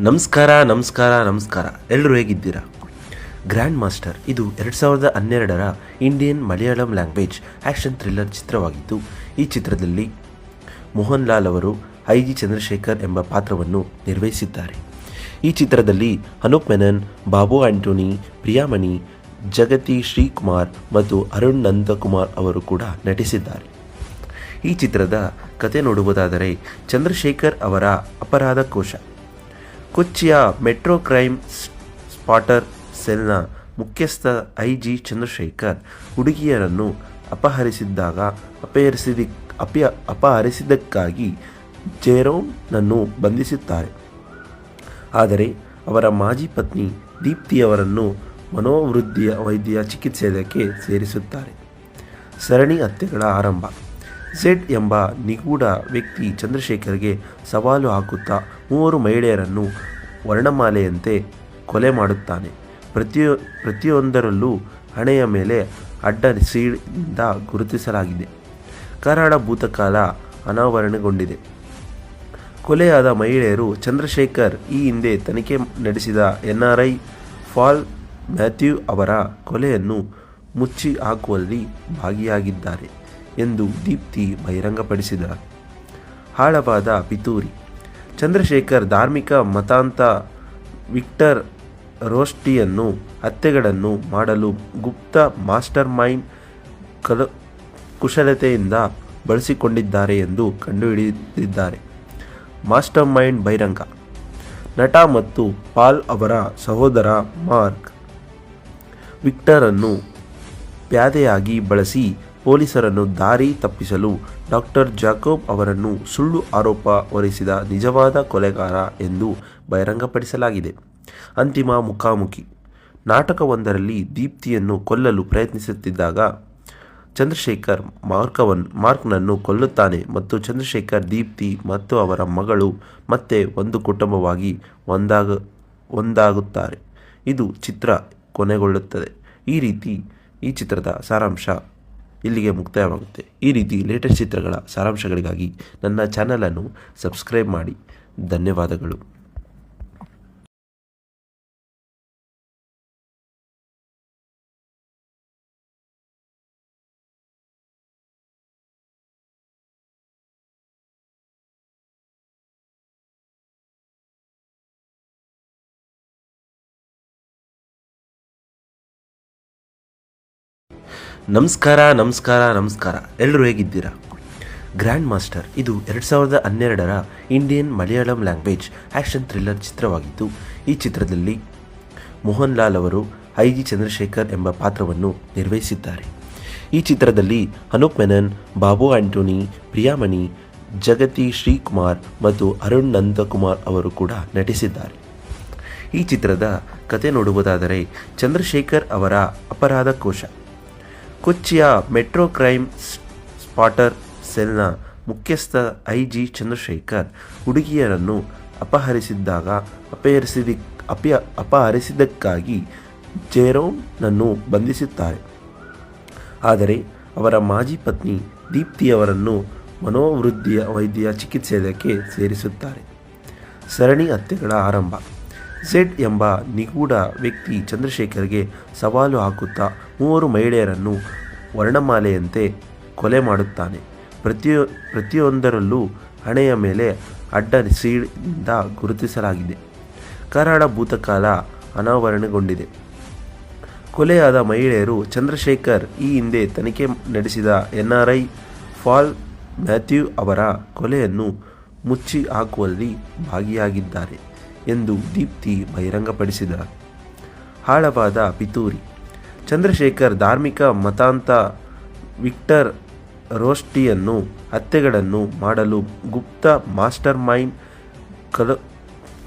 ನಮಸ್ಕಾರ ನಮಸ್ಕಾರ ನಮಸ್ಕಾರ ಎಲ್ಲರೂ ಹೇಗಿದ್ದೀರಾ? ಗ್ರ್ಯಾಂಡ್ ಮಾಸ್ಟರ್ ಇದು 2012ರ Indian Malayalam language action thriller ಚಿತ್ರವಾಗಿದ್ದು, ಈ ಚಿತ್ರದಲ್ಲಿ ಮೋಹನ್ ಲಾಲ್ ಅವರು ಐ.ಜಿ. ಚಂದ್ರಶೇಖರ್ ಎಂಬ ಪಾತ್ರವನ್ನು ನಿರ್ವಹಿಸಿದ್ದಾರೆ. ಈ ಚಿತ್ರದಲ್ಲಿ ಅನೂಪ್ ಮೆನನ್, ಬಾಬು ಆಂಟೋನಿ, ಪ್ರಿಯಾಮಣಿ, ಜಗತಿ ಶ್ರೀಕುಮಾರ್ ಮತ್ತು ಅರುಣ್ ನಂದಕುಮಾರ್ ಅವರು ಕೂಡ ನಟಿಸಿದ್ದಾರೆ. ಈ ಚಿತ್ರದ ಕತೆ ನೋಡುವುದಾದರೆ, ಚಂದ್ರಶೇಖರ್ ಅವರ ಅಪರಾಧ ಕೋಶ. ಕೊಚ್ಚಿಯ ಮೆಟ್ರೋ ಕ್ರೈಮ್ ಸ್ಪಾಟರ್ ಸೆಲ್ನ ಮುಖ್ಯಸ್ಥ ಐ.ಜಿ. ಚಂದ್ರಶೇಖರ್ ಹುಡುಗಿಯರನ್ನು ಅಪಹರಿಸಿದ್ದಕ್ಕಾಗಿ ಜೆರೋಮ್ನನ್ನು ಬಂಧಿಸುತ್ತಾರೆ. ಆದರೆ ಅವರ ಮಾಜಿ ಪತ್ನಿ ದೀಪ್ತಿಯವರನ್ನು ವೈದ್ಯ ಚಿಕಿತ್ಸೆಗೆ ಸೇರಿಸುತ್ತಾರೆ. ಸರಣಿ ಹತ್ಯೆಗಳ ಆರಂಭ. ಝೆಡ್ ಎಂಬ ನಿಗೂಢ ವ್ಯಕ್ತಿ ಚಂದ್ರಶೇಖರ್ಗೆ ಸವಾಲು ಹಾಕುತ್ತಾ 3 ಮಹಿಳೆಯರನ್ನು ವರ್ಣಮಾಲೆಯಂತೆ ಕೊಲೆ ಮಾಡುತ್ತಾನೆ. ಪ್ರತಿಯೊಂದರಲ್ಲೂ ಹಣೆಯ ಮೇಲೆ ಅಡ್ಡ ಸೀಳಿಂದ ಗುರುತಿಸಲಾಗಿದೆ. ಕರಾಳ ಭೂತಕಾಲ ಅನಾವರಣಗೊಂಡಿದೆ. ಕೊಲೆಯಾದ ಮಹಿಳೆಯರು ಚಂದ್ರಶೇಖರ್ ಈ ಹಿಂದೆ ತನಿಖೆ ನಡೆಸಿದ NRI ಪಾಲ್ ಮ್ಯಾಥ್ಯೂ ಅವರ ಕೊಲೆಯನ್ನು ಮುಚ್ಚಿ ಹಾಕುವಲ್ಲಿ ಭಾಗಿಯಾಗಿದ್ದಾರೆ ಎಂದು ದೀಪ್ತಿ ಬಹಿರಂಗಪಡಿಸಿದರು. ಆಳವಾದ ಪಿತೂರಿ. ಚಂದ್ರಶೇಖರ್ ಧಾರ್ಮಿಕ ಮತಾಂಧ ವಿಕ್ಟರ್ ರೋಸ್ಟಿಯನ್ನು ಹತ್ಯೆಗಳನ್ನು ಮಾಡಲು ಗುಪ್ತ ಮಾಸ್ಟರ್ ಮೈಂಡ್ ಕುಶಲತೆಯಿಂದ ಬಳಸಿಕೊಂಡಿದ್ದಾರೆ ಎಂದು ಕಂಡುಹಿಡಿದಿದ್ದಾರೆ. ಮಾಸ್ಟರ್ ಮೈಂಡ್ ಬಹಿರಂಗ. ನಟ ಮತ್ತು ಪಾಲ್ ಅವರ ಸಹೋದರ ಮಾರ್ಕ್ ವಿಕ್ಟರನ್ನು ಪ್ಯಾದೆಯಾಗಿ ಬಳಸಿ ಪೊಲೀಸರನ್ನು ದಾರಿ ತಪ್ಪಿಸಲು ಡಾಕ್ಟರ್ ಜಾಕೋಬ್ ಅವರನ್ನು ಸುಳ್ಳು ಆರೋಪ ಹೊರಿಸಿದ ನಿಜವಾದ ಕೊಲೆಗಾರ ಎಂದು ಬಹಿರಂಗಪಡಿಸಲಾಗಿದೆ. ಅಂತಿಮ ಮುಖಾಮುಖಿ. ನಾಟಕವೊಂದರಲ್ಲಿ ದೀಪ್ತಿಯನ್ನು ಕೊಲ್ಲಲು ಪ್ರಯತ್ನಿಸುತ್ತಿದ್ದಾಗ ಚಂದ್ರಶೇಖರ್ ಮಾರ್ಕ್ನನ್ನು ಕೊಲ್ಲುತ್ತಾನೆ ಮತ್ತು ಚಂದ್ರಶೇಖರ್, ದೀಪ್ತಿ ಮತ್ತು ಅವರ ಮಗಳು ಮತ್ತೆ ಒಂದು ಕುಟುಂಬವಾಗಿ ಒಂದಾಗುತ್ತಾರೆ. ಇದು ಚಿತ್ರ ಕೊನೆಗೊಳ್ಳುತ್ತದೆ. ಈ ಚಿತ್ರದ ಸಾರಾಂಶ ಇಲ್ಲಿಗೆ ಮುಕ್ತಾಯವಾಗುತ್ತೆ. ಈ ರೀತಿ ಲೇಟೆಸ್ಟ್ ಚಿತ್ರಗಳ ಸಾರಾಂಶಗಳಿಗಾಗಿ ನನ್ನ ಚಾನಲನ್ನು ಸಬ್ಸ್ಕ್ರೈಬ್ ಮಾಡಿ. ಧನ್ಯವಾದಗಳು. ನಮಸ್ಕಾರ ನಮಸ್ಕಾರ ನಮಸ್ಕಾರ ಎಲ್ಲರೂ ಹೇಗಿದ್ದೀರಾ? ಗ್ರ್ಯಾಂಡ್ ಮಾಸ್ಟರ್ ಇದು 2012ರ Indian Malayalam language action thriller ಚಿತ್ರವಾಗಿದ್ದು, ಈ ಚಿತ್ರದಲ್ಲಿ ಮೋಹನ್ ಲಾಲ್ ಅವರು ಐ.ಜಿ. ಚಂದ್ರಶೇಖರ್ ಎಂಬ ಪಾತ್ರವನ್ನು ನಿರ್ವಹಿಸಿದ್ದಾರೆ. ಈ ಚಿತ್ರದಲ್ಲಿ ಅನೂಪ್ ಮೆನನ್, ಬಾಬು ಆಂಟೋನಿ, ಪ್ರಿಯಾಮಣಿ, ಜಗತಿ ಶ್ರೀಕುಮಾರ್ ಮತ್ತು ಅರುಣ್ ನಂದಕುಮಾರ್ ಅವರು ಕೂಡ ನಟಿಸಿದ್ದಾರೆ. ಈ ಚಿತ್ರದ ಕತೆ ನೋಡುವುದಾದರೆ, ಚಂದ್ರಶೇಖರ್ ಅವರ ಅಪರಾಧ ಕೋಶ. ಕೊಚ್ಚಿಯ ಮೆಟ್ರೋ ಕ್ರೈಮ್ ಸ್ಪಾಟರ್ ಸೆಲ್ನ ಮುಖ್ಯಸ್ಥ ಐ.ಜಿ. ಚಂದ್ರಶೇಖರ್ ಹುಡುಗಿಯರನ್ನು ಅಪಹರಿಸಿದ್ದಕ್ಕಾಗಿ ಜೆರೋಮ್ನನ್ನು ಬಂಧಿಸುತ್ತಾರೆ. ಆದರೆ ಅವರ ಮಾಜಿ ಪತ್ನಿ ದೀಪ್ತಿಯವರನ್ನು ವೈದ್ಯ ಚಿಕಿತ್ಸೆಗೆ ಸೇರಿಸುತ್ತಾರೆ. ಸರಣಿ ಹತ್ಯೆಗಳ ಆರಂಭ. ಝೆಡ್ ಎಂಬ ನಿಗೂಢ ವ್ಯಕ್ತಿ ಚಂದ್ರಶೇಖರ್ಗೆ ಸವಾಲು ಹಾಕುತ್ತಾ 3 ಮಹಿಳೆಯರನ್ನು ವರ್ಣಮಾಲೆಯಂತೆ ಕೊಲೆ ಮಾಡುತ್ತಾನೆ. ಪ್ರತಿಯೊಂದರಲ್ಲೂ ಹಣೆಯ ಮೇಲೆ ಅಡ್ಡ ಸೀಳಿಂದ ಗುರುತಿಸಲಾಗಿದೆ. ಕರಾಳ ಭೂತಕಾಲ ಅನಾವರಣಗೊಂಡಿದೆ. ಕೊಲೆಯಾದ ಮಹಿಳೆಯರು ಚಂದ್ರಶೇಖರ್ ಈ ಹಿಂದೆ ತನಿಖೆ ನಡೆಸಿದ NRI ಪಾಲ್ ಮ್ಯಾಥ್ಯೂ ಅವರ ಕೊಲೆಯನ್ನು ಮುಚ್ಚಿ ಹಾಕುವಲ್ಲಿ ಭಾಗಿಯಾಗಿದ್ದಾರೆ ಎಂದು ದೀಪ್ತಿ ಬಹಿರಂಗಪಡಿಸಿದರು. ಆಳವಾದ ಪಿತೂರಿ. ಚಂದ್ರಶೇಖರ್ ಧಾರ್ಮಿಕ ಮತಾಂಧ ವಿಕ್ಟರ್ ರೋಸ್ಟಿಯನ್ನು ಹತ್ಯೆಗಳನ್ನು ಮಾಡಲು ಗುಪ್ತ ಮಾಸ್ಟರ್ ಮೈಂಡ್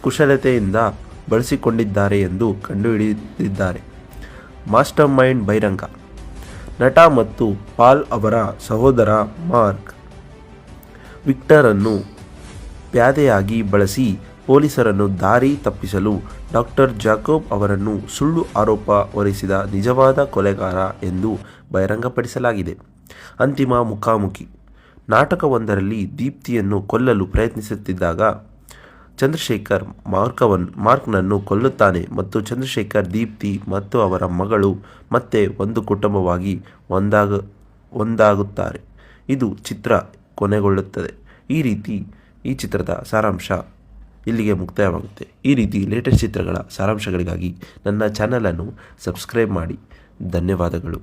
ಕುಶಲತೆಯಿಂದ ಬಳಸಿಕೊಂಡಿದ್ದಾರೆ ಎಂದು ಕಂಡುಹಿಡಿದಿದ್ದಾರೆ. ಮಾಸ್ಟರ್ ಮೈಂಡ್ ಬಹಿರಂಗ. ನಟ ಮತ್ತು ಪಾಲ್ ಅವರ ಸಹೋದರ ಮಾರ್ಕ್ ವಿಕ್ಟರನ್ನು ಪ್ಯಾದೆಯಾಗಿ ಬಳಸಿ ಪೊಲೀಸರನ್ನು ದಾರಿ ತಪ್ಪಿಸಲು ಡಾಕ್ಟರ್ ಜಾಕೋಬ್ ಅವರನ್ನು ಸುಳ್ಳು ಆರೋಪ ಹೊರಿಸಿದ ನಿಜವಾದ ಕೊಲೆಗಾರ ಎಂದು ಬಹಿರಂಗಪಡಿಸಲಾಗಿದೆ. ಅಂತಿಮ ಮುಖಾಮುಖಿ. ನಾಟಕವೊಂದರಲ್ಲಿ ದೀಪ್ತಿಯನ್ನು ಕೊಲ್ಲಲು ಪ್ರಯತ್ನಿಸುತ್ತಿದ್ದಾಗ ಚಂದ್ರಶೇಖರ್ ಮಾರ್ಕ್ನನ್ನು ಕೊಲ್ಲುತ್ತಾನೆ ಮತ್ತು ಚಂದ್ರಶೇಖರ್ ದೀಪ್ತಿ ಮತ್ತು ಅವರ ಮಗಳು ಮತ್ತೆ ಒಂದು ಕುಟುಂಬವಾಗಿ ಒಂದಾಗುತ್ತಾರೆ. ಇದು ಚಿತ್ರ ಕೊನೆಗೊಳ್ಳುತ್ತದೆ. ಈ ಚಿತ್ರದ ಸಾರಾಂಶ ಇಲ್ಲಿಗೆ ಮುಕ್ತಾಯವಾಗುತ್ತೆ. ಈ ರೀತಿ ಲೇಟೆಸ್ಟ್ ಚಿತ್ರಗಳ ಸಾರಾಂಶಗಳಿಗಾಗಿ ನನ್ನ ಚಾನಲನ್ನು ಸಬ್ಸ್ಕ್ರೈಬ್ ಮಾಡಿ. ಧನ್ಯವಾದಗಳು.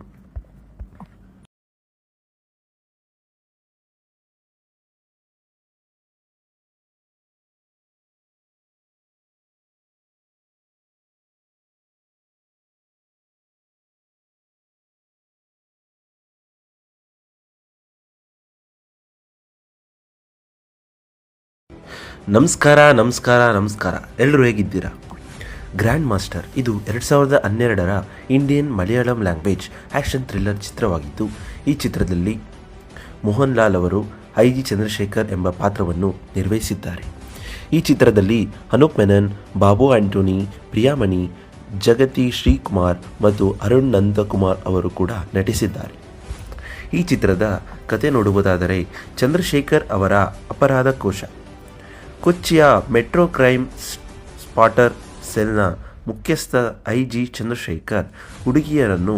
ನಮಸ್ಕಾರ. ಎಲ್ಲರೂ ಹೇಗಿದ್ದೀರಾ? ಗ್ರ್ಯಾಂಡ್ ಮಾಸ್ಟರ್ ಇದು 2012ರ Indian Malayalam language action thriller ಚಿತ್ರವಾಗಿದ್ದು, ಈ ಚಿತ್ರದಲ್ಲಿ ಮೋಹನ್ ಲಾಲ್ ಅವರು ಐ.ಜಿ. ಚಂದ್ರಶೇಖರ್ ಎಂಬ ಪಾತ್ರವನ್ನು ನಿರ್ವಹಿಸಿದ್ದಾರೆ. ಈ ಚಿತ್ರದಲ್ಲಿ ಅನೂಪ್ ಮೆನನ್, ಬಾಬು ಆಂಟೋನಿ, ಪ್ರಿಯಾಮಣಿ, ಜಗತಿ ಶ್ರೀಕುಮಾರ್ ಮತ್ತು ಅರುಣ್ ನಂದಕುಮಾರ್ ಅವರು ಕೂಡ ನಟಿಸಿದ್ದಾರೆ. ಈ ಚಿತ್ರದ ಕತೆ ನೋಡುವುದಾದರೆ, ಚಂದ್ರಶೇಖರ್ ಅವರ ಅಪರಾಧ ಕೋಶ. ಕೊಚ್ಚಿಯ ಮೆಟ್ರೋ ಕ್ರೈಮ್ ಸ್ಪಾಟರ್ ಸೆಲ್ನ ಮುಖ್ಯಸ್ಥ ಐ.ಜಿ. ಚಂದ್ರಶೇಖರ್ ಹುಡುಗಿಯರನ್ನು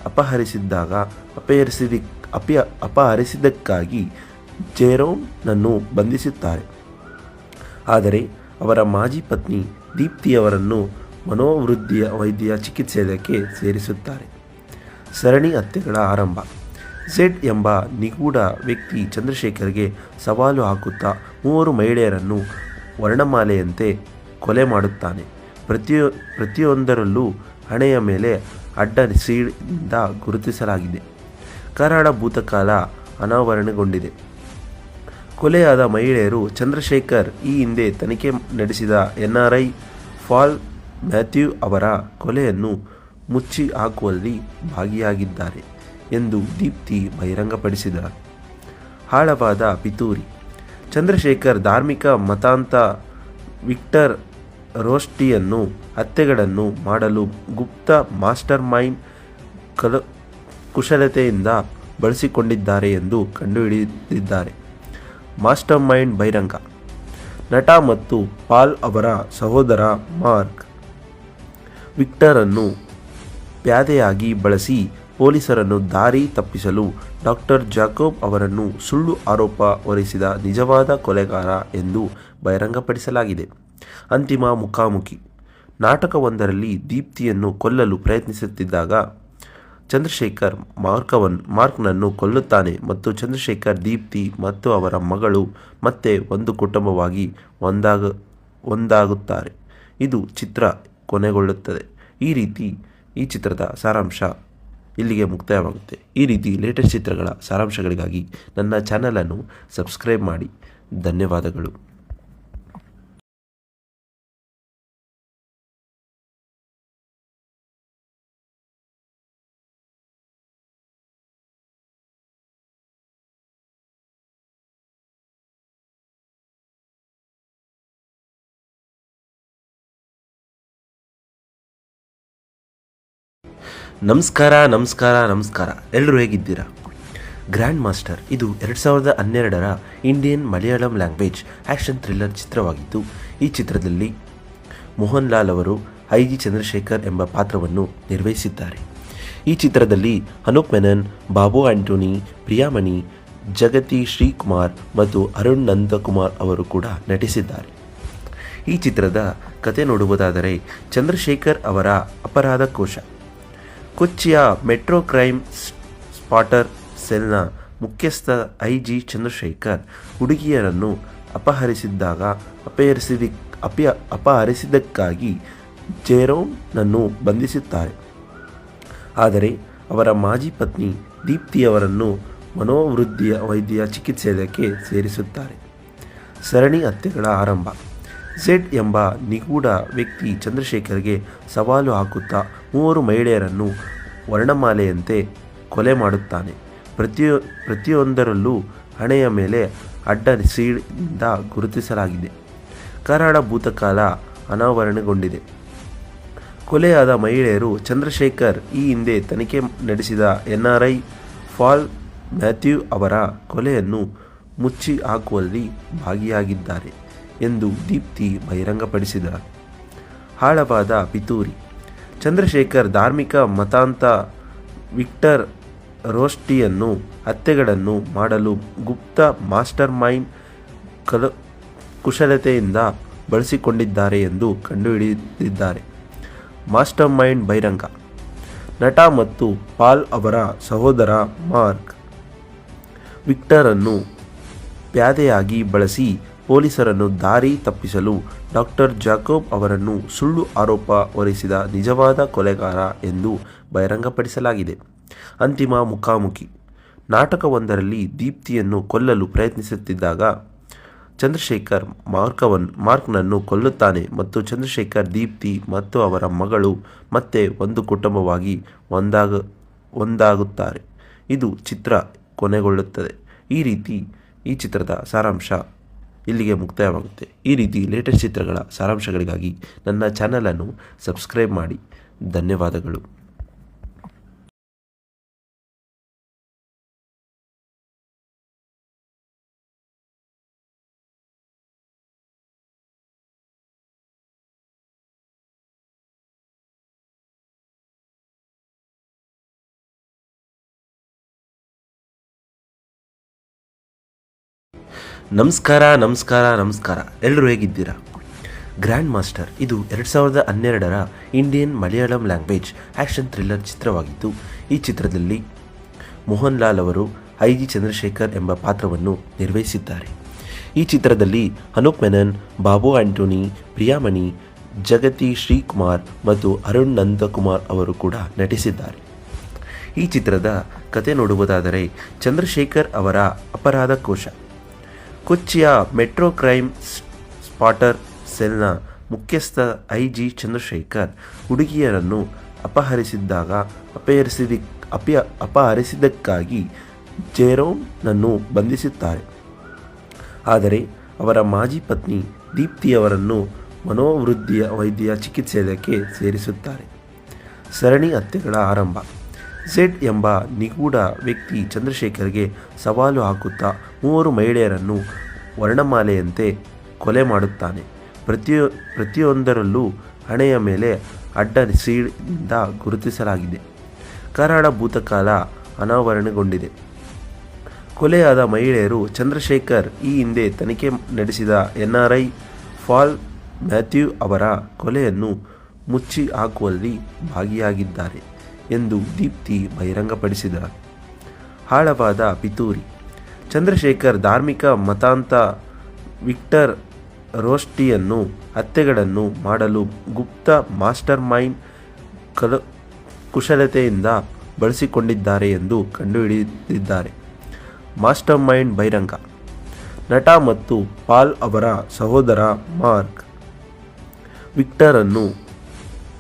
ಅಪಹರಿಸಿದ್ದಕ್ಕಾಗಿ ಜೆರೋಮ್ನನ್ನು ಬಂಧಿಸುತ್ತಾರೆ. ಆದರೆ ಅವರ ಮಾಜಿ ಪತ್ನಿ ದೀಪ್ತಿಯವರನ್ನು ವೈದ್ಯ ಚಿಕಿತ್ಸೆಗೆ ಸೇರಿಸುತ್ತಾರೆ. ಸರಣಿ ಹತ್ಯೆಗಳ ಆರಂಭ. ಝೆಡ್ ಎಂಬ ನಿಗೂಢ ವ್ಯಕ್ತಿ ಚಂದ್ರಶೇಖರ್ಗೆ ಸವಾಲು ಹಾಕುತ್ತಾ 3 ಮಹಿಳೆಯರನ್ನು ವರ್ಣಮಾಲೆಯಂತೆ ಕೊಲೆ ಮಾಡುತ್ತಾನೆ. ಪ್ರತಿಯೊಂದರಲ್ಲೂ ಹಣೆಯ ಮೇಲೆ ಅಡ್ಡ ಸೀಳಿಂದ ಗುರುತಿಸಲಾಗಿದೆ. ಕರಾಳ ಭೂತಕಾಲ ಅನಾವರಣಗೊಂಡಿದೆ. ಕೊಲೆಯಾದ ಮಹಿಳೆಯರು ಚಂದ್ರಶೇಖರ್ ಈ ಹಿಂದೆ ತನಿಖೆ ನಡೆಸಿದ NRI ಪಾಲ್ ಮ್ಯಾಥ್ಯೂ ಅವರ ಕೊಲೆಯನ್ನು ಮುಚ್ಚಿ ಹಾಕುವಲ್ಲಿ ಭಾಗಿಯಾಗಿದ್ದಾರೆ ಎಂದು ದೀಪ್ತಿ ಬಹಿರಂಗಪಡಿಸಿದರು. ಆಳವಾದ ಪಿತೂರಿ. ಚಂದ್ರಶೇಖರ್ ಧಾರ್ಮಿಕ ಮತಾಂಧ ವಿಕ್ಟರ್ ರೋಸ್ಟಿಯನ್ನು ಹತ್ಯೆಗಳನ್ನು ಮಾಡಲು ಗುಪ್ತ ಮಾಸ್ಟರ್ ಮೈಂಡ್ ಕುಶಲತೆಯಿಂದ ಬಳಸಿಕೊಂಡಿದ್ದಾರೆ ಎಂದು ಕಂಡುಹಿಡಿದಿದ್ದಾರೆ. ಮಾಸ್ಟರ್ ಮೈಂಡ್ ಬಹಿರಂಗ. ನಟ ಮತ್ತು ಪಾಲ್ ಅವರ ಸಹೋದರ ಮಾರ್ಕ್ ವಿಕ್ಟರನ್ನು ಪ್ಯಾದೆಯಾಗಿ ಬಳಸಿ ಪೊಲೀಸರನ್ನು ದಾರಿ ತಪ್ಪಿಸಲು ಡಾಕ್ಟರ್ ಜಾಕೋಬ್ ಅವರನ್ನು ಸುಳ್ಳು ಆರೋಪ ಹೊರಿಸಿದ ನಿಜವಾದ ಕೊಲೆಗಾರ ಎಂದು ಬಹಿರಂಗಪಡಿಸಲಾಗಿದೆ. ಅಂತಿಮ ಮುಖಾಮುಖಿ. ನಾಟಕವೊಂದರಲ್ಲಿ ದೀಪ್ತಿಯನ್ನು ಕೊಲ್ಲಲು ಪ್ರಯತ್ನಿಸುತ್ತಿದ್ದಾಗ ಚಂದ್ರಶೇಖರ್ ಮಾರ್ಕ್ನನ್ನು ಕೊಲ್ಲುತ್ತಾನೆ ಮತ್ತು ಚಂದ್ರಶೇಖರ್ ದೀಪ್ತಿ ಮತ್ತು ಅವರ ಮಗಳು ಮತ್ತೆ ಒಂದು ಕುಟುಂಬವಾಗಿ ಒಂದಾಗುತ್ತಾರೆ. ಇದು ಚಿತ್ರ ಕೊನೆಗೊಳ್ಳುತ್ತದೆ. ಈ ಚಿತ್ರದ ಸಾರಾಂಶ ಇಲ್ಲಿಗೆ ಮುಕ್ತಾಯವಾಗುತ್ತೆ. ಈ ರೀತಿ ಲೇಟೆಸ್ಟ್ ಚಿತ್ರಗಳ ಸಾರಾಂಶಗಳಿಗಾಗಿ ನನ್ನ ಚಾನಲನ್ನು ಸಬ್ಸ್ಕ್ರೈಬ್ ಮಾಡಿ. ಧನ್ಯವಾದಗಳು. ನಮಸ್ಕಾರ. ಎಲ್ಲರೂ ಹೇಗಿದ್ದೀರಾ? ಗ್ರ್ಯಾಂಡ್ ಮಾಸ್ಟರ್ ಇದು 2012ರ Indian Malayalam language action thriller ಚಿತ್ರವಾಗಿದ್ದು, ಈ ಚಿತ್ರದಲ್ಲಿ ಮೋಹನ್ ಲಾಲ್ ಅವರು ಐ.ಜಿ. ಚಂದ್ರಶೇಖರ್ ಎಂಬ ಪಾತ್ರವನ್ನು ನಿರ್ವಹಿಸಿದ್ದಾರೆ. ಈ ಚಿತ್ರದಲ್ಲಿ ಅನೂಪ್ ಮೆನನ್, ಬಾಬು ಆಂಟೋನಿ, ಪ್ರಿಯಾಮಣಿ, ಜಗತಿ ಶ್ರೀಕುಮಾರ್ ಮತ್ತು ಅರುಣ್ ನಂದಕುಮಾರ್ ಅವರು ಕೂಡ ನಟಿಸಿದ್ದಾರೆ. ಈ ಚಿತ್ರದ ಕತೆ ನೋಡುವುದಾದರೆ, ಚಂದ್ರಶೇಖರ್ ಅವರ ಅಪರಾಧ ಕೋಶ. ಕೊಚ್ಚಿಯ ಮೆಟ್ರೋ ಕ್ರೈಮ್ ಸ್ಪಾಟರ್ ಸೆಲ್ನ ಮುಖ್ಯಸ್ಥ ಐ.ಜಿ. ಚಂದ್ರಶೇಖರ್ ಹುಡುಗಿಯರನ್ನು ಅಪಹರಿಸಿದ್ದಕ್ಕಾಗಿ ಜೆರೋಮ್ನನ್ನು ಬಂಧಿಸುತ್ತಾರೆ. ಆದರೆ ಅವರ ಮಾಜಿ ಪತ್ನಿ ದೀಪ್ತಿಯವರನ್ನು ವೈದ್ಯ ಚಿಕಿತ್ಸೆಗೆ ಸೇರಿಸುತ್ತಾರೆ. ಸರಣಿ ಹತ್ಯೆಗಳ ಆರಂಭ. ಝೆಡ್ ಎಂಬ ನಿಗೂಢ ವ್ಯಕ್ತಿ ಚಂದ್ರಶೇಖರ್ಗೆ ಸವಾಲು ಹಾಕುತ್ತಾ 3 ಮಹಿಳೆಯರನ್ನು ವರ್ಣಮಾಲೆಯಂತೆ ಕೊಲೆ ಮಾಡುತ್ತಾನೆ. ಪ್ರತಿಯೊಂದರಲ್ಲೂ ಹಣೆಯ ಮೇಲೆ ಅಡ್ಡ ಸೀಳಿಂದ ಗುರುತಿಸಲಾಗಿದೆ. ಕರಾಳ ಭೂತಕಾಲ ಅನಾವರಣಗೊಂಡಿದೆ. ಕೊಲೆಯಾದ ಮಹಿಳೆಯರು ಚಂದ್ರಶೇಖರ್ ಈ ಹಿಂದೆ ತನಿಖೆ ನಡೆಸಿದ NRI ಪಾಲ್ ಮ್ಯಾಥ್ಯೂ ಅವರ ಕೊಲೆಯನ್ನು ಮುಚ್ಚಿ ಹಾಕುವಲ್ಲಿ ಭಾಗಿಯಾಗಿದ್ದಾರೆ ಎಂದು ದೀಪ್ತಿ ಬಹಿರಂಗಪಡಿಸಿದರು. ಆಳವಾದ ಪಿತೂರಿ. ಚಂದ್ರಶೇಖರ್ ಧಾರ್ಮಿಕ ಮತಾಂತ ವಿಕ್ಟರ್ ರೋಸ್ಟಿಯನ್ನು ಹತ್ಯೆಗಳನ್ನು ಮಾಡಲು ಗುಪ್ತ ಮಾಸ್ಟರ್ ಮೈಂಡ್ ಕುಶಲತೆಯಿಂದ ಬಳಸಿಕೊಂಡಿದ್ದಾರೆ ಎಂದು ಕಂಡುಹಿಡಿದಿದ್ದಾರೆ. ಮಾಸ್ಟರ್ ಮೈಂಡ್ ಬಹಿರಂಗ. ನಟ ಮತ್ತು ಪಾಲ್ ಅವರ ಸಹೋದರ ಮಾರ್ಕ್ ವಿಕ್ಟರ್ ಅನ್ನು ಪ್ಯಾದೆಯಾಗಿ ಬಳಸಿ ಪೊಲೀಸರನ್ನು ದಾರಿ ತಪ್ಪಿಸಲು ಡಾಕ್ಟರ್ ಜಾಕೋಬ್ ಅವರನ್ನು ಸುಳ್ಳು ಆರೋಪ ಹೊರಿಸಿದ ನಿಜವಾದ ಕೊಲೆಗಾರ ಎಂದು ಬಹಿರಂಗಪಡಿಸಲಾಗಿದೆ. ಅಂತಿಮ ಮುಖಾಮುಖಿ. ನಾಟಕವೊಂದರಲ್ಲಿ ದೀಪ್ತಿಯನ್ನು ಕೊಲ್ಲಲು ಪ್ರಯತ್ನಿಸುತ್ತಿದ್ದಾಗ ಚಂದ್ರಶೇಖರ್ ಮಾರ್ಕ್ನನ್ನು ಕೊಲ್ಲುತ್ತಾನೆ ಮತ್ತು ಚಂದ್ರಶೇಖರ್, ದೀಪ್ತಿ ಮತ್ತು ಅವರ ಮಗಳು ಮತ್ತೆ ಒಂದು ಕುಟುಂಬವಾಗಿ ಒಂದಾಗುತ್ತಾರೆ. ಇದು ಚಿತ್ರ ಕೊನೆಗೊಳ್ಳುತ್ತದೆ. ಈ ಚಿತ್ರದ ಸಾರಾಂಶ ಇಲ್ಲಿಗೆ ಮುಕ್ತಾಯವಾಗುತ್ತೆ. ಈ ರೀತಿ ಲೇಟೆಸ್ಟ್ ಚಿತ್ರಗಳ ಸಾರಾಂಶಗಳಿಗಾಗಿ ನನ್ನ ಚಾನಲನ್ನು ಸಬ್ಸ್ಕ್ರೈಬ್ ಮಾಡಿ. ಧನ್ಯವಾದಗಳು. ನಮಸ್ಕಾರ. ಎಲ್ಲರೂ ಹೇಗಿದ್ದೀರಾ? ಗ್ರ್ಯಾಂಡ್ ಮಾಸ್ಟರ್ ಇದು 2012ರ Indian Malayalam language action thriller ಚಿತ್ರವಾಗಿದ್ದು, ಈ ಚಿತ್ರದಲ್ಲಿ ಮೋಹನ್ ಲಾಲ್ ಅವರು ಐ.ಜಿ. ಚಂದ್ರಶೇಖರ್ ಎಂಬ ಪಾತ್ರವನ್ನು ನಿರ್ವಹಿಸಿದ್ದಾರೆ. ಈ ಚಿತ್ರದಲ್ಲಿ ಅನೂಪ್ ಮೆನನ್, ಬಾಬು ಆಂಟೋನಿ, ಪ್ರಿಯಾಮಣಿ, ಜಗತಿ ಶ್ರೀಕುಮಾರ್ ಮತ್ತು ಅರುಣ್ ನಂದಕುಮಾರ್ ಅವರು ಕೂಡ ನಟಿಸಿದ್ದಾರೆ. ಈ ಚಿತ್ರದ ಕತೆ ನೋಡುವುದಾದರೆ, ಚಂದ್ರಶೇಖರ್ ಅವರ ಅಪರಾಧ ಕೋಶ. ಕೊಚ್ಚಿಯ ಮೆಟ್ರೋ ಕ್ರೈಮ್ ಸ್ಪಾಟರ್ ಸೆಲ್ನ ಮುಖ್ಯಸ್ಥ ಐ.ಜಿ. ಚಂದ್ರಶೇಖರ್ ಹುಡುಗಿಯರನ್ನು ಅಪಹರಿಸಿದ್ದಕ್ಕಾಗಿ ಜೆರೋಮ್ನನ್ನು ಬಂಧಿಸುತ್ತಾರೆ. ಆದರೆ ಅವರ ಮಾಜಿ ಪತ್ನಿ ದೀಪ್ತಿಯವರನ್ನು ವೈದ್ಯ ಚಿಕಿತ್ಸೆಗೆ ಸೇರಿಸುತ್ತಾರೆ. ಸರಣಿ ಹತ್ಯೆಗಳ ಆರಂಭ. ಝೆಡ್ ಎಂಬ ನಿಗೂಢ ವ್ಯಕ್ತಿ ಚಂದ್ರಶೇಖರ್ಗೆ ಸವಾಲು ಹಾಕುತ್ತಾ 3 ಮಹಿಳೆಯರನ್ನು ವರ್ಣಮಾಲೆಯಂತೆ ಕೊಲೆ ಮಾಡುತ್ತಾನೆ. ಪ್ರತಿಯೊಂದರಲ್ಲೂ ಹಣೆಯ ಮೇಲೆ ಅಡ್ಡ ಸೀಳಿಂದ ಗುರುತಿಸಲಾಗಿದೆ. ಕರಾಳ ಭೂತಕಾಲ ಅನಾವರಣಗೊಂಡಿದೆ. ಕೊಲೆಯಾದ ಮಹಿಳೆಯರು ಚಂದ್ರಶೇಖರ್ ಈ ಹಿಂದೆ ತನಿಖೆ ನಡೆಸಿದ NRI ಪಾಲ್ ಮ್ಯಾಥ್ಯೂ ಅವರ ಕೊಲೆಯನ್ನು ಮುಚ್ಚಿ ಹಾಕುವಲ್ಲಿ ಭಾಗಿಯಾಗಿದ್ದಾರೆ ಎಂದು ದೀಪ್ತಿ ಬಹಿರಂಗಪಡಿಸಿದರು. ಆಳವಾದ ಪಿತೂರಿ. ಚಂದ್ರಶೇಖರ್ ಧಾರ್ಮಿಕ ಮತಾಂತ ವಿಕ್ಟರ್ ರೋಸ್ಟಿಯನ್ನು ಹತ್ಯೆಗಳನ್ನು ಮಾಡಲು ಗುಪ್ತ ಮಾಸ್ಟರ್ ಮೈಂಡ್ ಕುಶಲತೆಯಿಂದ ಬಳಸಿಕೊಂಡಿದ್ದಾರೆ ಎಂದು ಕಂಡುಹಿಡಿದಿದ್ದಾರೆ. ಮಾಸ್ಟರ್ ಮೈಂಡ್ ಬಹಿರಂಗ. ನಟ ಮತ್ತು ಪಾಲ್ ಅವರ ಸಹೋದರ ಮಾರ್ಕ್ ವಿಕ್ಟರ್ ಅನ್ನು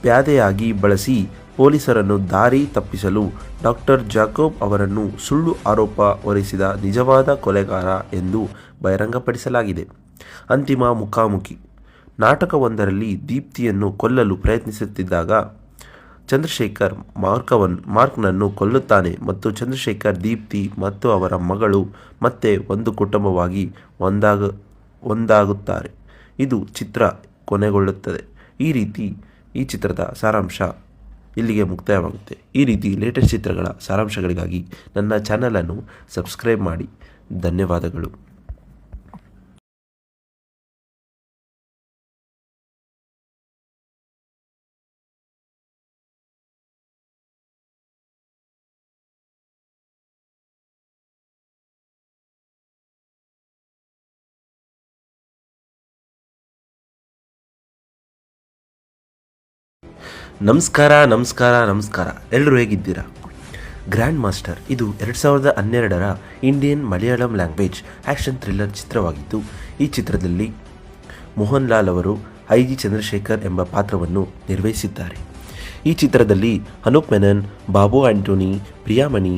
ಪ್ಯಾದೆಯಾಗಿ ಬಳಸಿ ಪೊಲೀಸರನ್ನು ದಾರಿ ತಪ್ಪಿಸಲು ಡಾಕ್ಟರ್ ಜಾಕೋಬ್ ಅವರನ್ನು ಸುಳ್ಳು ಆರೋಪ ಹೊರಿಸಿದ ನಿಜವಾದ ಕೊಲೆಗಾರ ಎಂದು ಬಹಿರಂಗಪಡಿಸಲಾಗಿದೆ. ಅಂತಿಮ ಮುಖಾಮುಖಿ. ನಾಟಕವೊಂದರಲ್ಲಿ ದೀಪ್ತಿಯನ್ನು ಕೊಲ್ಲಲು ಪ್ರಯತ್ನಿಸುತ್ತಿದ್ದಾಗ ಚಂದ್ರಶೇಖರ್ ಮಾರ್ಕ್ನನ್ನು ಕೊಲ್ಲುತ್ತಾನೆ ಮತ್ತು ಚಂದ್ರಶೇಖರ್, ದೀಪ್ತಿ ಮತ್ತು ಅವರ ಮಗಳು ಮತ್ತೆ ಒಂದು ಕುಟುಂಬವಾಗಿ ಒಂದಾಗುತ್ತಾರೆ. ಇದು ಚಿತ್ರ ಕೊನೆಗೊಳ್ಳುತ್ತದೆ. ಈ ಚಿತ್ರದ ಸಾರಾಂಶ ಇಲ್ಲಿಗೆ ಮುಕ್ತಾಯವಾಗುತ್ತೆ. ಈ ರೀತಿ ಲೇಟೆಸ್ಟ್ ಚಿತ್ರಗಳ ಸಾರಾಂಶಗಳಿಗಾಗಿ ನನ್ನ ಚಾನಲನ್ನು ಸಬ್ಸ್ಕ್ರೈಬ್ ಮಾಡಿ. ಧನ್ಯವಾದಗಳು. ನಮಸ್ಕಾರ. ಎಲ್ಲರೂ ಹೇಗಿದ್ದೀರಾ? ಗ್ರ್ಯಾಂಡ್ ಮಾಸ್ಟರ್ ಇದು 2012ರ Indian Malayalam language action thriller ಚಿತ್ರವಾಗಿದ್ದು, ಈ ಚಿತ್ರದಲ್ಲಿ ಮೋಹನ್ ಲಾಲ್ ಅವರು ಐ.ಜಿ. ಚಂದ್ರಶೇಖರ್ ಎಂಬ ಪಾತ್ರವನ್ನು ನಿರ್ವಹಿಸಿದ್ದಾರೆ. ಈ ಚಿತ್ರದಲ್ಲಿ ಅನೂಪ್ ಮೆನನ್, ಬಾಬು ಆಂಟೋನಿ, ಪ್ರಿಯಾಮಣಿ,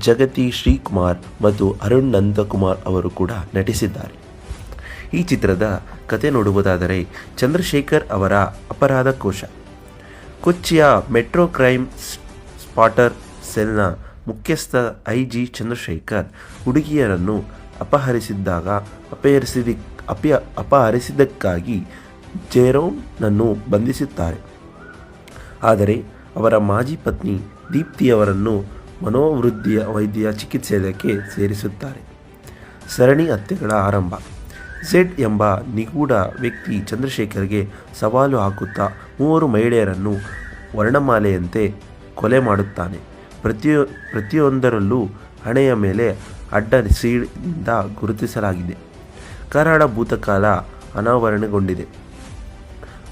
ಜಗತಿ ಶ್ರೀಕುಮಾರ್ ಮತ್ತು ಅರುಣ್ ನಂದಕುಮಾರ್ ಅವರು ಕೂಡ ನಟಿಸಿದ್ದಾರೆ. ಈ ಚಿತ್ರದ ಕತೆ ನೋಡುವುದಾದರೆ, ಚಂದ್ರಶೇಖರ್ ಅವರ ಅಪರಾಧ ಕೋಶ. ಕೊಚ್ಚಿಯ ಮೆಟ್ರೋ ಕ್ರೈಮ್ ಸ್ಪಾಟರ್ ಸೆಲ್ನ ಮುಖ್ಯಸ್ಥ ಐ.ಜಿ. ಚಂದ್ರಶೇಖರ್ ಹುಡುಗಿಯರನ್ನು ಅಪಹರಿಸಿದ್ದಕ್ಕಾಗಿ ಜೆರೋಮ್ನನ್ನು ಬಂಧಿಸುತ್ತಾರೆ. ಆದರೆ ಅವರ ಮಾಜಿ ಪತ್ನಿ ದೀಪ್ತಿಯವರನ್ನು ವೈದ್ಯ ಚಿಕಿತ್ಸೆಗೆ ಸೇರಿಸುತ್ತಾರೆ. ಸರಣಿ ಹತ್ಯೆಗಳ ಆರಂಭ. ಝೆಡ್ ಎಂಬ ನಿಗೂಢ ವ್ಯಕ್ತಿ ಚಂದ್ರಶೇಖರ್ಗೆ ಸವಾಲು ಹಾಕುತ್ತಾ 3 ಮಹಿಳೆಯರನ್ನು ವರ್ಣಮಾಲೆಯಂತೆ ಕೊಲೆ ಮಾಡುತ್ತಾನೆ. ಪ್ರತಿಯೊಂದರಲ್ಲೂ ಹಣೆಯ ಮೇಲೆ ಅಡ್ಡ ಸೀಳಿನಿಂದ ಗುರುತಿಸಲಾಗಿದೆ. ಕರಾಳ ಭೂತಕಾಲ ಅನಾವರಣಗೊಂಡಿದೆ.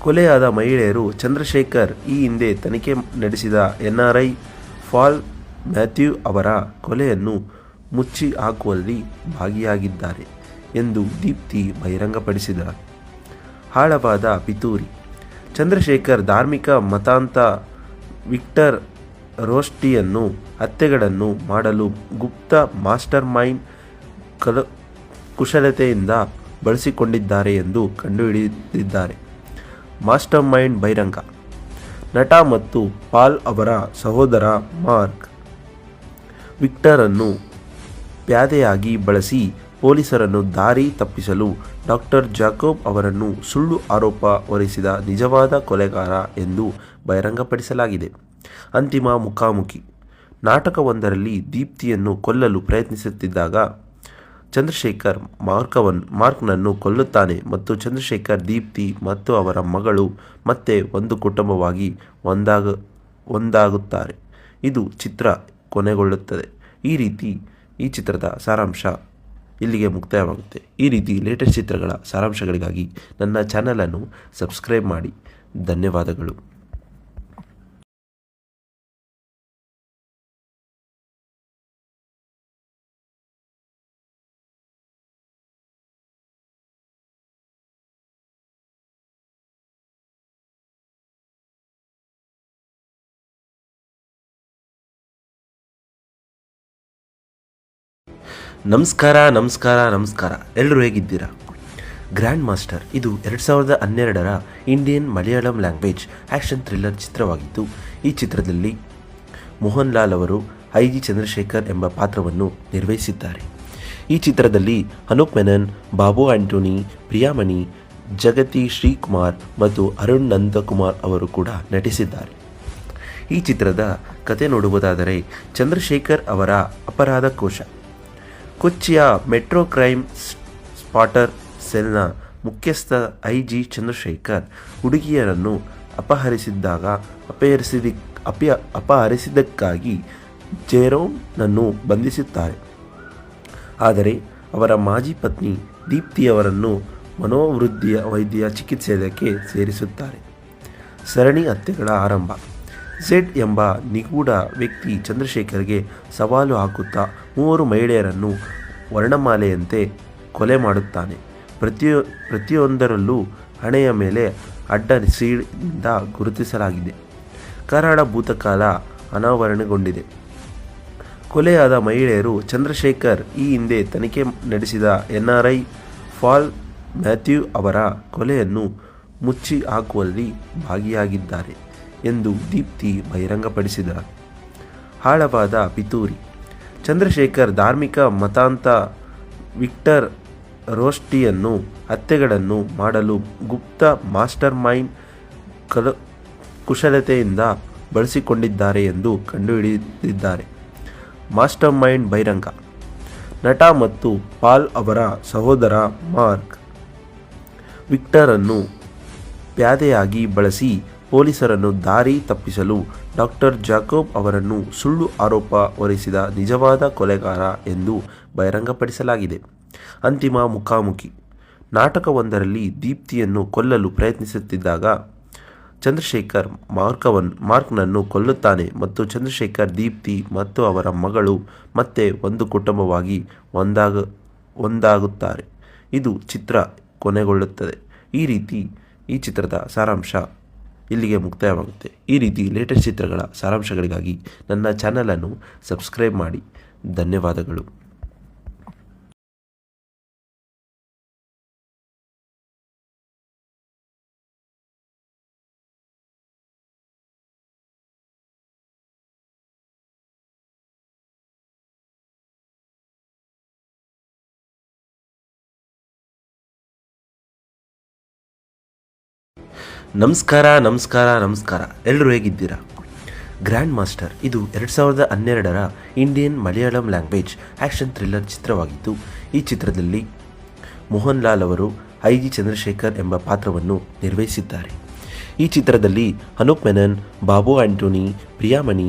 ಕೊಲೆಯಾದ ಮಹಿಳೆಯರು ಚಂದ್ರಶೇಖರ್ ಈ ಹಿಂದೆ ತನಿಖೆ ನಡೆಸಿದ NRI ಪಾಲ್ ಮ್ಯಾಥ್ಯೂ ಅವರ ಕೊಲೆಯನ್ನು ಮುಚ್ಚಿ ಹಾಕುವಲ್ಲಿ ಭಾಗಿಯಾಗಿದ್ದಾರೆ ಎಂದು ದೀಪ್ತಿ ಬಹಿರಂಗಪಡಿಸಿದರು. ಆಳವಾದ ಪಿತೂರಿ. ಚಂದ್ರಶೇಖರ್ ಧಾರ್ಮಿಕ ಮತಾಂಧ ವಿಕ್ಟರ್ ರೋಸ್ಟಿಯನ್ನು ಹತ್ಯೆಗಳನ್ನು ಮಾಡಲು ಗುಪ್ತ ಮಾಸ್ಟರ್ ಮೈಂಡ್ ಕುಶಲತೆಯಿಂದ ಬಳಸಿಕೊಂಡಿದ್ದಾರೆ ಎಂದು ಕಂಡುಹಿಡಿದಿದ್ದಾರೆ. ಮಾಸ್ಟರ್ ಮೈಂಡ್ ಬಹಿರಂಗ. ನಟ ಮತ್ತು ಪಾಲ್ ಅವರ ಸಹೋದರ ಮಾರ್ಕ್ ವಿಕ್ಟರನ್ನು ಪ್ಯಾದೆಯಾಗಿ ಬಳಸಿ ಪೊಲೀಸರನ್ನು ದಾರಿ ತಪ್ಪಿಸಲು ಡಾಕ್ಟರ್ ಜಾಕೋಬ್ ಅವರನ್ನು ಸುಳ್ಳು ಆರೋಪ ಹೊರಿಸಿದ ನಿಜವಾದ ಕೊಲೆಗಾರ ಎಂದು ಬಹಿರಂಗಪಡಿಸಲಾಗಿದೆ. ಅಂತಿಮ ಮುಖಾಮುಖಿ. ನಾಟಕವೊಂದರಲ್ಲಿ ದೀಪ್ತಿಯನ್ನು ಕೊಲ್ಲಲು ಪ್ರಯತ್ನಿಸುತ್ತಿದ್ದಾಗ ಚಂದ್ರಶೇಖರ್ ಮಾರ್ಕ್ನನ್ನು ಕೊಲ್ಲುತ್ತಾನೆ ಮತ್ತು ಚಂದ್ರಶೇಖರ್, ದೀಪ್ತಿ ಮತ್ತು ಅವರ ಮಗಳು ಮತ್ತೆ ಒಂದು ಕುಟುಂಬವಾಗಿ ಒಂದಾಗುತ್ತಾರೆ. ಇದು ಚಿತ್ರ ಕೊನೆಗೊಳ್ಳುತ್ತದೆ. ಈ ಚಿತ್ರದ ಸಾರಾಂಶ ಇಲ್ಲಿಗೆ ಮುಕ್ತಾಯವಾಗುತ್ತೆ. ಈ ರೀತಿ ಲೇಟೆಸ್ಟ್ ಚಿತ್ರಗಳ ಸಾರಾಂಶಗಳಿಗಾಗಿ ನನ್ನ ಚಾನಲನ್ನು ಸಬ್ಸ್ಕ್ರೈಬ್ ಮಾಡಿ. ಧನ್ಯವಾದಗಳು. ನಮಸ್ಕಾರ. ಎಲ್ಲರೂ ಹೇಗಿದ್ದೀರಾ? ಗ್ರ್ಯಾಂಡ್ ಮಾಸ್ಟರ್ ಇದು 2012ರ Indian Malayalam language action thriller ಚಿತ್ರವಾಗಿದ್ದು, ಈ ಚಿತ್ರದಲ್ಲಿ ಮೋಹನ್ ಲಾಲ್ ಅವರು IG ಚಂದ್ರಶೇಖರ್ ಎಂಬ ಪಾತ್ರವನ್ನು ನಿರ್ವಹಿಸಿದ್ದಾರೆ. ಈ ಚಿತ್ರದಲ್ಲಿ ಅನೂಪ್ ಮೆನನ್, ಬಾಬು ಆಂಟೋನಿ, ಪ್ರಿಯಾಮಣಿ, ಜಗತಿ ಶ್ರೀಕುಮಾರ್ ಮತ್ತು ಅರುಣ್ ನಂದಕುಮಾರ್ ಅವರು ಕೂಡ ನಟಿಸಿದ್ದಾರೆ. ಈ ಚಿತ್ರದ ಕತೆ ನೋಡುವುದಾದರೆ, ಚಂದ್ರಶೇಖರ್ ಅವರ ಅಪರಾಧ ಕೋಶ. ಕೊಚ್ಚಿಯ ಮೆಟ್ರೋ ಕ್ರೈಮ್ ಸ್ಪಾಟರ್ ಸೆಲ್ನ ಮುಖ್ಯಸ್ಥ IG ಚಂದ್ರಶೇಖರ್ ಹುಡುಗಿಯರನ್ನು ಅಪಹರಿಸಿದ್ದಕ್ಕಾಗಿ ಜೆರೋಮ್ನನ್ನು ಬಂಧಿಸುತ್ತಾರೆ. ಆದರೆ ಅವರ ಮಾಜಿ ಪತ್ನಿ ದೀಪ್ತಿಯವರನ್ನು ವೈದ್ಯ ಚಿಕಿತ್ಸೆಗೆ ಸೇರಿಸುತ್ತಾರೆ. ಸರಣಿ ಹತ್ಯೆಗಳ ಆರಂಭ. ಝೆಡ್ ಎಂಬ ನಿಗೂಢ ವ್ಯಕ್ತಿ ಚಂದ್ರಶೇಖರ್ಗೆ ಸವಾಲು ಹಾಕುತ್ತಾ 3 ಮಹಿಳೆಯರನ್ನು ವರ್ಣಮಾಲೆಯಂತೆ ಕೊಲೆ ಮಾಡುತ್ತಾನೆ. ಪ್ರತಿಯೊಂದರಲ್ಲೂ ಹಣೆಯ ಮೇಲೆ ಅಡ್ಡ ಸೀಳಿನಿಂದ ಗುರುತಿಸಲಾಗಿದೆ. ಕರಾಳ ಭೂತಕಾಲ ಅನಾವರಣಗೊಂಡಿದೆ. ಕೊಲೆಯಾದ ಮಹಿಳೆಯರು ಚಂದ್ರಶೇಖರ್ ಈ ಹಿಂದೆ ತನಿಖೆ ನಡೆಸಿದ NRI ಪಾಲ್ ಮ್ಯಾಥ್ಯೂ ಅವರ ಕೊಲೆಯನ್ನು ಮುಚ್ಚಿ ಹಾಕುವಲ್ಲಿ ಭಾಗಿಯಾಗಿದ್ದಾರೆ ಎಂದು ದೀಪ್ತಿ ಬಹಿರಂಗಪಡಿಸಿದರು. ಆಳವಾದ ಪಿತೂರಿ. ಚಂದ್ರಶೇಖರ್ ಧಾರ್ಮಿಕ ಮತಾಂಧ ವಿಕ್ಟರ್ ರೋಸ್ಟಿಯನ್ನು ಹತ್ಯೆಗಳನ್ನು ಮಾಡಲು ಗುಪ್ತ ಮಾಸ್ಟರ್ ಮೈಂಡ್ ಕುಶಲತೆಯಿಂದ ಬಳಸಿಕೊಂಡಿದ್ದಾರೆ ಎಂದು ಕಂಡುಹಿಡಿದಿದ್ದಾರೆ. ಮಾಸ್ಟರ್ ಮೈಂಡ್ ಬಹಿರಂಗ. ನಟ ಮತ್ತು ಪಾಲ್ ಅವರ ಸಹೋದರ ಮಾರ್ಕ್ ವಿಕ್ಟರನ್ನು ಪ್ಯಾದೆಯಾಗಿ ಬಳಸಿ ಪೊಲೀಸರನ್ನು ದಾರಿ ತಪ್ಪಿಸಲು ಡಾಕ್ಟರ್ ಜಾಕೋಬ್ ಅವರನ್ನು ಸುಳ್ಳು ಆರೋಪ ಹೊರಿಸಿದ ನಿಜವಾದ ಕೊಲೆಗಾರ ಎಂದು ಬಹಿರಂಗಪಡಿಸಲಾಗಿದೆ. ಅಂತಿಮ ಮುಖಾಮುಖಿ. ನಾಟಕವೊಂದರಲ್ಲಿ ದೀಪ್ತಿಯನ್ನು ಕೊಲ್ಲಲು ಪ್ರಯತ್ನಿಸುತ್ತಿದ್ದಾಗ ಚಂದ್ರಶೇಖರ್ ಮಾರ್ಕ್ನನ್ನು ಕೊಲ್ಲುತ್ತಾನೆ ಮತ್ತು ಚಂದ್ರಶೇಖರ್, ದೀಪ್ತಿ ಮತ್ತು ಅವರ ಮಗಳು ಮತ್ತೆ ಒಂದು ಕುಟುಂಬವಾಗಿ ಒಂದಾಗುತ್ತಾರೆ. ಇದು ಚಿತ್ರ ಕೊನೆಗೊಳ್ಳುತ್ತದೆ. ಈ ಚಿತ್ರದ ಸಾರಾಂಶ ಇಲ್ಲಿಗೆ ಮುಕ್ತಾಯವಾಗುತ್ತೆ. ಈ ರೀತಿ ಲೇಟೆಸ್ಟ್ ಚಿತ್ರಗಳ ಸಾರಾಂಶಗಳಿಗಾಗಿ ನನ್ನ ಚಾನಲನ್ನು ಸಬ್ಸ್ಕ್ರೈಬ್ ಮಾಡಿ. ಧನ್ಯವಾದಗಳು. ನಮಸ್ಕಾರ. ಎಲ್ಲರೂ ಹೇಗಿದ್ದೀರಾ? ಗ್ರ್ಯಾಂಡ್ ಮಾಸ್ಟರ್ ಇದು 2012ರ Indian Malayalam language action thriller ಚಿತ್ರವಾಗಿದ್ದು, ಈ ಚಿತ್ರದಲ್ಲಿ ಮೋಹನ್ ಲಾಲ್ ಅವರು ಐ.ಜಿ. ಚಂದ್ರಶೇಖರ್ ಎಂಬ ಪಾತ್ರವನ್ನು ನಿರ್ವಹಿಸಿದ್ದಾರೆ. ಈ ಚಿತ್ರದಲ್ಲಿ ಅನೂಪ್ ಮೆನನ್, ಬಾಬು ಆಂಟೋನಿ, ಪ್ರಿಯಾಮಣಿ,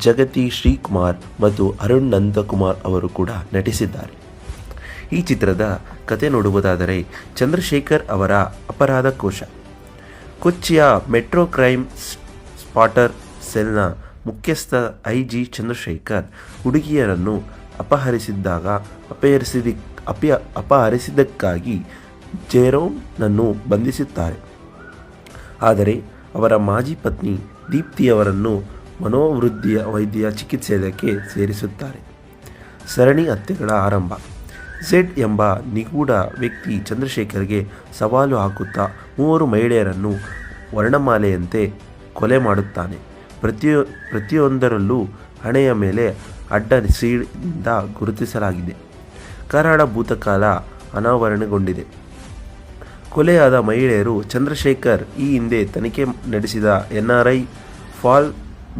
ಜಗತಿ ಶ್ರೀಕುಮಾರ್ ಮತ್ತು ಅರುಣ್ ನಂದಕುಮಾರ್ ಅವರು ಕೂಡ ನಟಿಸಿದ್ದಾರೆ. ಈ ಚಿತ್ರದ ಕತೆ ನೋಡುವುದಾದರೆ, ಚಂದ್ರಶೇಖರ್ ಅವರ ಅಪರಾಧ ಕೋಶ. ಕೊಚ್ಚಿಯ ಮೆಟ್ರೋ ಕ್ರೈಮ್ ಸ್ಪಾಟರ್ ಸೆಲ್ನ ಮುಖ್ಯಸ್ಥ ಐ.ಜಿ. ಚಂದ್ರಶೇಖರ್ ಹುಡುಗಿಯರನ್ನು ಅಪಹರಿಸಿದ್ದಕ್ಕಾಗಿ ಜೆರೋಮ್ನನ್ನು ಬಂಧಿಸುತ್ತಾರೆ. ಆದರೆ ಅವರ ಮಾಜಿ ಪತ್ನಿ ದೀಪ್ತಿಯವರನ್ನು ವೈದ್ಯ ಚಿಕಿತ್ಸೆಗೆ ಸೇರಿಸುತ್ತಾರೆ. ಸರಣಿ ಹತ್ಯೆಗಳ ಆರಂಭ. ಝೆಡ್ ಎಂಬ ನಿಗೂಢ ವ್ಯಕ್ತಿ ಚಂದ್ರಶೇಖರ್ಗೆ ಸವಾಲು ಹಾಕುತ್ತಾ 3 ಮಹಿಳೆಯರನ್ನು ವರ್ಣಮಾಲೆಯಂತೆ ಕೊಲೆ ಮಾಡುತ್ತಾನೆ. ಪ್ರತಿಯೊಂದರಲ್ಲೂ ಹಣೆಯ ಮೇಲೆ ಅಡ್ಡ ಸೀಳಿಂದ ಗುರುತಿಸಲಾಗಿದೆ. ಕರಾಳ ಭೂತಕಾಲ ಅನಾವರಣಗೊಂಡಿದೆ. ಕೊಲೆಯಾದ ಮಹಿಳೆಯರು ಚಂದ್ರಶೇಖರ್ ಈ ಹಿಂದೆ ತನಿಖೆ ನಡೆಸಿದ NRI ಪಾಲ್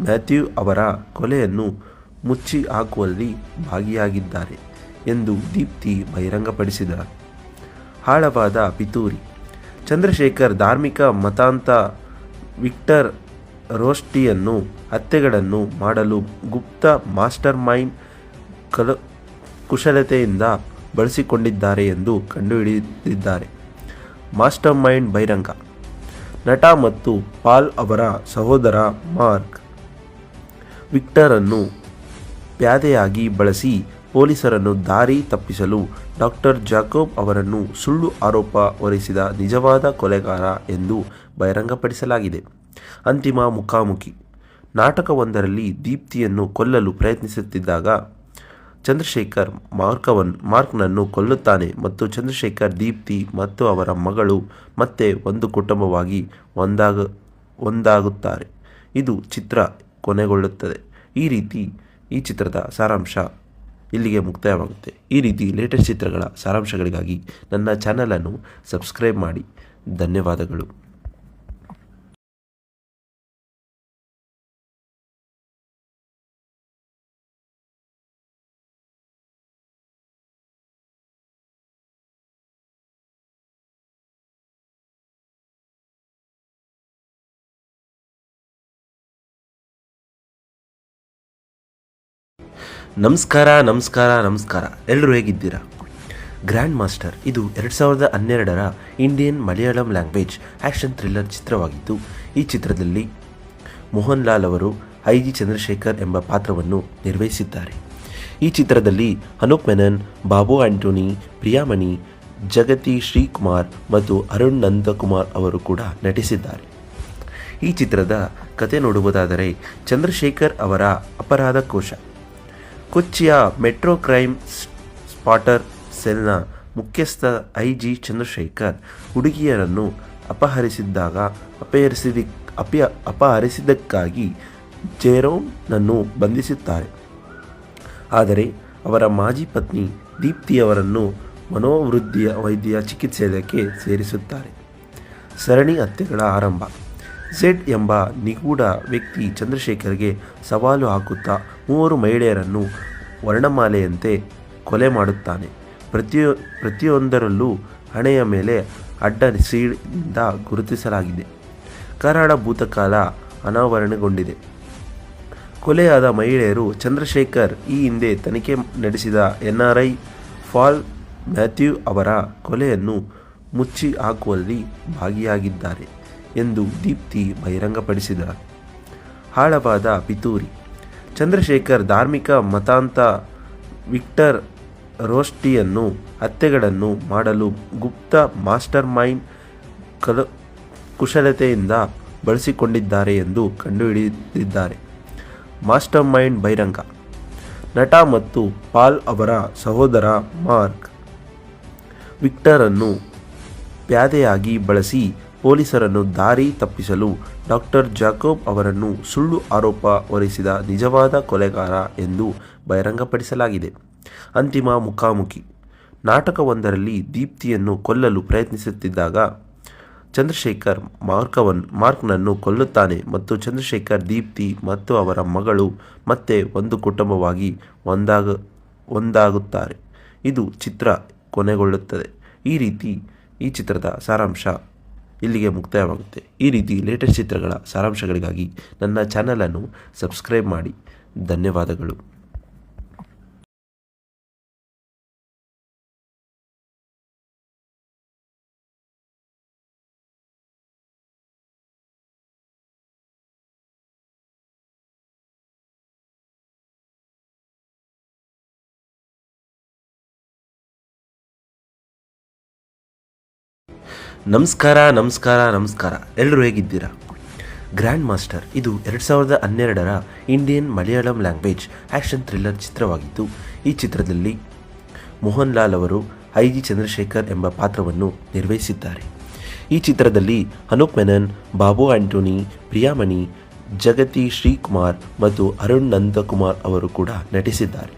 ಮ್ಯಾಥ್ಯೂ ಅವರ ಕೊಲೆಯನ್ನು ಮುಚ್ಚಿ ಹಾಕುವಲ್ಲಿ ಭಾಗಿಯಾಗಿದ್ದಾರೆ ಎಂದು ದೀಪ್ತಿ ಬಹಿರಂಗಪಡಿಸಿದರು. ಆಳವಾದ ಪಿತೂರಿ. ಚಂದ್ರಶೇಖರ್ ಧಾರ್ಮಿಕ ಮತಾಂಧ ವಿಕ್ಟರ್ ರೋಸ್ಟಿಯನ್ನು ಹತ್ಯೆಗಳನ್ನು ಮಾಡಲು ಗುಪ್ತ ಮಾಸ್ಟರ್ ಮೈಂಡ್ ಕುಶಲತೆಯಿಂದ ಬಳಸಿಕೊಂಡಿದ್ದಾರೆ ಎಂದು ಕಂಡುಹಿಡಿದಿದ್ದಾರೆ. ಮಾಸ್ಟರ್ ಮೈಂಡ್ ಬಹಿರಂಗ. ನಟ ಮತ್ತು ಪಾಲ್ ಅವರ ಸಹೋದರ ಮಾರ್ಕ್ ವಿಕ್ಟರನ್ನು ಪ್ಯಾದೆಯಾಗಿ ಬಳಸಿ ಪೊಲೀಸರನ್ನು ದಾರಿ ತಪ್ಪಿಸಲು ಡಾಕ್ಟರ್ ಜಾಕೋಬ್ ಅವರನ್ನು ಸುಳ್ಳು ಆರೋಪ ಹೊರಿಸಿದ ನಿಜವಾದ ಕೊಲೆಗಾರ ಎಂದು ಬಹಿರಂಗಪಡಿಸಲಾಗಿದೆ. ಅಂತಿಮ ಮುಖಾಮುಖಿ. ನಾಟಕವೊಂದರಲ್ಲಿ ದೀಪ್ತಿಯನ್ನು ಕೊಲ್ಲಲು ಪ್ರಯತ್ನಿಸುತ್ತಿದ್ದಾಗ ಚಂದ್ರಶೇಖರ್ ಮಾರ್ಕ್ನನ್ನು ಕೊಲ್ಲುತ್ತಾನೆ ಮತ್ತು ಚಂದ್ರಶೇಖರ್, ದೀಪ್ತಿ ಮತ್ತು ಅವರ ಮಗಳು ಮತ್ತೆ ಒಂದು ಕುಟುಂಬವಾಗಿ ಒಂದಾಗುತ್ತಾರೆ. ಇದು ಚಿತ್ರ ಕೊನೆಗೊಳ್ಳುತ್ತದೆ. ಈ ಚಿತ್ರದ ಸಾರಾಂಶ ಇಲ್ಲಿಗೆ ಮುಕ್ತಾಯವಾಗುತ್ತೆ. ಈ ರೀತಿ ಲೇಟೆಸ್ಟ್ ಚಿತ್ರಗಳ ಸಾರಾಂಶಗಳಿಗಾಗಿ ನನ್ನ ಚಾನಲನ್ನು ಸಬ್ಸ್ಕ್ರೈಬ್ ಮಾಡಿ. ಧನ್ಯವಾದಗಳು. ನಮಸ್ಕಾರ. ಎಲ್ಲರೂ ಹೇಗಿದ್ದೀರಾ? ಗ್ರ್ಯಾಂಡ್ ಮಾಸ್ಟರ್ ಇದು 2012ರ Indian Malayalam language action thriller ಚಿತ್ರವಾಗಿದ್ದು, ಈ ಚಿತ್ರದಲ್ಲಿ ಮೋಹನ್ ಲಾಲ್ ಅವರು ಐ.ಜಿ. ಚಂದ್ರಶೇಖರ್ ಎಂಬ ಪಾತ್ರವನ್ನು ನಿರ್ವಹಿಸಿದ್ದಾರೆ. ಈ ಚಿತ್ರದಲ್ಲಿ ಅನೂಪ್ ಮೆನನ್, ಬಾಬು ಆಂಟೋನಿ, ಪ್ರಿಯಾಮಣಿ, ಜಗತಿ ಶ್ರೀಕುಮಾರ್ ಮತ್ತು ಅರುಣ್ ನಂದಕುಮಾರ್ ಅವರು ಕೂಡ ನಟಿಸಿದ್ದಾರೆ. ಈ ಚಿತ್ರದ ಕತೆ ನೋಡುವುದಾದರೆ, ಚಂದ್ರಶೇಖರ್ ಅವರ ಅಪರಾಧ ಕೋಶ. ಕೊಚ್ಚಿಯ ಮೆಟ್ರೋ ಕ್ರೈಮ್ ಸ್ಪಾಟರ್ ಸೆಲ್ನ ಮುಖ್ಯಸ್ಥ ಐ.ಜಿ. ಚಂದ್ರಶೇಖರ್ ಹುಡುಗಿಯರನ್ನು ಅಪಹರಿಸಿದ್ದಕ್ಕಾಗಿ ಜೆರೋಮ್ನನ್ನು ಬಂಧಿಸುತ್ತಾರೆ. ಆದರೆ ಅವರ ಮಾಜಿ ಪತ್ನಿ ದೀಪ್ತಿಯವರನ್ನು ವೈದ್ಯ ಚಿಕಿತ್ಸೆಗೆ ಸೇರಿಸುತ್ತಾರೆ. ಸರಣಿ ಹತ್ಯೆಗಳ ಆರಂಭ. ಝೆಡ್ ಎಂಬ ನಿಗೂಢ ವ್ಯಕ್ತಿ ಚಂದ್ರಶೇಖರ್ಗೆ ಸವಾಲು ಹಾಕುತ್ತಾ 3 ಮಹಿಳೆಯರನ್ನು ವರ್ಣಮಾಲೆಯಂತೆ ಕೊಲೆ ಮಾಡುತ್ತಾನೆ. ಪ್ರತಿಯೊಂದರಲ್ಲೂ ಹಣೆಯ ಮೇಲೆ ಅಡ್ಡ ಸೀಳಿಂದ ಗುರುತಿಸಲಾಗಿದೆ. ಕರಾಳ ಭೂತಕಾಲ ಅನಾವರಣಗೊಂಡಿದೆ. ಕೊಲೆಯಾದ ಮಹಿಳೆಯರು ಚಂದ್ರಶೇಖರ್ ಈ ಹಿಂದೆ ತನಿಖೆ ನಡೆಸಿದ NRI ಪಾಲ್ ಮ್ಯಾಥ್ಯೂ ಅವರ ಕೊಲೆಯನ್ನು ಮುಚ್ಚಿ ಹಾಕುವಲ್ಲಿ ಭಾಗಿಯಾಗಿದ್ದಾರೆ ಎಂದು ದೀಪ್ತಿ ಬಹಿರಂಗಪಡಿಸಿದರು. ಆಳವಾದ ಪಿತೂರಿ. ಚಂದ್ರಶೇಖರ್ ಧಾರ್ಮಿಕ ಮತಾಂಧ ವಿಕ್ಟರ್ ರೋಸ್ಟಿಯನ್ನು ಹತ್ಯೆಗಳನ್ನು ಮಾಡಲು ಗುಪ್ತ ಮಾಸ್ಟರ್ ಮೈಂಡ್ ಕುಶಲತೆಯಿಂದ ಬಳಸಿಕೊಂಡಿದ್ದಾರೆ ಎಂದು ಕಂಡುಹಿಡಿದಿದ್ದಾರೆ. ಮಾಸ್ಟರ್ ಮೈಂಡ್ ಬಹಿರಂಗ. ನಟ ಮತ್ತು ಪಾಲ್ ಅವರ ಸಹೋದರ ಮಾರ್ಕ್ ವಿಕ್ಟರನ್ನು ಪ್ಯಾದೆಯಾಗಿ ಬಳಸಿ ಪೊಲೀಸರನ್ನು ದಾರಿ ತಪ್ಪಿಸಲು ಡಾಕ್ಟರ್ ಜಾಕೋಬ್ ಅವರನ್ನು ಸುಳ್ಳು ಆರೋಪ ಹೊರಿಸಿದ ನಿಜವಾದ ಕೊಲೆಗಾರ ಎಂದು ಬಹಿರಂಗಪಡಿಸಲಾಗಿದೆ. ಅಂತಿಮ ಮುಖಾಮುಖಿ. ನಾಟಕವೊಂದರಲ್ಲಿ ದೀಪ್ತಿಯನ್ನು ಕೊಲ್ಲಲು ಪ್ರಯತ್ನಿಸುತ್ತಿದ್ದಾಗ ಚಂದ್ರಶೇಖರ್ ಮಾರ್ಕ್ನನ್ನು ಕೊಲ್ಲುತ್ತಾನೆ ಮತ್ತು ಚಂದ್ರಶೇಖರ್ ದೀಪ್ತಿ ಮತ್ತು ಅವರ ಮಗಳು ಮತ್ತೆ ಒಂದು ಕುಟುಂಬವಾಗಿ ಒಂದಾಗುತ್ತಾರೆ. ಇದು ಚಿತ್ರ ಕೊನೆಗೊಳ್ಳುತ್ತದೆ. ಈ ಚಿತ್ರದ ಸಾರಾಂಶ ಇಲ್ಲಿಗೆ ಮುಕ್ತಾಯವಾಗುತ್ತೆ. ಈ ರೀತಿ ಲೇಟೆಸ್ಟ್ ಚಿತ್ರಗಳ ಸಾರಾಂಶಗಳಿಗಾಗಿ ನನ್ನ ಚಾನಲನ್ನು ಸಬ್ಸ್ಕ್ರೈಬ್ ಮಾಡಿ. ಧನ್ಯವಾದಗಳು. ನಮಸ್ಕಾರ. ಎಲ್ಲರೂ ಹೇಗಿದ್ದೀರಾ? ಗ್ರ್ಯಾಂಡ್ ಮಾಸ್ಟರ್ ಇದು 2012ರ Indian Malayalam language action thriller ಚಿತ್ರವಾಗಿದ್ದು, ಈ ಚಿತ್ರದಲ್ಲಿ ಮೋಹನ್ ಲಾಲ್ ಅವರು ಐ.ಜಿ. ಚಂದ್ರಶೇಖರ್ ಎಂಬ ಪಾತ್ರವನ್ನು ನಿರ್ವಹಿಸಿದ್ದಾರೆ. ಈ ಚಿತ್ರದಲ್ಲಿ ಅನೂಪ್ ಮೆನನ್, ಬಾಬು ಆಂಟೋನಿ, ಪ್ರಿಯಾಮಣಿ, ಜಗತಿ ಶ್ರೀಕುಮಾರ್ ಮತ್ತು ಅರುಣ್ ನಂದಕುಮಾರ್ ಅವರು ಕೂಡ ನಟಿಸಿದ್ದಾರೆ.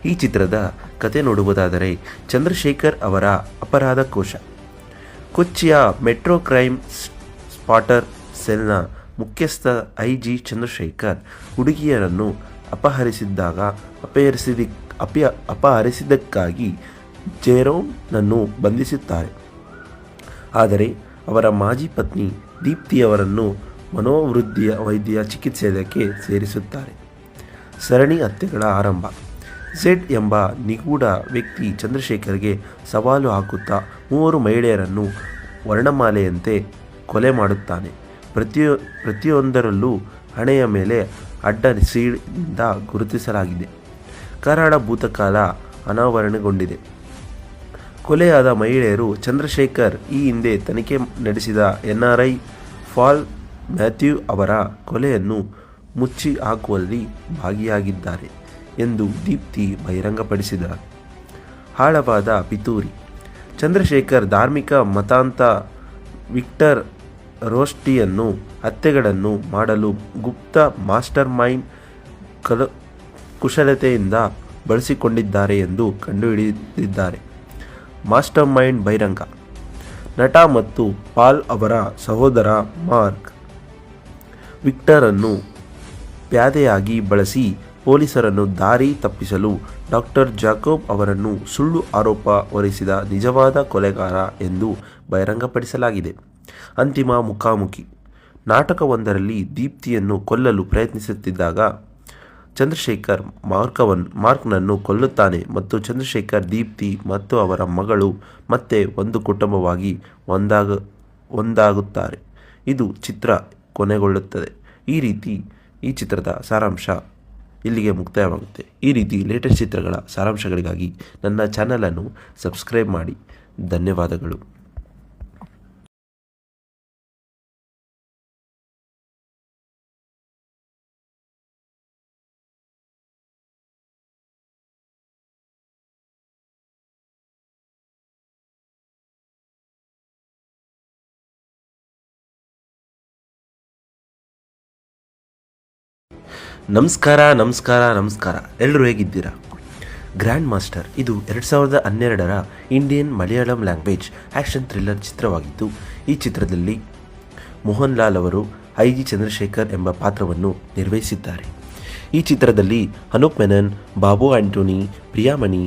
ಈ ಚಿತ್ರದ ಕತೆ ನೋಡುವುದಾದರೆ, ಚಂದ್ರಶೇಖರ್ ಅವರ ಅಪರಾಧ ಕೋಶ. ಕೊಚ್ಚಿಯ ಮೆಟ್ರೋ ಕ್ರೈಮ್ ಸ್ಪಾಟರ್ ಸೆಲ್ನ ಮುಖ್ಯಸ್ಥ ಐ.ಜಿ. ಚಂದ್ರಶೇಖರ್ ಹುಡುಗಿಯರನ್ನು ಅಪಹರಿಸಿದ್ದಕ್ಕಾಗಿ ಜೆರೋಮ್ನನ್ನು ಬಂಧಿಸುತ್ತಾರೆ. ಆದರೆ ಅವರ ಮಾಜಿ ಪತ್ನಿ ದೀಪ್ತಿಯವರನ್ನು ವೈದ್ಯ ಚಿಕಿತ್ಸೆಗೆ ಸೇರಿಸುತ್ತಾರೆ. ಸರಣಿ ಹತ್ಯೆಗಳ ಆರಂಭ. ಝೆಡ್ ಎಂಬ ನಿಗೂಢ ವ್ಯಕ್ತಿ ಚಂದ್ರಶೇಖರ್ಗೆ ಸವಾಲು ಹಾಕುತ್ತಾ 3 ಮಹಿಳೆಯರನ್ನು ವರ್ಣಮಾಲೆಯಂತೆ ಕೊಲೆ ಮಾಡುತ್ತಾನೆ. ಪ್ರತಿಯೊಂದರಲ್ಲೂ ಹಣೆಯ ಮೇಲೆ ಅಡ್ಡ ಸೀಳಿಂದ ಗುರುತಿಸಲಾಗಿದೆ. ಕರಾಳ ಭೂತಕಾಲ ಅನಾವರಣಗೊಂಡಿದೆ. ಕೊಲೆಯಾದ ಮಹಿಳೆಯರು ಚಂದ್ರಶೇಖರ್ ಈ ಹಿಂದೆ ತನಿಖೆ ನಡೆಸಿದ NRI ಪಾಲ್ ಮ್ಯಾಥ್ಯೂ ಅವರ ಕೊಲೆಯನ್ನು ಮುಚ್ಚಿ ಹಾಕುವಲ್ಲಿ ಭಾಗಿಯಾಗಿದ್ದಾರೆ ಎಂದು ದೀಪ್ತಿ ಬಹಿರಂಗಪಡಿಸಿದರು. ಆಳವಾದ ಪಿತೂರಿ. ಚಂದ್ರಶೇಖರ್ ಧಾರ್ಮಿಕ ಮತಾಂಧ ವಿಕ್ಟರ್ ರೋಸ್ಟಿಯನ್ನು ಹತ್ಯೆಗಳನ್ನು ಮಾಡಲು ಗುಪ್ತ ಮಾಸ್ಟರ್ ಮೈಂಡ್ ಕುಶಲತೆಯಿಂದ ಬಳಸಿಕೊಂಡಿದ್ದಾರೆ ಎಂದು ಕಂಡುಹಿಡಿದಿದ್ದಾರೆ. ಮಾಸ್ಟರ್ ಮೈಂಡ್ ಬಹಿರಂಗ. ನಟ ಮತ್ತು ಪಾಲ್ ಅವರ ಸಹೋದರ ಮಾರ್ಕ್ ವಿಕ್ಟರನ್ನು ಪ್ಯಾದೆಯಾಗಿ ಬಳಸಿ ಪೊಲೀಸರನ್ನು ದಾರಿ ತಪ್ಪಿಸಲು ಡಾಕ್ಟರ್ ಜಾಕೋಬ್ ಅವರನ್ನು ಸುಳ್ಳು ಆರೋಪ ಹೊರಿಸಿದ ನಿಜವಾದ ಕೊಲೆಗಾರ ಎಂದು ಬಹಿರಂಗಪಡಿಸಲಾಗಿದೆ. ಅಂತಿಮ ಮುಖಾಮುಖಿ. ನಾಟಕವೊಂದರಲ್ಲಿ ದೀಪ್ತಿಯನ್ನು ಕೊಲ್ಲಲು ಪ್ರಯತ್ನಿಸುತ್ತಿದ್ದಾಗ ಚಂದ್ರಶೇಖರ್ ಮಾರ್ಕ್ನನ್ನು ಕೊಲ್ಲುತ್ತಾನೆ ಮತ್ತು ಚಂದ್ರಶೇಖರ್ ದೀಪ್ತಿ ಮತ್ತು ಅವರ ಮಗಳು ಮತ್ತೆ ಒಂದು ಕುಟುಂಬವಾಗಿ ಒಂದಾಗುತ್ತಾರೆ. ಇದು ಚಿತ್ರ ಕೊನೆಗೊಳ್ಳುತ್ತದೆ. ಈ ಚಿತ್ರದ ಸಾರಾಂಶ ಇಲ್ಲಿಗೆ ಮುಕ್ತಾಯವಾಗುತ್ತೆ. ಈ ರೀತಿ ಲೇಟೆಸ್ಟ್ ಚಿತ್ರಗಳ ಸಾರಾಂಶಗಳಿಗಾಗಿ ನನ್ನ ಚಾನಲನ್ನು ಸಬ್ಸ್ಕ್ರೈಬ್ ಮಾಡಿ. ಧನ್ಯವಾದಗಳು. ನಮಸ್ಕಾರ. ಎಲ್ಲರೂ ಹೇಗಿದ್ದೀರಾ? ಗ್ರ್ಯಾಂಡ್ ಮಾಸ್ಟರ್ ಇದು 2012ರ Indian Malayalam language action thriller ಚಿತ್ರವಾಗಿದ್ದು, ಈ ಚಿತ್ರದಲ್ಲಿ ಮೋಹನ್ ಲಾಲ್ ಅವರು ಐ.ಜಿ. ಚಂದ್ರಶೇಖರ್ ಎಂಬ ಪಾತ್ರವನ್ನು ನಿರ್ವಹಿಸಿದ್ದಾರೆ. ಈ ಚಿತ್ರದಲ್ಲಿ ಅನೂಪ್ ಮೆನನ್, ಬಾಬು ಆಂಟೋನಿ, ಪ್ರಿಯಾಮಣಿ,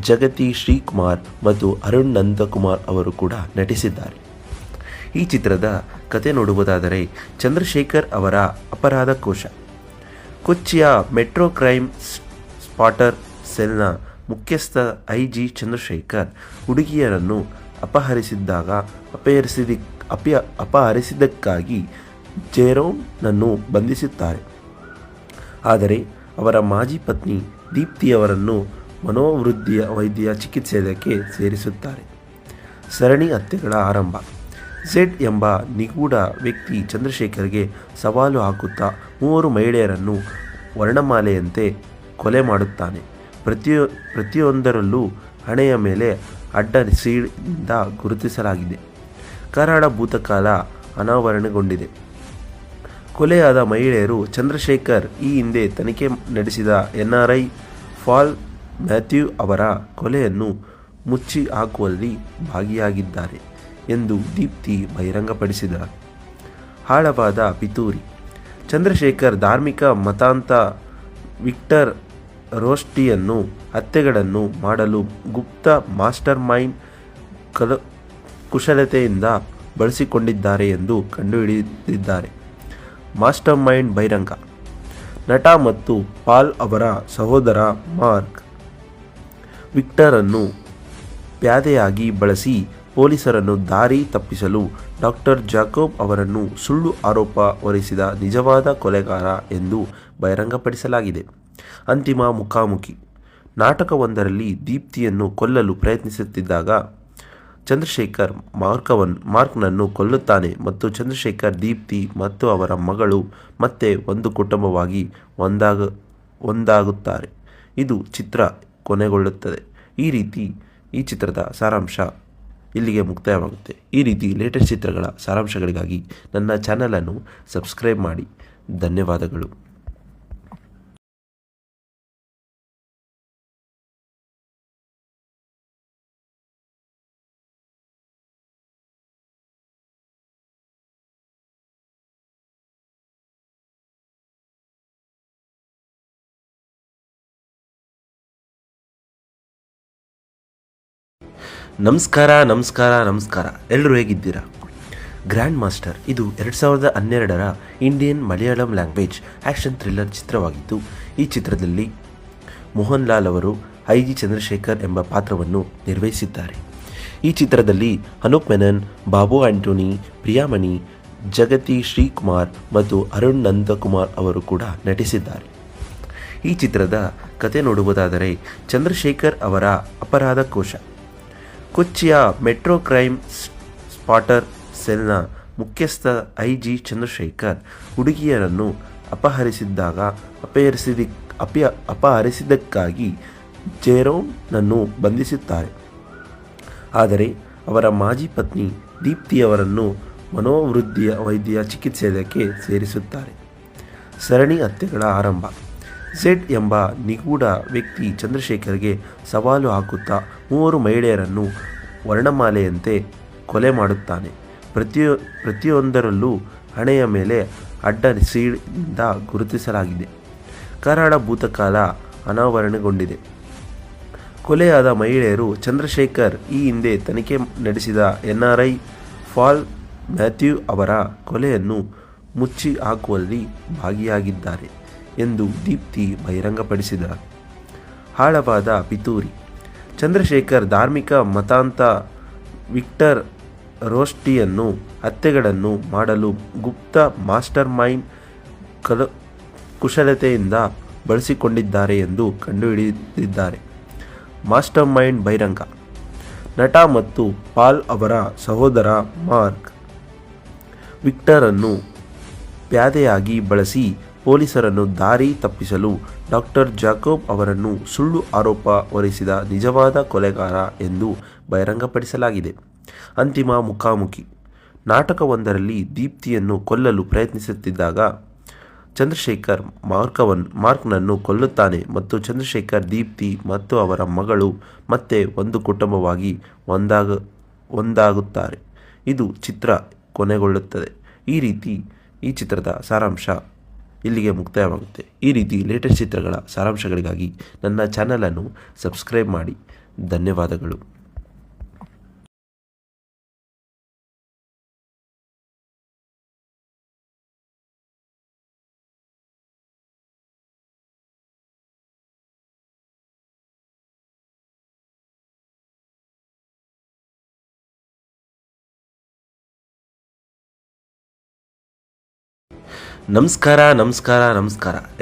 ಜಗತಿ ಶ್ರೀಕುಮಾರ್ ಮತ್ತು ಅರುಣ್ ನಂದಕುಮಾರ್ ಅವರು ಕೂಡ ನಟಿಸಿದ್ದಾರೆ. ಈ ಚಿತ್ರದ ಕತೆ ನೋಡುವುದಾದರೆ, ಚಂದ್ರಶೇಖರ್ ಅವರ ಅಪರಾಧ ಕೋಶ. ಕೊಚ್ಚಿಯ ಮೆಟ್ರೋ ಕ್ರೈಮ್ ಸ್ಪಾಟರ್ ಸೆಲ್ನ ಮುಖ್ಯಸ್ಥ ಐ.ಜಿ. ಚಂದ್ರಶೇಖರ್ ಹುಡುಗಿಯರನ್ನು ಅಪಹರಿಸಿದ್ದಕ್ಕಾಗಿ ಜೆರೋಮ್ನನ್ನು ಬಂಧಿಸುತ್ತಾರೆ. ಆದರೆ ಅವರ ಮಾಜಿ ಪತ್ನಿ ದೀಪ್ತಿಯವರನ್ನು ವೈದ್ಯ ಚಿಕಿತ್ಸೆಗೆ ಸೇರಿಸುತ್ತಾರೆ. ಸರಣಿ ಹತ್ಯೆಗಳ ಆರಂಭ. ಝೆಡ್ ಎಂಬ ನಿಗೂಢ ವ್ಯಕ್ತಿ ಚಂದ್ರಶೇಖರ್ಗೆ ಸವಾಲು ಹಾಕುತ್ತಾ 3 ಮಹಿಳೆಯರನ್ನು ವರ್ಣಮಾಲೆಯಂತೆ ಕೊಲೆ ಮಾಡುತ್ತಾನೆ. ಪ್ರತಿಯೊಂದರಲ್ಲೂ ಹಣೆಯ ಮೇಲೆ ಅಡ್ಡ ಸೀಳಿಂದ ಗುರುತಿಸಲಾಗಿದೆ. ಕರಾಳ ಭೂತಕಾಲ ಅನಾವರಣಗೊಂಡಿದೆ. ಕೊಲೆಯಾದ ಮಹಿಳೆಯರು ಚಂದ್ರಶೇಖರ್ ಈ ಹಿಂದೆ ತನಿಖೆ ನಡೆಸಿದ NRI ಪಾಲ್ ಮ್ಯಾಥ್ಯೂ ಅವರ ಕೊಲೆಯನ್ನು ಮುಚ್ಚಿ ಹಾಕುವಲ್ಲಿ ಭಾಗಿಯಾಗಿದ್ದಾರೆ ಎಂದು ದೀಪ್ತಿ ಬಹಿರಂಗಪಡಿಸಿದರು. ಆಳವಾದ ಪಿತೂರಿ. ಚಂದ್ರಶೇಖರ್ ಧಾರ್ಮಿಕ ಮತಾಂತ ವಿಕ್ಟರ್ ರೋಸ್ಟಿಯನ್ನು ಹತ್ಯೆಗಳನ್ನು ಮಾಡಲು ಗುಪ್ತ ಮಾಸ್ಟರ್ ಮೈಂಡ್ ಕುಶಲತೆಯಿಂದ ಬಳಸಿಕೊಂಡಿದ್ದಾರೆ ಎಂದು ಕಂಡುಹಿಡಿದಿದ್ದಾರೆ. ಮಾಸ್ಟರ್ ಮೈಂಡ್ ಬಹಿರಂಗ. ನಟ ಮತ್ತು ಪಾಲ್ ಅವರ ಸಹೋದರ ಮಾರ್ಕ್ ವಿಕ್ಟರನ್ನು ಪ್ಯಾದೆಯಾಗಿ ಬಳಸಿ ಪೊಲೀಸರನ್ನು ದಾರಿ ತಪ್ಪಿಸಲು ಡಾಕ್ಟರ್ ಜಾಕೋಬ್ ಅವರನ್ನು ಸುಳ್ಳು ಆರೋಪ ಹೊರಿಸಿದ ನಿಜವಾದ ಕೊಲೆಗಾರ ಎಂದು ಬಹಿರಂಗಪಡಿಸಲಾಗಿದೆ. ಅಂತಿಮ ಮುಖಾಮುಖಿ. ನಾಟಕವೊಂದರಲ್ಲಿ ದೀಪ್ತಿಯನ್ನು ಕೊಲ್ಲಲು ಪ್ರಯತ್ನಿಸುತ್ತಿದ್ದಾಗ ಚಂದ್ರಶೇಖರ್ ಮಾರ್ಕ್ನನ್ನು ಕೊಲ್ಲುತ್ತಾನೆ ಮತ್ತು ಚಂದ್ರಶೇಖರ್, ದೀಪ್ತಿ ಮತ್ತು ಅವರ ಮಗಳು ಮತ್ತೆ ಒಂದು ಕುಟುಂಬವಾಗಿ ಒಂದಾಗುತ್ತಾರೆ. ಇದು ಚಿತ್ರ ಕೊನೆಗೊಳ್ಳುತ್ತದೆ. ಈ ಚಿತ್ರದ ಸಾರಾಂಶ ಇಲ್ಲಿಗೆ ಮುಕ್ತಾಯವಾಗುತ್ತೆ. ಈ ರೀತಿ ಲೇಟೆಸ್ಟ್ ಚಿತ್ರಗಳ ಸಾರಾಂಶಗಳಿಗಾಗಿ ನನ್ನ ಚಾನಲನ್ನು ಸಬ್ಸ್ಕ್ರೈಬ್ ಮಾಡಿ. ಧನ್ಯವಾದಗಳು. ನಮಸ್ಕಾರ. ಎಲ್ಲರೂ ಹೇಗಿದ್ದೀರಾ? ಗ್ರ್ಯಾಂಡ್ ಮಾಸ್ಟರ್ ಇದು 2012ರ Indian Malayalam language action thriller ಚಿತ್ರವಾಗಿದ್ದು, ಈ ಚಿತ್ರದಲ್ಲಿ ಮೋಹನ್ ಲಾಲ್ ಅವರು IG ಚಂದ್ರಶೇಖರ್ ಎಂಬ ಪಾತ್ರವನ್ನು ನಿರ್ವಹಿಸಿದ್ದಾರೆ. ಈ ಚಿತ್ರದಲ್ಲಿ ಅನೂಪ್ ಮೆನನ್, ಬಾಬು ಆಂಟೋನಿ, ಪ್ರಿಯಾಮಣಿ, ಜಗತಿ ಶ್ರೀಕುಮಾರ್ ಮತ್ತು ಅರುಣ್ ನಂದಕುಮಾರ್ ಅವರು ಕೂಡ ನಟಿಸಿದ್ದಾರೆ. ಈ ಚಿತ್ರದ ಕತೆ ನೋಡುವುದಾದರೆ, ಚಂದ್ರಶೇಖರ್ ಅವರ ಅಪರಾಧ ಕೋಶ. ಕೊಚ್ಚಿಯ ಮೆಟ್ರೋ ಕ್ರೈಮ್ ಸ್ಪಾಟರ್ ಸೆಲ್ನ ಮುಖ್ಯಸ್ಥ IG ಚಂದ್ರಶೇಖರ್ ಹುಡುಗಿಯರನ್ನು ಅಪಹರಿಸಿದ್ದಕ್ಕಾಗಿ ಜೆರೋಮ್ನನ್ನು ಬಂಧಿಸುತ್ತಾರೆ. ಆದರೆ ಅವರ ಮಾಜಿ ಪತ್ನಿ ದೀಪ್ತಿಯವರನ್ನು ವೈದ್ಯ ಚಿಕಿತ್ಸೆಗೆ ಸೇರಿಸುತ್ತಾರೆ. ಸರಣಿ ಹತ್ಯೆಗಳ ಆರಂಭ. ಝೆಡ್ ಎಂಬ ನಿಗೂಢ ವ್ಯಕ್ತಿ ಚಂದ್ರಶೇಖರ್ಗೆ ಸವಾಲು ಹಾಕುತ್ತಾ 3 ಮಹಿಳೆಯರನ್ನು ವರ್ಣಮಾಲೆಯಂತೆ ಕೊಲೆ ಮಾಡುತ್ತಾನೆ. ಪ್ರತಿಯೊಂದರಲ್ಲೂ ಹಣೆಯ ಮೇಲೆ ಅಡ್ಡ ಸೀಳಿಂದ ಗುರುತಿಸಲಾಗಿದೆ. ಕರಾಳ ಭೂತಕಾಲ ಅನಾವರಣಗೊಂಡಿದೆ. ಕೊಲೆಯಾದ ಮಹಿಳೆಯರು ಚಂದ್ರಶೇಖರ್ ಈ ಹಿಂದೆ ತನಿಖೆ ನಡೆಸಿದ NRI ಪಾಲ್ ಮ್ಯಾಥ್ಯೂ ಅವರ ಕೊಲೆಯನ್ನು ಮುಚ್ಚಿ ಹಾಕುವಲ್ಲಿ ಭಾಗಿಯಾಗಿದ್ದಾರೆ ಎಂದು ದೀಪ್ತಿ ಬಹಿರಂಗಪಡಿಸಿದರು. ಆಳವಾದ ಪಿತೂರಿ. ಚಂದ್ರಶೇಖರ್ ಧಾರ್ಮಿಕ ಮತಾಂತ ವಿಕ್ಟರ್ ರೋಸ್ಟಿಯನ್ನು ಹತ್ಯೆಗಳನ್ನು ಮಾಡಲು ಗುಪ್ತ ಮಾಸ್ಟರ್ ಮೈಂಡ್ ಕುಶಲತೆಯಿಂದ ಬಳಸಿಕೊಂಡಿದ್ದಾರೆ ಎಂದು ಕಂಡುಹಿಡಿದಿದ್ದಾರೆ. ಮಾಸ್ಟರ್ ಮೈಂಡ್ ಬಹಿರಂಗ. ನಟ ಮತ್ತು ಪಾಲ್ ಅವರ ಸಹೋದರ ಮಾರ್ಕ್ ವಿಕ್ಟರನ್ನು ಪ್ಯಾದೆಯಾಗಿ ಬಳಸಿ ಪೊಲೀಸರನ್ನು ದಾರಿ ತಪ್ಪಿಸಲು ಡಾಕ್ಟರ್ ಜಾಕೋಬ್ ಅವರನ್ನು ಸುಳ್ಳು ಆರೋಪ ಹೊರಿಸಿದ ನಿಜವಾದ ಕೊಲೆಗಾರ ಎಂದು ಬಹಿರಂಗಪಡಿಸಲಾಗಿದೆ. ಅಂತಿಮ ಮುಖಾಮುಖಿ. ನಾಟಕವೊಂದರಲ್ಲಿ ದೀಪ್ತಿಯನ್ನು ಕೊಲ್ಲಲು ಪ್ರಯತ್ನಿಸುತ್ತಿದ್ದಾಗ ಚಂದ್ರಶೇಖರ್ ಮಾರ್ಕ್ನನ್ನು ಕೊಲ್ಲುತ್ತಾನೆ ಮತ್ತು ಚಂದ್ರಶೇಖರ್, ದೀಪ್ತಿ ಮತ್ತು ಅವರ ಮಗಳು ಮತ್ತೆ ಒಂದು ಕುಟುಂಬವಾಗಿ ಒಂದಾಗುತ್ತಾರೆ. ಇದು ಚಿತ್ರ ಕೊನೆಗೊಳ್ಳುತ್ತದೆ. ಈ ಚಿತ್ರದ ಸಾರಾಂಶ ಇಲ್ಲಿಗೆ ಮುಕ್ತಾಯವಾಗುತ್ತೆ. ಈ ರೀತಿ ಲೇಟೆಸ್ಟ್ ಚಿತ್ರಗಳ ಸಾರಾಂಶಗಳಿಗಾಗಿ ನನ್ನ ಚಾನಲನ್ನು ಸಬ್ಸ್ಕ್ರೈಬ್ ಮಾಡಿ. ಧನ್ಯವಾದಗಳು. ನಮಸ್ಕಾರ.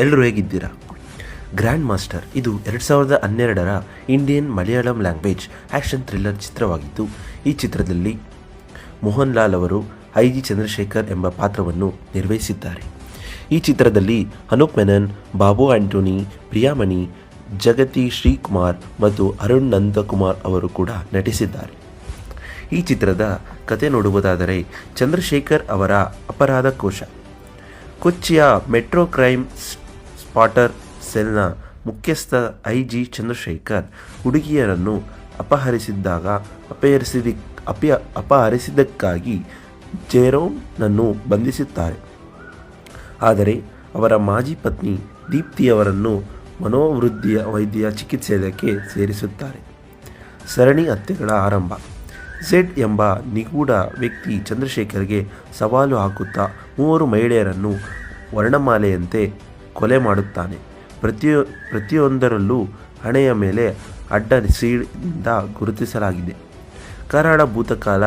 ಎಲ್ಲರೂ ಹೇಗಿದ್ದೀರಾ? ಗ್ರ್ಯಾಂಡ್ ಮಾಸ್ಟರ್ ಇದು 2012ರ Indian Malayalam language action thriller ಚಿತ್ರವಾಗಿದ್ದು, ಈ ಚಿತ್ರದಲ್ಲಿ ಮೋಹನ್ ಲಾಲ್ ಅವರು IG ಚಂದ್ರಶೇಖರ್ ಎಂಬ ಪಾತ್ರವನ್ನು ನಿರ್ವಹಿಸಿದ್ದಾರೆ. ಈ ಚಿತ್ರದಲ್ಲಿ ಅನೂಪ್ ಮೆನನ್, ಬಾಬು ಆಂಟೋನಿ, ಪ್ರಿಯಾಮಣಿ, ಜಗತಿ ಶ್ರೀಕುಮಾರ್ ಮತ್ತು ಅರುಣ್ ನಂದಕುಮಾರ್ ಅವರು ಕೂಡ ನಟಿಸಿದ್ದಾರೆ. ಈ ಚಿತ್ರದ ಕತೆ ನೋಡುವುದಾದರೆ, ಚಂದ್ರಶೇಖರ್ ಅವರ ಅಪರಾಧ ಕೋಶ. ಕೊಚ್ಚಿಯ ಮೆಟ್ರೋ ಕ್ರೈಮ್ ಸ್ಪಾಟರ್ ಸೆಲ್ನ ಮುಖ್ಯಸ್ಥ IG ಚಂದ್ರಶೇಖರ್ ಹುಡುಗಿಯರನ್ನು ಅಪಹರಿಸಿದ್ದಕ್ಕಾಗಿ ಜೆರೋಮ್ನನ್ನು ಬಂಧಿಸುತ್ತಾರೆ. ಆದರೆ ಅವರ ಮಾಜಿ ಪತ್ನಿ ದೀಪ್ತಿಯವರನ್ನು ಮನೋವೃದ್ಧಿಯ ವೈದ್ಯ ಚಿಕಿತ್ಸೆಗೆ ಸೇರಿಸುತ್ತಾರೆ. ಸರಣಿ ಹತ್ಯೆಗಳ ಆರಂಭ. ಝೆಡ್ ಎಂಬ ನಿಗೂಢ ವ್ಯಕ್ತಿ ಚಂದ್ರಶೇಖರ್ಗೆ ಸವಾಲು ಹಾಕುತ್ತಾ 3 ಮಹಿಳೆಯರನ್ನು ವರ್ಣಮಾಲೆಯಂತೆ ಕೊಲೆ ಮಾಡುತ್ತಾನೆ. ಪ್ರತಿಯೊಂದರಲ್ಲೂ ಹಣೆಯ ಮೇಲೆ ಅಡ್ಡ ಸೀಳಿಂದ ಗುರುತಿಸಲಾಗಿದೆ. ಕರಾಳ ಭೂತಕಾಲ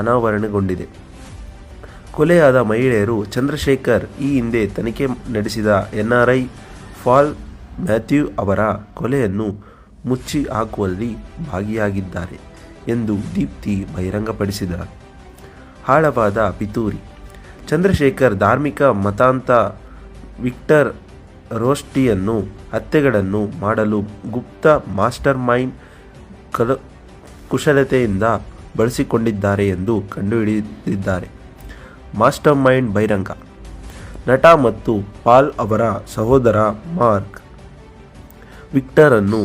ಅನಾವರಣಗೊಂಡಿದೆ. ಕೊಲೆಯಾದ ಮಹಿಳೆಯರು ಚಂದ್ರಶೇಖರ್ ಈ ಹಿಂದೆ ತನಿಖೆ ನಡೆಸಿದ NRI ಪಾಲ್ ಮ್ಯಾಥ್ಯೂ ಅವರ ಕೊಲೆಯನ್ನು ಮುಚ್ಚಿ ಹಾಕುವಲ್ಲಿ ಭಾಗಿಯಾಗಿದ್ದಾರೆ ಎಂದು ದೀಪ್ತಿ ಬಹಿರಂಗಪಡಿಸಿದರು. ಆಳವಾದ ಪಿತೂರಿ. ಚಂದ್ರಶೇಖರ್ ಧಾರ್ಮಿಕ ಮತಾಂಧ ವಿಕ್ಟರ್ ರೋಸ್ಟಿಯನ್ನು ಹತ್ಯೆಗಳನ್ನು ಮಾಡಲು ಗುಪ್ತ ಮಾಸ್ಟರ್ ಮೈಂಡ್ ಕುಶಲತೆಯಿಂದ ಬಳಸಿಕೊಂಡಿದ್ದಾರೆ ಎಂದು ಕಂಡುಹಿಡಿದಿದ್ದಾರೆ. ಮಾಸ್ಟರ್ ಮೈಂಡ್ ಬಹಿರಂಗ. ನಟ ಮತ್ತು ಪಾಲ್ ಅವರ ಸಹೋದರ ಮಾರ್ಕ್ ವಿಕ್ಟರನ್ನು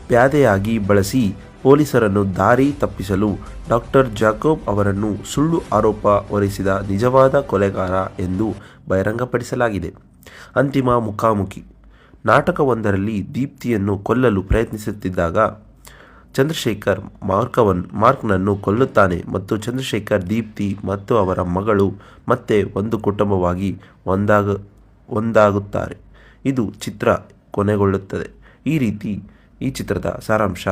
ಪ್ಯಾದೆಯಾಗಿ ಬಳಸಿ ಪೊಲೀಸರನ್ನು ದಾರಿ ತಪ್ಪಿಸಲು ಡಾಕ್ಟರ್ ಜಾಕೋಬ್ ಅವರನ್ನು ಸುಳ್ಳು ಆರೋಪ ಹೊರಿಸಿದ ನಿಜವಾದ ಕೊಲೆಗಾರ ಎಂದು ಬಹಿರಂಗಪಡಿಸಲಾಗಿದೆ. ಅಂತಿಮ ಮುಖಾಮುಖಿ. ನಾಟಕವೊಂದರಲ್ಲಿ ದೀಪ್ತಿಯನ್ನು ಕೊಲ್ಲಲು ಪ್ರಯತ್ನಿಸುತ್ತಿದ್ದಾಗ ಚಂದ್ರಶೇಖರ್ ಮಾರ್ಕ್ನನ್ನು ಕೊಲ್ಲುತ್ತಾನೆ ಮತ್ತು ಚಂದ್ರಶೇಖರ್, ದೀಪ್ತಿ ಮತ್ತು ಅವರ ಮಗಳು ಮತ್ತೆ ಒಂದು ಕುಟುಂಬವಾಗಿ ಒಂದಾಗುತ್ತಾರೆ. ಇದು ಚಿತ್ರ ಕೊನೆಗೊಳ್ಳುತ್ತದೆ. ಈ ಚಿತ್ರದ ಸಾರಾಂಶ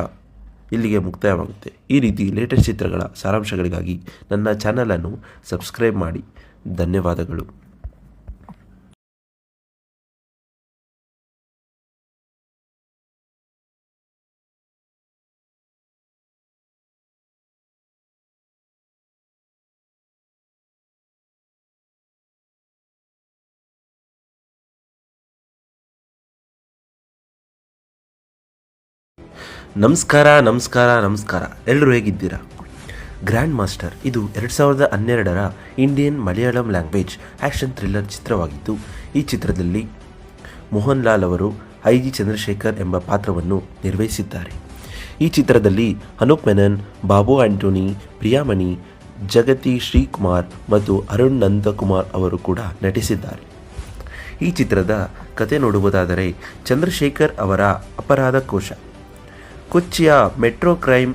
ಇಲ್ಲಿಗೆ ಮುಕ್ತಾಯವಾಗುತ್ತೆ. ಈ ರೀತಿ ಲೇಟೆಸ್ಟ್ ಚಿತ್ರಗಳ ಸಾರಾಂಶಗಳಿಗಾಗಿ ನನ್ನ ಚಾನಲನ್ನು ಸಬ್ಸ್ಕ್ರೈಬ್ ಮಾಡಿ. ಧನ್ಯವಾದಗಳು. ನಮಸ್ಕಾರ. ಎಲ್ಲರೂ ಹೇಗಿದ್ದೀರಾ? ಗ್ರ್ಯಾಂಡ್ ಮಾಸ್ಟರ್ ಇದು 2012ರ Indian Malayalam language action thriller ಚಿತ್ರವಾಗಿದ್ದು, ಈ ಚಿತ್ರದಲ್ಲಿ ಮೋಹನ್ ಲಾಲ್ ಅವರು IG ಚಂದ್ರಶೇಖರ್ ಎಂಬ ಪಾತ್ರವನ್ನು ನಿರ್ವಹಿಸಿದ್ದಾರೆ. ಈ ಚಿತ್ರದಲ್ಲಿ ಅನೂಪ್ ಮೆನನ್, ಬಾಬು ಆಂಟೋನಿ, ಪ್ರಿಯಾಮಣಿ, ಜಗತಿ ಶ್ರೀಕುಮಾರ್ ಮತ್ತು ಅರುಣ್ ನಂದಕುಮಾರ್ ಅವರು ಕೂಡ ನಟಿಸಿದ್ದಾರೆ. ಈ ಚಿತ್ರದ ಕತೆ ನೋಡುವುದಾದರೆ, ಚಂದ್ರಶೇಖರ್ ಅವರ ಅಪರಾಧ ಕೋಶ. ಕೊಚ್ಚಿಯ ಮೆಟ್ರೋ ಕ್ರೈಮ್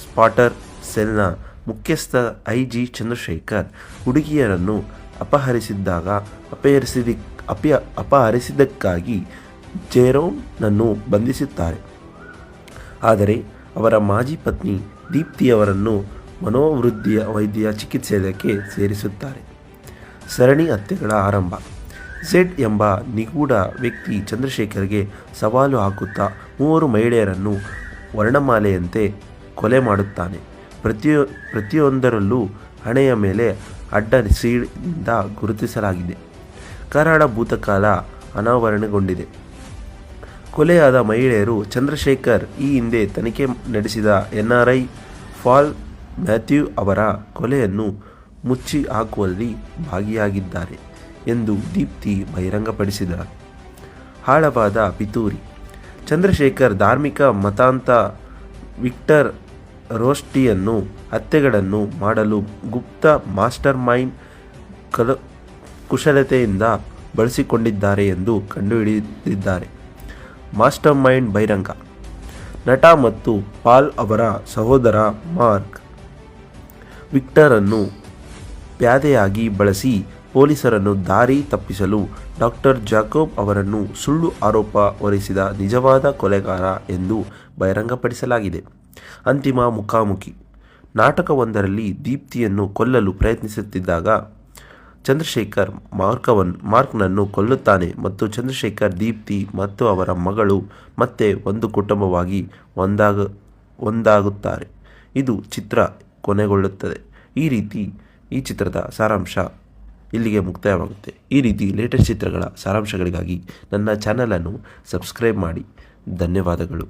ಸ್ಪಾಟರ್ ಸೆಲ್ನ ಮುಖ್ಯಸ್ಥ IG ಚಂದ್ರಶೇಖರ್ ಹುಡುಗಿಯರನ್ನು ಅಪಹರಿಸಿದ್ದಕ್ಕಾಗಿ ಜೆರೋಮ್ನನ್ನು ಬಂಧಿಸುತ್ತಾರೆ. ಆದರೆ ಅವರ ಮಾಜಿ ಪತ್ನಿ ದೀಪ್ತಿಯವರನ್ನು ಮನೋವೃದ್ಧಿಯ ವೈದ್ಯ ಚಿಕಿತ್ಸೆಗೆ ಸೇರಿಸುತ್ತಾರೆ. ಸರಣಿ ಹತ್ಯೆಗಳ ಆರಂಭ. ಝೆಡ್ ಎಂಬ ನಿಗೂಢ ವ್ಯಕ್ತಿ ಚಂದ್ರಶೇಖರ್ಗೆ ಸವಾಲು ಹಾಕುತ್ತಾ 3 ಮಹಿಳೆಯರನ್ನು ವರ್ಣಮಾಲೆಯಂತೆ ಕೊಲೆ ಮಾಡುತ್ತಾನೆ. ಪ್ರತಿಯೊಂದರಲ್ಲೂ ಹಣೆಯ ಮೇಲೆ ಅಡ್ಡ ಸೀಳಿಂದ ಗುರುತಿಸಲಾಗಿದೆ. ಕರಾಳ ಭೂತಕಾಲ ಅನಾವರಣಗೊಂಡಿದೆ. ಕೊಲೆಯಾದ ಮಹಿಳೆಯರು ಚಂದ್ರಶೇಖರ್ ಈ ಹಿಂದೆ ತನಿಖೆ ನಡೆಸಿದ NRI ಪಾಲ್ ಮ್ಯಾಥ್ಯೂ ಅವರ ಕೊಲೆಯನ್ನು ಮುಚ್ಚಿ ಹಾಕುವಲ್ಲಿ ಭಾಗಿಯಾಗಿದ್ದಾರೆ ಎಂದು ದೀಪ್ತಿ ಬಹಿರಂಗಪಡಿಸಿದರು. ಆಳವಾದ ಪಿತೂರಿ. ಚಂದ್ರಶೇಖರ್ ಧಾರ್ಮಿಕ ಮತಾಂಧ ವಿಕ್ಟರ್ ರೋಸ್ಟಿಯನ್ನು ಹತ್ಯೆಗಳನ್ನು ಮಾಡಲು ಗುಪ್ತ ಮಾಸ್ಟರ್ ಮೈಂಡ್ ಕುಶಲತೆಯಿಂದ ಬಳಸಿಕೊಂಡಿದ್ದಾರೆ ಎಂದು ಕಂಡುಹಿಡಿದಿದ್ದಾರೆ. ಮಾಸ್ಟರ್ ಮೈಂಡ್ ಬಹಿರಂಗ. ನಟ ಮತ್ತು ಪಾಲ್ ಅವರ ಸಹೋದರ ಮಾರ್ಕ್ ವಿಕ್ಟರನ್ನು ಪ್ಯಾದೆಯಾಗಿ ಬಳಸಿ ಪೊಲೀಸರನ್ನು ದಾರಿ ತಪ್ಪಿಸಲು ಡಾಕ್ಟರ್ ಜಾಕೋಬ್ ಅವರನ್ನು ಸುಳ್ಳು ಆರೋಪ ಹೊರಿಸಿದ ನಿಜವಾದ ಕೊಲೆಗಾರ ಎಂದು ಬಹಿರಂಗಪಡಿಸಲಾಗಿದೆ. ಅಂತಿಮ ಮುಖಾಮುಖಿ. ನಾಟಕವೊಂದರಲ್ಲಿ ದೀಪ್ತಿಯನ್ನು ಕೊಲ್ಲಲು ಪ್ರಯತ್ನಿಸುತ್ತಿದ್ದಾಗ ಚಂದ್ರಶೇಖರ್ ಮಾರ್ಕ್ನನ್ನು ಕೊಲ್ಲುತ್ತಾನೆ ಮತ್ತು ಚಂದ್ರಶೇಖರ್, ದೀಪ್ತಿ ಮತ್ತು ಅವರ ಮಗಳು ಮತ್ತೆ ಒಂದು ಕುಟುಂಬವಾಗಿ ಒಂದಾಗುತ್ತಾರೆ. ಇದು ಚಿತ್ರ ಕೊನೆಗೊಳ್ಳುತ್ತದೆ. ಈ ಚಿತ್ರದ ಸಾರಾಂಶ ಇಲ್ಲಿಗೆ ಮುಕ್ತಾಯವಾಗುತ್ತೆ. ಈ ರೀತಿ ಲೇಟೆಸ್ಟ್ ಚಿತ್ರಗಳ ಸಾರಾಂಶಗಳಿಗಾಗಿ ನನ್ನ ಚಾನಲನ್ನು ಸಬ್ಸ್ಕ್ರೈಬ್ ಮಾಡಿ. ಧನ್ಯವಾದಗಳು.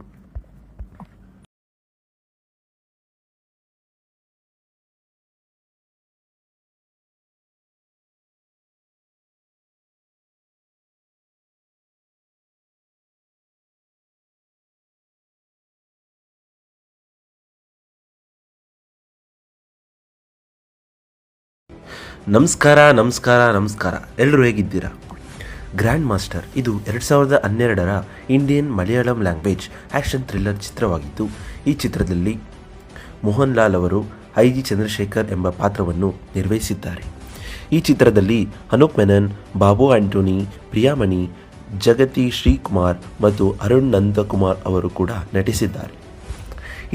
ನಮಸ್ಕಾರ ಎಲ್ಲರೂ ಹೇಗಿದ್ದೀರಾ? ಗ್ರ್ಯಾಂಡ್ ಮಾಸ್ಟರ್ ಇದು 2012ರ Indian Malayalam language action thriller ಚಿತ್ರವಾಗಿದ್ದು, ಈ ಚಿತ್ರದಲ್ಲಿ ಮೋಹನ್ ಲಾಲ್ ಅವರು ಐ.ಜಿ. ಚಂದ್ರಶೇಖರ್ ಎಂಬ ಪಾತ್ರವನ್ನು ನಿರ್ವಹಿಸಿದ್ದಾರೆ. ಈ ಚಿತ್ರದಲ್ಲಿ ಅನೂಪ್ ಮೆನನ್, ಬಾಬು ಆಂಟೋನಿ, ಪ್ರಿಯಾಮಣಿ, ಜಗತಿ ಶ್ರೀಕುಮಾರ್ ಮತ್ತು ಅರುಣ್ ನಂದಕುಮಾರ್ ಅವರು ಕೂಡ ನಟಿಸಿದ್ದಾರೆ.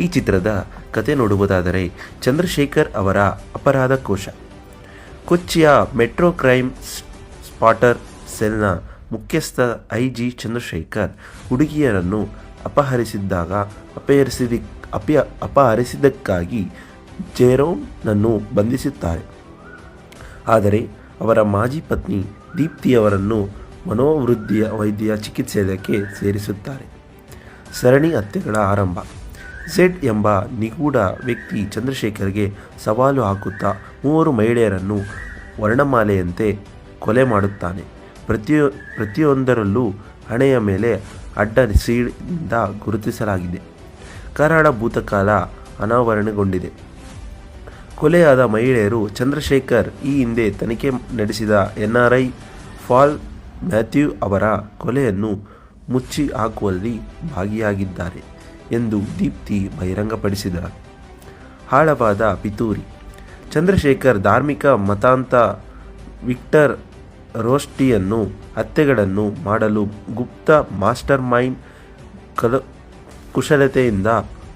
ಈ ಚಿತ್ರದ ಕತೆ ನೋಡುವುದಾದರೆ, ಚಂದ್ರಶೇಖರ್ ಅವರ ಅಪರಾಧ ಕೋಶ. ಕೊಚ್ಚಿಯ ಮೆಟ್ರೋ ಕ್ರೈಮ್ ಸ್ಪಾಟರ್ ಸೆಲ್ನ ಮುಖ್ಯಸ್ಥ ಐ.ಜಿ. ಚಂದ್ರಶೇಖರ್ ಹುಡುಗಿಯರನ್ನು ಅಪಹರಿಸಿದ್ದಕ್ಕಾಗಿ ಜೆರೋಮ್ನನ್ನು ಬಂಧಿಸುತ್ತಾರೆ. ಆದರೆ ಅವರ ಮಾಜಿ ಪತ್ನಿ ದೀಪ್ತಿಯವರನ್ನು ವೈದ್ಯ ಚಿಕಿತ್ಸೆಗೆ ಸೇರಿಸುತ್ತಾರೆ. ಸರಣಿ ಹತ್ಯೆಗಳ ಆರಂಭ. ಝೆಡ್ ಎಂಬ ನಿಗೂಢ ವ್ಯಕ್ತಿ ಚಂದ್ರಶೇಖರ್ಗೆ ಸವಾಲು ಹಾಕುತ್ತಾ 3 ಮಹಿಳೆಯರನ್ನು ವರ್ಣಮಾಲೆಯಂತೆ ಕೊಲೆ ಮಾಡುತ್ತಾನೆ. ಪ್ರತಿಯೊಂದರಲ್ಲೂ ಹಣೆಯ ಮೇಲೆ ಅಡ್ಡ ಸೀಳಿಂದ ಗುರುತಿಸಲಾಗಿದೆ. ಕರಾಳ ಭೂತಕಾಲ ಅನಾವರಣಗೊಂಡಿದೆ. ಕೊಲೆಯಾದ ಮಹಿಳೆಯರು ಚಂದ್ರಶೇಖರ್ ಈ ಹಿಂದೆ ತನಿಖೆ ನಡೆಸಿದ NRI ಪಾಲ್ ಮ್ಯಾಥ್ಯೂ ಅವರ ಕೊಲೆಯನ್ನು ಮುಚ್ಚಿ ಹಾಕುವಲ್ಲಿ ಭಾಗಿಯಾಗಿದ್ದಾರೆ ಎಂದು ದೀಪ್ತಿ ಬಹಿರಂಗಪಡಿಸಿದರು. ಆಳವಾದ ಪಿತೂರಿ. ಚಂದ್ರಶೇಖರ್ ಧಾರ್ಮಿಕ ಮತಾಂಧ ವಿಕ್ಟರ್ ರೋಸ್ಟಿಯನ್ನು ಹತ್ಯೆಗಳನ್ನು ಮಾಡಲು ಗುಪ್ತ ಮಾಸ್ಟರ್ ಮೈಂಡ್ ಕುಶಲತೆಯಿಂದ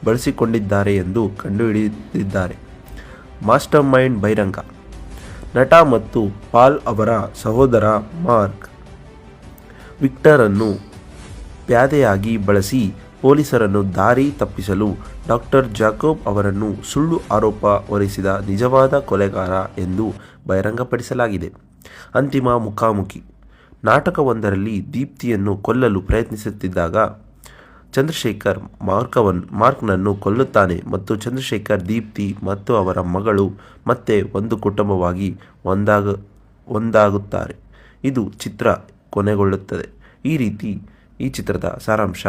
ಬಳಸಿಕೊಂಡಿದ್ದಾರೆ ಎಂದು ಕಂಡುಹಿಡಿದಿದ್ದಾರೆ. ಮಾಸ್ಟರ್ ಮೈಂಡ್ ಬಹಿರಂಗ. ನಟ ಮತ್ತು ಪಾಲ್ ಅವರ ಸಹೋದರ ಮಾರ್ಕ್ ವಿಕ್ಟರನ್ನು ಪ್ಯಾದೆಯಾಗಿ ಬಳಸಿ ಪೊಲೀಸರನ್ನು ದಾರಿ ತಪ್ಪಿಸಲು ಡಾಕ್ಟರ್ ಜಾಕೋಬ್ ಅವರನ್ನು ಸುಳ್ಳು ಆರೋಪ ಹೊರಿಸಿದ ನಿಜವಾದ ಕೊಲೆಗಾರ ಎಂದು ಬಹಿರಂಗಪಡಿಸಲಾಗಿದೆ. ಅಂತಿಮ ಮುಖಾಮುಖಿ. ನಾಟಕವೊಂದರಲ್ಲಿ ದೀಪ್ತಿಯನ್ನು ಕೊಲ್ಲಲು ಪ್ರಯತ್ನಿಸುತ್ತಿದ್ದಾಗ ಚಂದ್ರಶೇಖರ್ ಮಾರ್ಕ್ನನ್ನು ಕೊಲ್ಲುತ್ತಾನೆ ಮತ್ತು ಚಂದ್ರಶೇಖರ್, ದೀಪ್ತಿ ಮತ್ತು ಅವರ ಮಗಳು ಮತ್ತೆ ಒಂದು ಕುಟುಂಬವಾಗಿ ಒಂದಾಗುತ್ತಾರೆ. ಇದು ಚಿತ್ರ ಕೊನೆಗೊಳ್ಳುತ್ತದೆ. ಈ ಚಿತ್ರದ ಸಾರಾಂಶ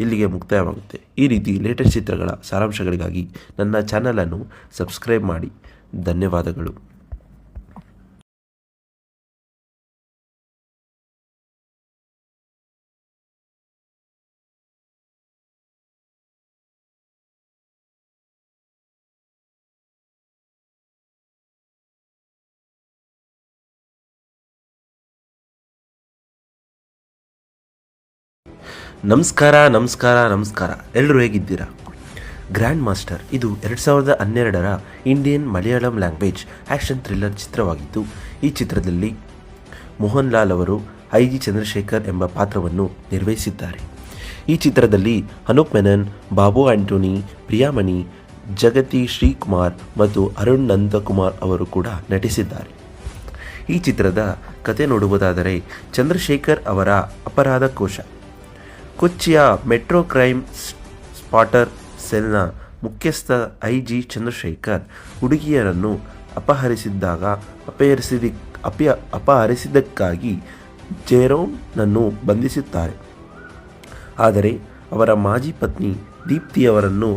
ಇಲ್ಲಿಗೆ ಮುಕ್ತಾಯವಾಗುತ್ತೆ. ಈ ರೀತಿ ಲೇಟೆಸ್ಟ್ ಚಿತ್ರಗಳ ಸಾರಾಂಶಗಳಿಗಾಗಿ ನನ್ನ ಚಾನಲನ್ನು ಸಬ್ಸ್ಕ್ರೈಬ್ ಮಾಡಿ. ಧನ್ಯವಾದಗಳು. ನಮಸ್ಕಾರ ಎಲ್ಲರೂ ಹೇಗಿದ್ದೀರಾ? ಗ್ರ್ಯಾಂಡ್ ಮಾಸ್ಟರ್ ಇದು 2012ರ Indian Malayalam language action thriller ಚಿತ್ರವಾಗಿದ್ದು, ಈ ಚಿತ್ರದಲ್ಲಿ ಮೋಹನ್ ಲಾಲ್ ಅವರು ಐ.ಜಿ. ಚಂದ್ರಶೇಖರ್ ಎಂಬ ಪಾತ್ರವನ್ನು ನಿರ್ವಹಿಸಿದ್ದಾರೆ. ಈ ಚಿತ್ರದಲ್ಲಿ ಅನೂಪ್ ಮೆನನ್, ಬಾಬು ಆಂಟೋನಿ, ಪ್ರಿಯಾಮಣಿ, ಜಗತಿ ಶ್ರೀಕುಮಾರ್ ಮತ್ತು ಅರುಣ್ ನಂದಕುಮಾರ್ ಅವರು ಕೂಡ ನಟಿಸಿದ್ದಾರೆ. ಈ ಚಿತ್ರದ ಕತೆ ನೋಡುವುದಾದರೆ, ಚಂದ್ರಶೇಖರ್ ಅವರ ಅಪರಾಧ ಕೋಶ. ಕೊಚ್ಚಿಯ ಮೆಟ್ರೋ ಕ್ರೈಮ್ ಸ್ಪಾಟರ್ ಸೆಲ್ನ ಮುಖ್ಯಸ್ಥ ಐ.ಜಿ. ಚಂದ್ರಶೇಖರ್ ಹುಡುಗಿಯರನ್ನು ಅಪಹರಿಸಿದ್ದಕ್ಕಾಗಿ ಜೆರೋಮ್ನನ್ನು ಬಂಧಿಸುತ್ತಾರೆ. ಆದರೆ ಅವರ ಮಾಜಿ ಪತ್ನಿ ದೀಪ್ತಿಯವರನ್ನು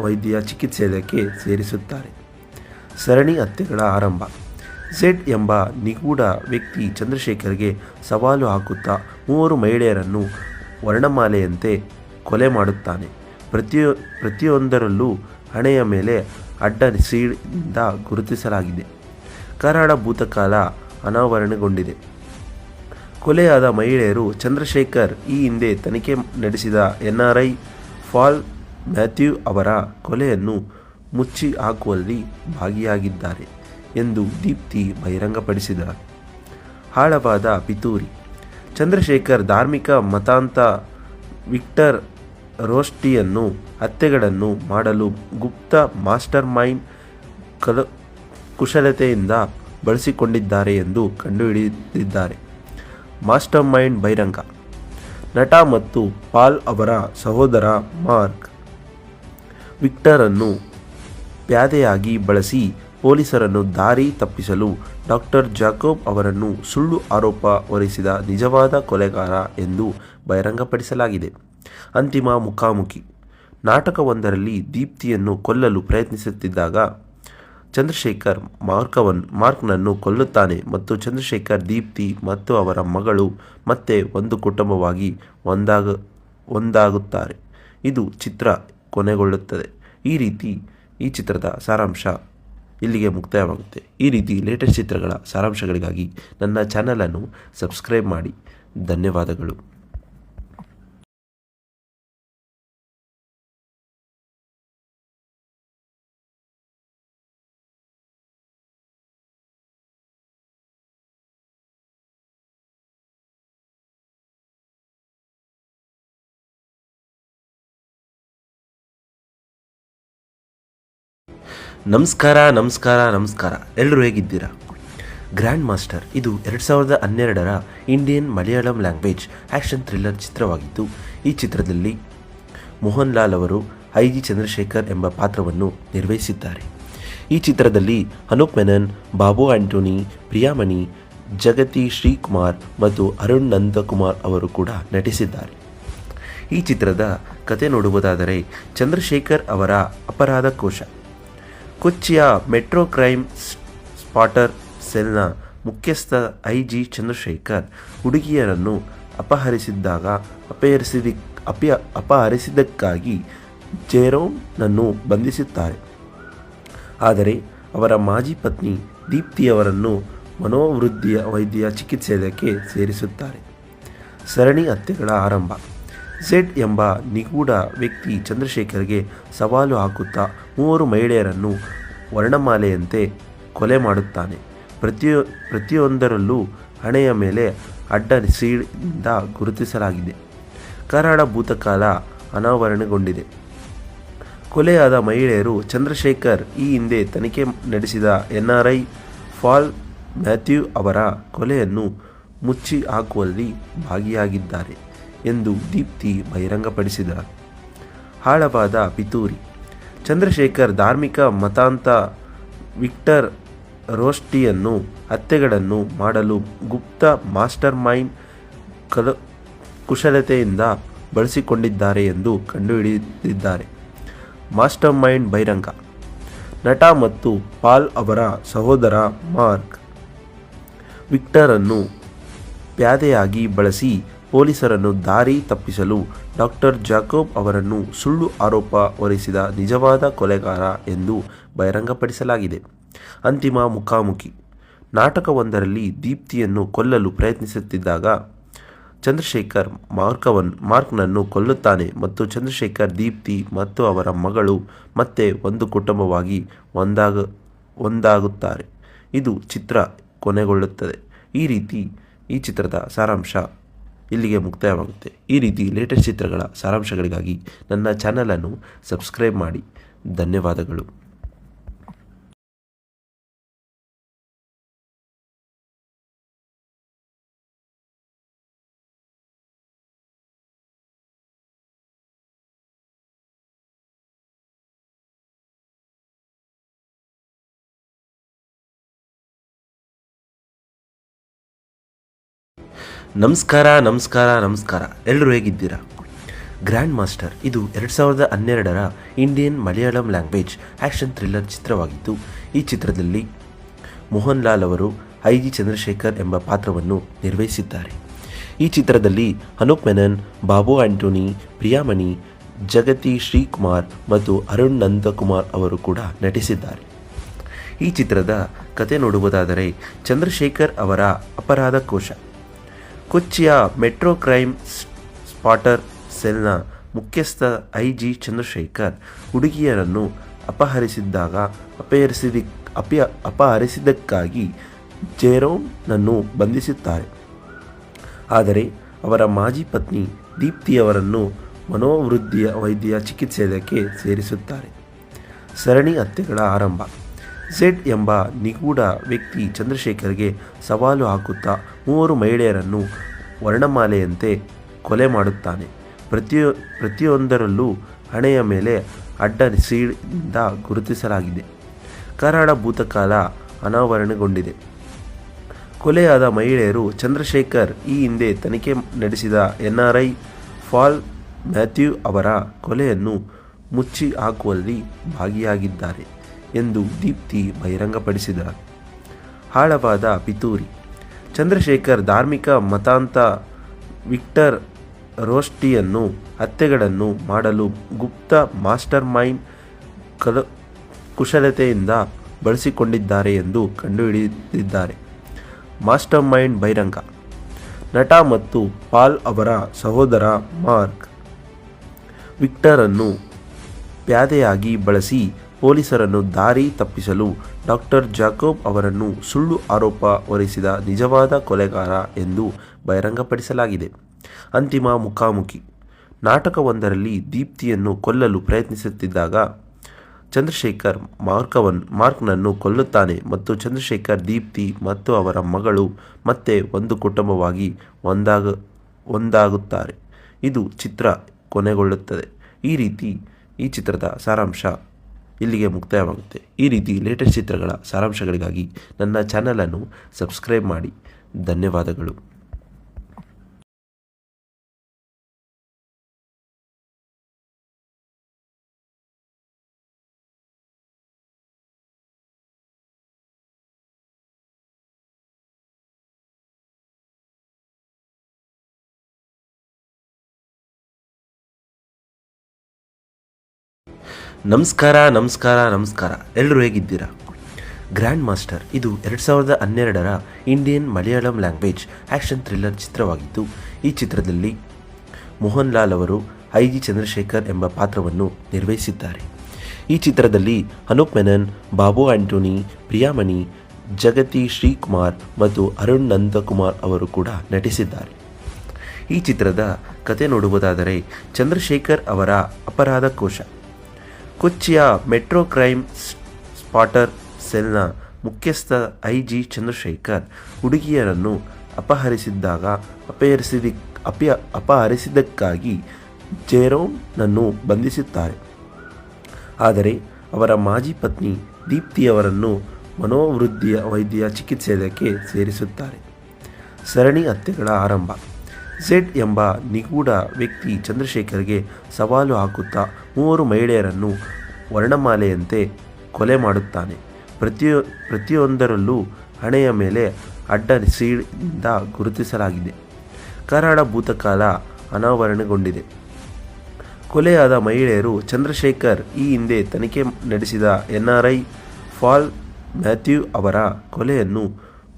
ವೈದ್ಯ ಚಿಕಿತ್ಸೆಗೆ ಸೇರಿಸುತ್ತಾರೆ. ಸರಣಿ ಹತ್ಯೆಗಳ ಆರಂಭ. ಝೆಡ್ ಎಂಬ ನಿಗೂಢ ವ್ಯಕ್ತಿ ಚಂದ್ರಶೇಖರ್ಗೆ ಸವಾಲು ಹಾಕುತ್ತಾ 3 ಮಹಿಳೆಯರನ್ನು ವರ್ಣಮಾಲೆಯಂತೆ ಕೊಲೆ ಮಾಡುತ್ತಾನೆ. ಪ್ರತಿಯೊಂದರಲ್ಲೂ ಹಣೆಯ ಮೇಲೆ ಅಡ್ಡ ಸೀಳಿಂದ ಗುರುತಿಸಲಾಗಿದೆ. ಕರಾಳ ಭೂತಕಾಲ ಅನಾವರಣಗೊಂಡಿದೆ. ಕೊಲೆಯಾದ ಮಹಿಳೆಯರು ಚಂದ್ರಶೇಖರ್ ಈ ಹಿಂದೆ ತನಿಖೆ ನಡೆಸಿದ NRI ಪಾಲ್ ಮ್ಯಾಥ್ಯೂ ಅವರ ಕೊಲೆಯನ್ನು ಮುಚ್ಚಿ ಹಾಕುವಲ್ಲಿ ಭಾಗಿಯಾಗಿದ್ದಾರೆ ಎಂದು ದೀಪ್ತಿ ಬಹಿರಂಗಪಡಿಸಿದರು. ಆಳವಾದ ಪಿತೂರಿ. ಚಂದ್ರಶೇಖರ್ ಧಾರ್ಮಿಕ ಮತಾಂಧ ವಿಕ್ಟರ್ ರೋಸ್ಟಿಯನ್ನು ಹತ್ಯೆಗಳನ್ನು ಮಾಡಲು ಗುಪ್ತ ಮಾಸ್ಟರ್ ಮೈಂಡ್ ಕುಶಲತೆಯಿಂದ ಬಳಸಿಕೊಂಡಿದ್ದಾರೆ ಎಂದು ಕಂಡುಹಿಡಿದಿದ್ದಾರೆ. ಮಾಸ್ಟರ್ ಮೈಂಡ್ ಬಹಿರಂಗ. ನಟ ಮತ್ತು ಪಾಲ್ ಅವರ ಸಹೋದರ ಮಾರ್ಕ್ ವಿಕ್ಟರನ್ನು ಪ್ಯಾದೆಯಾಗಿ ಬಳಸಿ ಪೊಲೀಸರನ್ನು ದಾರಿ ತಪ್ಪಿಸಲು ಡಾಕ್ಟರ್ ಜಾಕೋಬ್ ಅವರನ್ನು ಸುಳ್ಳು ಆರೋಪ ಹೊರಿಸಿದ ನಿಜವಾದ ಕೊಲೆಗಾರ ಎಂದು ಬಹಿರಂಗಪಡಿಸಲಾಗಿದೆ. ಅಂತಿಮ ಮುಖಾಮುಖಿ. ನಾಟಕವೊಂದರಲ್ಲಿ ದೀಪ್ತಿಯನ್ನು ಕೊಲ್ಲಲು ಪ್ರಯತ್ನಿಸುತ್ತಿದ್ದಾಗ ಚಂದ್ರಶೇಖರ್ ಮಾರ್ಕ್ನನ್ನು ಕೊಲ್ಲುತ್ತಾನೆ ಮತ್ತು ಚಂದ್ರಶೇಖರ್ ದೀಪ್ತಿ ಮತ್ತು ಅವರ ಮಗಳು ಮತ್ತೆ ಒಂದು ಕುಟುಂಬವಾಗಿ ಒಂದಾಗುತ್ತಾರೆ. ಇದು ಚಿತ್ರ ಕೊನೆಗೊಳ್ಳುತ್ತದೆ. ಈ ಚಿತ್ರದ ಸಾರಾಂಶ ಇಲ್ಲಿಗೆ ಮುಕ್ತಾಯವಾಗುತ್ತೆ. ಈ ರೀತಿ ಲೇಟೆಸ್ಟ್ ಚಿತ್ರಗಳ ಸಾರಾಂಶಗಳಿಗಾಗಿ ನನ್ನ ಚಾನಲನ್ನು ಸಬ್ಸ್ಕ್ರೈಬ್ ಮಾಡಿ. ಧನ್ಯವಾದಗಳು. ನಮಸ್ಕಾರ. ಎಲ್ಲರೂ ಹೇಗಿದ್ದೀರಾ? ಗ್ರ್ಯಾಂಡ್ ಮಾಸ್ಟರ್ ಇದು 2012ರ Indian Malayalam language action thriller ಚಿತ್ರವಾಗಿದ್ದು, ಈ ಚಿತ್ರದಲ್ಲಿ ಮೋಹನ್ ಲಾಲ್ ಅವರು ಐ.ಜಿ. ಚಂದ್ರಶೇಖರ್ ಎಂಬ ಪಾತ್ರವನ್ನು ನಿರ್ವಹಿಸಿದ್ದಾರೆ. ಈ ಚಿತ್ರದಲ್ಲಿ ಅನೂಪ್ ಮೆನನ್, ಬಾಬು ಆಂಟೋನಿ, ಪ್ರಿಯಾಮಣಿ, ಜಗತಿ ಶ್ರೀಕುಮಾರ್ ಮತ್ತು ಅರುಣ್ ನಂದಕುಮಾರ್ ಅವರು ಕೂಡ ನಟಿಸಿದ್ದಾರೆ. ಈ ಚಿತ್ರದ ಕತೆ ನೋಡುವುದಾದರೆ, ಚಂದ್ರಶೇಖರ್ ಅವರ ಅಪರಾಧ ಕೋಶ. ಕೊಚ್ಚಿಯ ಮೆಟ್ರೋ ಕ್ರೈಮ್ ಸ್ಪಾಟರ್ ಸೆಲ್ನ ಮುಖ್ಯಸ್ಥ ಐ.ಜಿ. ಚಂದ್ರಶೇಖರ್ ಹುಡುಗಿಯರನ್ನು ಅಪಹರಿಸಿದ್ದಕ್ಕಾಗಿ ಜೆರೋಮ್ನನ್ನು ಬಂಧಿಸುತ್ತಾರೆ. ಆದರೆ ಅವರ ಮಾಜಿ ಪತ್ನಿ ದೀಪ್ತಿಯವರನ್ನು ವೈದ್ಯ ಚಿಕಿತ್ಸೆಗೆ ಸೇರಿಸುತ್ತಾರೆ. ಸರಣಿ ಹತ್ಯೆಗಳ ಆರಂಭ. ಝೆಡ್ ಎಂಬ ನಿಗೂಢ ವ್ಯಕ್ತಿ ಚಂದ್ರಶೇಖರ್ಗೆ ಸವಾಲು ಹಾಕುತ್ತಾ 3 ಮಹಿಳೆಯರನ್ನು ವರ್ಣಮಾಲೆಯಂತೆ ಕೊಲೆ ಮಾಡುತ್ತಾನೆ. ಪ್ರತಿಯೊಂದರಲ್ಲೂ ಹಣೆಯ ಮೇಲೆ ಅಡ್ಡ ಸೀಳಿಂದ ಗುರುತಿಸಲಾಗಿದೆ. ಕರಾಳ ಭೂತಕಾಲ ಅನಾವರಣಗೊಂಡಿದೆ. ಕೊಲೆಯಾದ ಮಹಿಳೆಯರು ಚಂದ್ರಶೇಖರ್ ಈ ಹಿಂದೆ ತನಿಖೆ ನಡೆಸಿದ NRI ಪಾಲ್ ಮ್ಯಾಥ್ಯೂ ಅವರ ಕೊಲೆಯನ್ನು ಮುಚ್ಚಿ ಹಾಕುವಲ್ಲಿ ಭಾಗಿಯಾಗಿದ್ದಾರೆ ಎಂದು ದೀಪ್ತಿ ಬಹಿರಂಗಪಡಿಸಿದರು. ಆಳವಾದ ಪಿತೂರಿ. ಚಂದ್ರಶೇಖರ್ ಧಾರ್ಮಿಕ ಮತಾಂಧ ವಿಕ್ಟರ್ ರೋಸ್ಟಿಯನ್ನು ಹತ್ಯೆಗಳನ್ನು ಮಾಡಲು ಗುಪ್ತ ಮಾಸ್ಟರ್ ಮೈಂಡ್ ಕುಶಲತೆಯಿಂದ ಬಳಸಿಕೊಂಡಿದ್ದಾರೆ ಎಂದು ಕಂಡುಹಿಡಿದಿದ್ದಾರೆ. ಮಾಸ್ಟರ್ ಮೈಂಡ್ ಬಹಿರಂಗ. ನಟ ಮತ್ತು ಪಾಲ್ ಅವರ ಸಹೋದರ ಮಾರ್ಕ್ ವಿಕ್ಟರ್ ಅನ್ನು ಪ್ಯಾದೆಯಾಗಿ ಬಳಸಿ ಪೊಲೀಸರನ್ನು ದಾರಿ ತಪ್ಪಿಸಲು ಡಾಕ್ಟರ್ ಜಾಕೋಬ್ ಅವರನ್ನು ಸುಳ್ಳು ಆರೋಪ ಹೊರಿಸಿದ ನಿಜವಾದ ಕೊಲೆಗಾರ ಎಂದು ಬಹಿರಂಗಪಡಿಸಲಾಗಿದೆ. ಅಂತಿಮ ಮುಖಾಮುಖಿ. ನಾಟಕವೊಂದರಲ್ಲಿ ದೀಪ್ತಿಯನ್ನು ಕೊಲ್ಲಲು ಪ್ರಯತ್ನಿಸುತ್ತಿದ್ದಾಗ ಚಂದ್ರಶೇಖರ್ ಮಾರ್ಕ್ನನ್ನು ಕೊಲ್ಲುತ್ತಾನೆ ಮತ್ತು ಚಂದ್ರಶೇಖರ್ ದೀಪ್ತಿ ಮತ್ತು ಅವರ ಮಗಳು ಮತ್ತೆ ಒಂದು ಕುಟುಂಬವಾಗಿ ಒಂದಾಗುತ್ತಾರೆ. ಇದು ಚಿತ್ರ ಕೊನೆಗೊಳ್ಳುತ್ತದೆ. ಈ ಚಿತ್ರದ ಸಾರಾಂಶ ಇಲ್ಲಿಗೆ ಮುಕ್ತಾಯವಾಗುತ್ತೆ. ಈ ರೀತಿ ಲೇಟೆಸ್ಟ್ ಚಿತ್ರಗಳ ಸಾರಾಂಶಗಳಿಗಾಗಿ ನನ್ನ ಚಾನಲನ್ನು ಸಬ್ಸ್ಕ್ರೈಬ್ ಮಾಡಿ. ಧನ್ಯವಾದಗಳು. ನಮಸ್ಕಾರ. ಎಲ್ಲರೂ ಹೇಗಿದ್ದೀರಾ? ಗ್ರ್ಯಾಂಡ್ ಮಾಸ್ಟರ್ ಇದು 2012ರ Indian Malayalam language action thriller ಚಿತ್ರವಾಗಿದ್ದು, ಈ ಚಿತ್ರದಲ್ಲಿ ಮೋಹನ್ ಲಾಲ್ ಅವರು ಐ.ಜಿ. ಚಂದ್ರಶೇಖರ್ ಎಂಬ ಪಾತ್ರವನ್ನು ನಿರ್ವಹಿಸಿದ್ದಾರೆ. ಈ ಚಿತ್ರದಲ್ಲಿ ಅನೂಪ್ ಮೆನನ್, ಬಾಬು ಆಂಟೋನಿ, ಪ್ರಿಯಾಮಣಿ, ಜಗತಿ ಶ್ರೀಕುಮಾರ್ ಮತ್ತು ಅರುಣ್ ನಂದಕುಮಾರ್ ಅವರು ಕೂಡ ನಟಿಸಿದ್ದಾರೆ. ಈ ಚಿತ್ರದ ಕತೆ ನೋಡುವುದಾದರೆ, ಚಂದ್ರಶೇಖರ್ ಅವರ ಅಪರಾಧ ಕೋಶ. ಕೊಚ್ಚಿಯ ಮೆಟ್ರೋ ಕ್ರೈಮ್ ಸ್ಪಾಟರ್ ಸೆಲ್ನ ಮುಖ್ಯಸ್ಥ ಐ.ಜಿ. ಚಂದ್ರಶೇಖರ್ ಹುಡುಗಿಯರನ್ನು ಅಪಹರಿಸಿದ್ದಕ್ಕಾಗಿ ಜೆರೋಮ್ನನ್ನು ಬಂಧಿಸುತ್ತಾರೆ. ಆದರೆ ಅವರ ಮಾಜಿ ಪತ್ನಿ ದೀಪ್ತಿಯವರನ್ನು ವೈದ್ಯ ಚಿಕಿತ್ಸೆಗೆ ಸೇರಿಸುತ್ತಾರೆ. ಸರಣಿ ಹತ್ಯೆಗಳ ಆರಂಭ. ಝೆಡ್ ಎಂಬ ನಿಗೂಢ ವ್ಯಕ್ತಿ ಚಂದ್ರಶೇಖರ್ಗೆ ಸವಾಲು ಹಾಕುತ್ತಾ 3 ಮಹಿಳೆಯರನ್ನು ವರ್ಣಮಾಲೆಯಂತೆ ಕೊಲೆ ಮಾಡುತ್ತಾನೆ. ಪ್ರತಿಯೊಂದರಲ್ಲೂ ಹಣೆಯ ಮೇಲೆ ಅಡ್ಡ ಸೀಳಿಂದ ಗುರುತಿಸಲಾಗಿದೆ. ಕರಾಳ ಭೂತಕಾಲ ಅನಾವರಣಗೊಂಡಿದೆ. ಕೊಲೆಯಾದ ಮಹಿಳೆಯರು ಚಂದ್ರಶೇಖರ್ ಈ ಹಿಂದೆ ತನಿಖೆ ನಡೆಸಿದ NRI ಪಾಲ್ ಮ್ಯಾಥ್ಯೂ ಅವರ ಕೊಲೆಯನ್ನು ಮುಚ್ಚಿ ಹಾಕುವಲ್ಲಿ ಭಾಗಿಯಾಗಿದ್ದಾರೆ ಎಂದು ದೀಪ್ತಿ ಬಹಿರಂಗಪಡಿಸಿದ್ದಾರೆ. ಆಳವಾದ ಪಿತೂರಿ. ಚಂದ್ರಶೇಖರ್ ಧಾರ್ಮಿಕ ಮತಾಂತ ವಿಕ್ಟರ್ ರೋಸ್ಟಿಯನ್ನು ಹತ್ಯೆಗಳನ್ನು ಮಾಡಲು ಗುಪ್ತ ಮಾಸ್ಟರ್ ಮೈಂಡ್ ಕುಶಲತೆಯಿಂದ ಬಳಸಿಕೊಂಡಿದ್ದಾರೆ ಎಂದು ಕಂಡುಹಿಡಿದಿದ್ದಾರೆ. ಮಾಸ್ಟರ್ ಮೈಂಡ್ ಬಹಿರಂಗ. ನಟ ಮತ್ತು ಪಾಲ್ ಅವರ ಸಹೋದರ ಮಾರ್ಕ್ ವಿಕ್ಟರ್ ಅನ್ನು ಪ್ಯಾದೆಯಾಗಿ ಬಳಸಿ ಪೊಲೀಸರನ್ನು ದಾರಿ ತಪ್ಪಿಸಲು ಡಾಕ್ಟರ್ ಜಾಕೋಬ್ ಅವರನ್ನು ಸುಳ್ಳು ಆರೋಪ ಹೊರಿಸಿದ ನಿಜವಾದ ಕೊಲೆಗಾರ ಎಂದು ಬಹಿರಂಗಪಡಿಸಲಾಗಿದೆ. ಅಂತಿಮ ಮುಖಾಮುಖಿ. ನಾಟಕವೊಂದರಲ್ಲಿ ದೀಪ್ತಿಯನ್ನು ಕೊಲ್ಲಲು ಪ್ರಯತ್ನಿಸುತ್ತಿದ್ದಾಗ ಚಂದ್ರಶೇಖರ್ ಮಾರ್ಕ್ನನ್ನು ಕೊಲ್ಲುತ್ತಾನೆ ಮತ್ತು ಚಂದ್ರಶೇಖರ್, ದೀಪ್ತಿ ಮತ್ತು ಅವರ ಮಗಳು ಮತ್ತೆ ಒಂದು ಕುಟುಂಬವಾಗಿ ಒಂದಾಗುತ್ತಾರೆ. ಇದು ಚಿತ್ರ ಕೊನೆಗೊಳ್ಳುತ್ತದೆ. ಈ ಚಿತ್ರದ ಸಾರಾಂಶ ಇಲ್ಲಿಗೆ ಮುಕ್ತಾಯವಾಗುತ್ತೆ. ಈ ರೀತಿ ಲೇಟೆಸ್ಟ್ ಚಿತ್ರಗಳ ಸಾರಾಂಶಗಳಿಗಾಗಿ ನನ್ನ ಚಾನಲನ್ನು ಸಬ್ಸ್ಕ್ರೈಬ್ ಮಾಡಿ. ಧನ್ಯವಾದಗಳು. ನಮಸ್ಕಾರ. ಎಲ್ಲರೂ ಹೇಗಿದ್ದೀರಾ? ಗ್ರ್ಯಾಂಡ್ ಮಾಸ್ಟರ್ ಇದು 2012ರ Indian Malayalam language action thriller ಚಿತ್ರವಾಗಿದ್ದು, ಈ ಚಿತ್ರದಲ್ಲಿ ಮೋಹನ್ ಲಾಲ್ ಅವರು ಐ.ಜಿ. ಚಂದ್ರಶೇಖರ್ ಎಂಬ ಪಾತ್ರವನ್ನು ನಿರ್ವಹಿಸಿದ್ದಾರೆ. ಈ ಚಿತ್ರದಲ್ಲಿ ಅನೂಪ್ ಮೆನನ್, ಬಾಬು ಆಂಟೋನಿ, ಪ್ರಿಯಾಮಣಿ, ಜಗತಿ ಶ್ರೀಕುಮಾರ್ ಮತ್ತು ಅರುಣ್ ನಂದಕುಮಾರ್ ಅವರು ಕೂಡ ನಟಿಸಿದ್ದಾರೆ. ಈ ಚಿತ್ರದ ಕತೆ ನೋಡುವುದಾದರೆ, ಚಂದ್ರಶೇಖರ್ ಅವರ ಅಪರಾಧ ಕೋಶ. ಕೊಚ್ಚಿಯ ಮೆಟ್ರೋ ಕ್ರೈಮ್ ಸ್ಪಾಟರ್ ಸೆಲ್ನ ಮುಖ್ಯಸ್ಥ ಐ.ಜಿ. ಚಂದ್ರಶೇಖರ್ ಹುಡುಗಿಯರನ್ನು ಅಪಹರಿಸಿದ್ದಕ್ಕಾಗಿ ಜೆರೋಮ್ನನ್ನು ಬಂಧಿಸುತ್ತಾರೆ. ಆದರೆ ಅವರ ಮಾಜಿ ಪತ್ನಿ ದೀಪ್ತಿಯವರನ್ನು ವೈದ್ಯ ಚಿಕಿತ್ಸೆಗೆ ಸೇರಿಸುತ್ತಾರೆ. ಸರಣಿ ಹತ್ಯೆಗಳ ಆರಂಭ. ಝೆಡ್ ಎಂಬ ನಿಗೂಢ ವ್ಯಕ್ತಿ ಚಂದ್ರಶೇಖರ್ಗೆ ಸವಾಲು ಹಾಕುತ್ತಾ 3 ಮಹಿಳೆಯರನ್ನು ವರ್ಣಮಾಲೆಯಂತೆ ಕೊಲೆ ಮಾಡುತ್ತಾನೆ. ಪ್ರತಿಯೊಂದರಲ್ಲೂ ಹಣೆಯ ಮೇಲೆ ಅಡ್ಡ ಸೀಳಿಂದ ಗುರುತಿಸಲಾಗಿದೆ. ಕರಾಳ ಭೂತಕಾಲ ಅನಾವರಣಗೊಂಡಿದೆ. ಕೊಲೆಯಾದ ಮಹಿಳೆಯರು ಚಂದ್ರಶೇಖರ್ ಈ ಹಿಂದೆ ತನಿಖೆ ನಡೆಸಿದ NRI ಪಾಲ್ ಮ್ಯಾಥ್ಯೂ ಅವರ ಕೊಲೆಯನ್ನು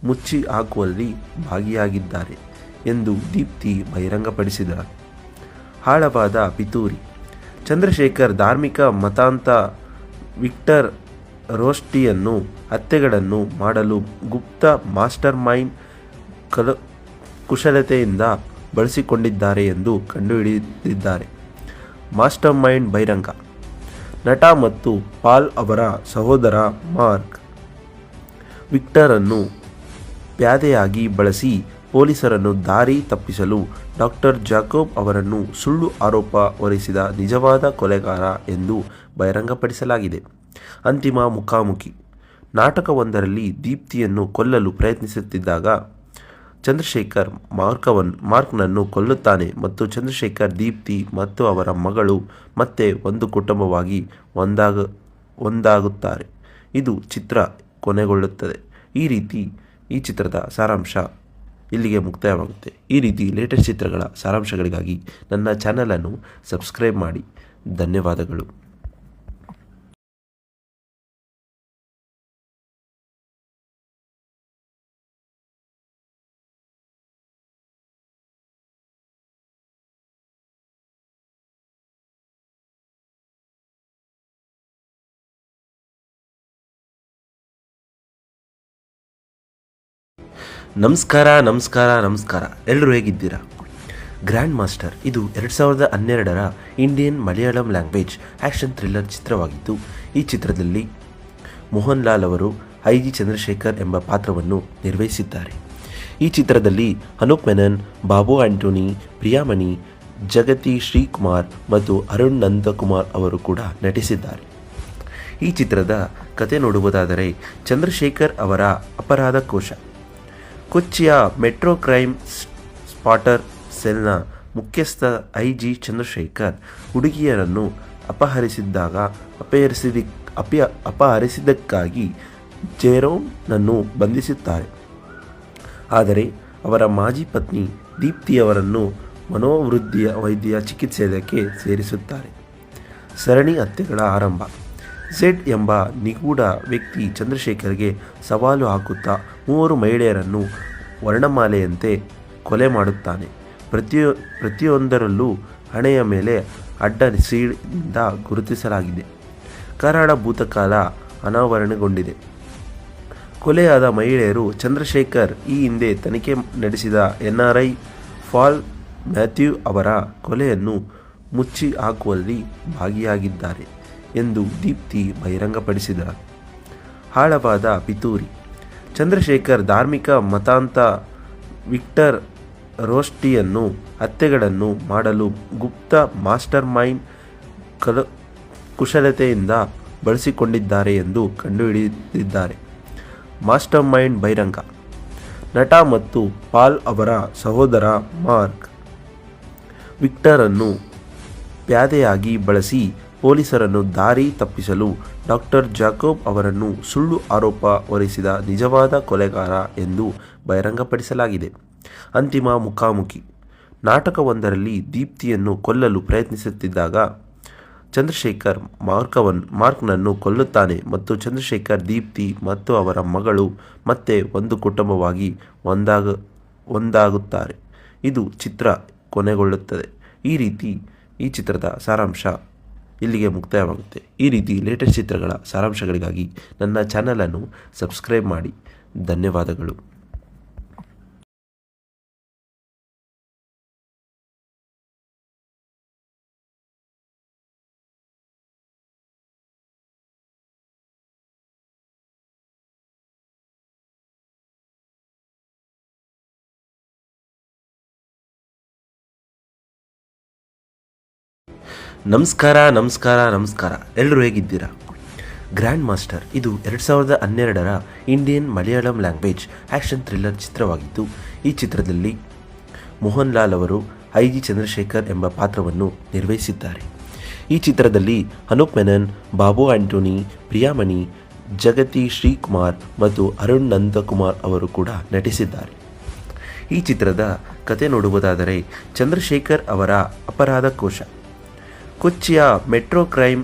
ಮುಚ್ಚಿ ಹಾಕುವಲ್ಲಿ ಭಾಗಿಯಾಗಿದ್ದಾರೆ ಎಂದು ದೀಪ್ತಿ ಬಹಿರಂಗಪಡಿಸಿದ್ದಾರೆ. ಆಳವಾದ ಪಿತೂರಿ. ಚಂದ್ರಶೇಖರ್ ಧಾರ್ಮಿಕ ಮತಾಂತ ವಿಕ್ಟರ್ ರೋಸ್ಟಿಯನ್ನು ಹತ್ಯೆಗಳನ್ನು ಮಾಡಲು ಗುಪ್ತ ಮಾಸ್ಟರ್ ಮೈಂಡ್ ಕುಶಲತೆಯಿಂದ ಬಳಸಿಕೊಂಡಿದ್ದಾರೆ ಎಂದು ಕಂಡುಹಿಡಿದಿದ್ದಾರೆ. ಮಾಸ್ಟರ್ ಮೈಂಡ್ ಬಹಿರಂಗ. ನಟ ಮತ್ತು ಪಾಲ್ ಅವರ ಸಹೋದರ ಮಾರ್ಕ್ ವಿಕ್ಟರ್ ಅನ್ನು ಪ್ಯಾದೆಯಾಗಿ ಬಳಸಿ ಪೊಲೀಸರನ್ನು ದಾರಿ ತಪ್ಪಿಸಲು ಡಾಕ್ಟರ್ ಜಾಕೋಬ್ ಅವರನ್ನು ಸುಳ್ಳು ಆರೋಪ ಹೊರಿಸಿದ ನಿಜವಾದ ಕೊಲೆಗಾರ ಎಂದು ಬಹಿರಂಗಪಡಿಸಲಾಗಿದೆ. ಅಂತಿಮ ಮುಖಾಮುಖಿ. ನಾಟಕವೊಂದರಲ್ಲಿ ದೀಪ್ತಿಯನ್ನು ಕೊಲ್ಲಲು ಪ್ರಯತ್ನಿಸುತ್ತಿದ್ದಾಗ ಚಂದ್ರಶೇಖರ್ ಮಾರ್ಕ್ನನ್ನು ಕೊಲ್ಲುತ್ತಾನೆ ಮತ್ತು ಚಂದ್ರಶೇಖರ್, ದೀಪ್ತಿ ಮತ್ತು ಅವರ ಮಗಳು ಮತ್ತೆ ಒಂದು ಕುಟುಂಬವಾಗಿ ಒಂದಾಗುತ್ತಾರೆ. ಇದು ಚಿತ್ರ ಕೊನೆಗೊಳ್ಳುತ್ತದೆ. ಈ ಚಿತ್ರದ ಸಾರಾಂಶ ಇಲ್ಲಿಗೆ ಮುಕ್ತಾಯವಾಗುತ್ತೆ. ಈ ರೀತಿ ಲೇಟೆಸ್ಟ್ ಚಿತ್ರಗಳ ಸಾರಾಂಶಗಳಿಗಾಗಿ ನನ್ನ ಚಾನಲನ್ನು ಸಬ್ಸ್ಕ್ರೈಬ್ ಮಾಡಿ. ಧನ್ಯವಾದಗಳು. ನಮಸ್ಕಾರ. ಎಲ್ಲರೂ ಹೇಗಿದ್ದೀರಾ? ಗ್ರ್ಯಾಂಡ್ ಮಾಸ್ಟರ್ ಇದು 2012ರ Indian Malayalam language action thriller ಚಿತ್ರವಾಗಿದ್ದು, ಈ ಚಿತ್ರದಲ್ಲಿ ಮೋಹನ್ ಲಾಲ್ ಅವರು ಐ.ಜಿ. ಚಂದ್ರಶೇಖರ್ ಎಂಬ ಪಾತ್ರವನ್ನು ನಿರ್ವಹಿಸಿದ್ದಾರೆ. ಈ ಚಿತ್ರದಲ್ಲಿ ಅನೂಪ್ ಮೆನನ್, ಬಾಬು ಆಂಟೋನಿ, ಪ್ರಿಯಾಮಣಿ, ಜಗತಿ ಶ್ರೀಕುಮಾರ್ ಮತ್ತು ಅರುಣ್ ನಂದಕುಮಾರ್ ಅವರು ಕೂಡ ನಟಿಸಿದ್ದಾರೆ. ಈ ಚಿತ್ರದ ಕತೆ ನೋಡುವುದಾದರೆ, ಚಂದ್ರಶೇಖರ್ ಅವರ ಅಪರಾಧ ಕೋಶ. ಕೊಚ್ಚಿಯ ಮೆಟ್ರೋ ಕ್ರೈಮ್ ಸ್ಪಾಟರ್ ಸೆಲ್ನ ಮುಖ್ಯಸ್ಥ ಐ.ಜಿ. ಚಂದ್ರಶೇಖರ್ ಹುಡುಗಿಯರನ್ನು ಅಪಹರಿಸಿದ್ದಕ್ಕಾಗಿ ಜೆರೋಮ್ನನ್ನು ಬಂಧಿಸುತ್ತಾರೆ. ಆದರೆ ಅವರ ಮಾಜಿ ಪತ್ನಿ ದೀಪ್ತಿಯವರನ್ನು ಮನೋವೃದ್ಧಿಯ ವೈದ್ಯ ಚಿಕಿತ್ಸೆಗೆ ಸೇರಿಸುತ್ತಾರೆ. ಸರಣಿ ಹತ್ಯೆಗಳ ಆರಂಭ. ಝೆಡ್ ಎಂಬ ನಿಗೂಢ ವ್ಯಕ್ತಿ ಚಂದ್ರಶೇಖರ್ಗೆ ಸವಾಲು ಹಾಕುತ್ತಾ 3 ಮಹಿಳೆಯರನ್ನು ವರ್ಣಮಾಲೆಯಂತೆ ಕೊಲೆ ಮಾಡುತ್ತಾನೆ. ಪ್ರತಿಯೊಂದರಲ್ಲೂ ಹಣೆಯ ಮೇಲೆ ಅಡ್ಡ ಸೀಳಿನಿಂದ ಗುರುತಿಸಲಾಗಿದೆ. ಕರಾಳ ಭೂತಕಾಲ ಅನಾವರಣಗೊಂಡಿದೆ. ಕೊಲೆಯಾದ ಮಹಿಳೆಯರು ಚಂದ್ರಶೇಖರ್ ಈ ಹಿಂದೆ ತನಿಖೆ ನಡೆಸಿದ NRI ಪಾಲ್ ಮ್ಯಾಥ್ಯೂ ಅವರ ಕೊಲೆಯನ್ನು ಮುಚ್ಚಿ ಹಾಕುವಲ್ಲಿ ಭಾಗಿಯಾಗಿದ್ದಾರೆ ಎಂದು ದೀಪ್ತಿ ಬಹಿರಂಗಪಡಿಸಿದರು. ಆಳವಾದ ಪಿತೂರಿ. ಚಂದ್ರಶೇಖರ್ ಧಾರ್ಮಿಕ ಮತಾಂಧ ವಿಕ್ಟರ್ ರೋಸ್ಟಿಯನ್ನು ಹತ್ಯೆಗಳನ್ನು ಮಾಡಲು ಗುಪ್ತ ಮಾಸ್ಟರ್ ಮೈಂಡ್ ಕುಶಲತೆಯಿಂದ ಬಳಸಿಕೊಂಡಿದ್ದಾರೆ ಎಂದು ಕಂಡುಹಿಡಿದಿದ್ದಾರೆ. ಮಾಸ್ಟರ್ ಮೈಂಡ್ ಬಹಿರಂಗ. ನಟ ಮತ್ತು ಪಾಲ್ ಅವರ ಸಹೋದರ ಮಾರ್ಕ್ ವಿಕ್ಟರನ್ನು ಪ್ಯಾದೆಯಾಗಿ ಬಳಸಿ ಪೊಲೀಸರನ್ನು ದಾರಿ ತಪ್ಪಿಸಲು ಡಾಕ್ಟರ್ ಜಾಕೋಬ್ ಅವರನ್ನು ಸುಳ್ಳು ಆರೋಪ ಹೊರಿಸಿದ ನಿಜವಾದ ಕೊಲೆಗಾರ ಎಂದು ಬಹಿರಂಗಪಡಿಸಲಾಗಿದೆ. ಅಂತಿಮ ಮುಖಾಮುಖಿ. ನಾಟಕವೊಂದರಲ್ಲಿ ದೀಪ್ತಿಯನ್ನು ಕೊಲ್ಲಲು ಪ್ರಯತ್ನಿಸುತ್ತಿದ್ದಾಗ ಚಂದ್ರಶೇಖರ್ ಮಾರ್ಕ್ನನ್ನು ಕೊಲ್ಲುತ್ತಾನೆ ಮತ್ತು ಚಂದ್ರಶೇಖರ್, ದೀಪ್ತಿ ಮತ್ತು ಅವರ ಮಗಳು ಮತ್ತೆ ಒಂದು ಕುಟುಂಬವಾಗಿ ಒಂದಾಗುತ್ತಾರೆ. ಇದು ಚಿತ್ರ ಕೊನೆಗೊಳ್ಳುತ್ತದೆ. ಈ ಚಿತ್ರದ ಸಾರಾಂಶ ಇಲ್ಲಿಗೆ ಮುಕ್ತಾಯವಾಗುತ್ತೆ. ಈ ರೀತಿ ಲೇಟೆಸ್ಟ್ ಚಿತ್ರಗಳ ಸಾರಾಂಶಗಳಿಗಾಗಿ ನನ್ನ ಚಾನಲನ್ನು ಸಬ್ಸ್ಕ್ರೈಬ್ ಮಾಡಿ. ಧನ್ಯವಾದಗಳು. ನಮಸ್ಕಾರ. ಎಲ್ಲರೂ ಹೇಗಿದ್ದೀರಾ? ಗ್ರ್ಯಾಂಡ್ ಮಾಸ್ಟರ್ ಇದು 2012ರ Indian Malayalam language action thriller ಚಿತ್ರವಾಗಿದ್ದು, ಈ ಚಿತ್ರದಲ್ಲಿ ಮೋಹನ್ ಲಾಲ್ ಅವರು IG ಚಂದ್ರಶೇಖರ್ ಎಂಬ ಪಾತ್ರವನ್ನು ನಿರ್ವಹಿಸಿದ್ದಾರೆ. ಈ ಚಿತ್ರದಲ್ಲಿ ಅನೂಪ್ ಮೆನನ್, ಬಾಬು ಆಂಟೋನಿ, ಪ್ರಿಯಾಮಣಿ, ಜಗತಿ ಶ್ರೀಕುಮಾರ್ ಮತ್ತು ಅರುಣ್ ನಂದಕುಮಾರ್ ಅವರು ಕೂಡ ನಟಿಸಿದ್ದಾರೆ. ಈ ಚಿತ್ರದ ಕತೆ ನೋಡುವುದಾದರೆ, ಚಂದ್ರಶೇಖರ್ ಅವರ ಅಪರಾಧ ಕೋಶ. ಕೊಚ್ಚಿಯ ಮೆಟ್ರೋ ಕ್ರೈಮ್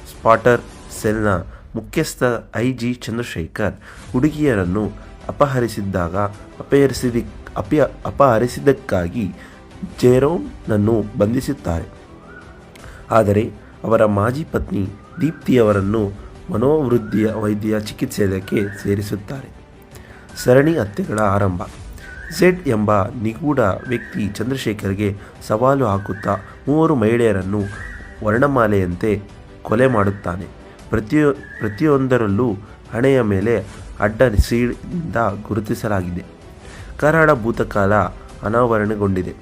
ಸ್ಪಾಟರ್ ಸೆಲ್ನ ಮುಖ್ಯಸ್ಥ IG ಚಂದ್ರಶೇಖರ್ ಹುಡುಗಿಯರನ್ನು ಅಪಹರಿಸಿದ್ದಕ್ಕಾಗಿ ಜೆರೋಮ್ನನ್ನು ಬಂಧಿಸುತ್ತಾರೆ. ಆದರೆ ಅವರ ಮಾಜಿ ಪತ್ನಿ ದೀಪ್ತಿಯವರನ್ನು ಮನೋವೃದ್ಧಿಯ ವೈದ್ಯ ಚಿಕಿತ್ಸೆಗೆ ಸೇರಿಸುತ್ತಾರೆ. ಸರಣಿ ಹತ್ಯೆಗಳ ಆರಂಭ. ಝೆಡ್ ಎಂಬ ನಿಗೂಢ ವ್ಯಕ್ತಿ ಚಂದ್ರಶೇಖರ್ಗೆ ಸವಾಲು ಹಾಕುತ್ತಾ 3 ಮಹಿಳೆಯರನ್ನು ವರ್ಣಮಾಲೆಯಂತೆ ಕೊಲೆ ಮಾಡುತ್ತಾನೆ. ಪ್ರತಿಯೊಂದರಲ್ಲೂ ಹಣೆಯ ಮೇಲೆ ಅಡ್ಡ ಸೀಳಿನಿಂದ ಗುರುತಿಸಲಾಗಿದೆ. ಕರಾಳ ಭೂತಕಾಲ ಅನಾವರಣಗೊಂಡಿದೆ.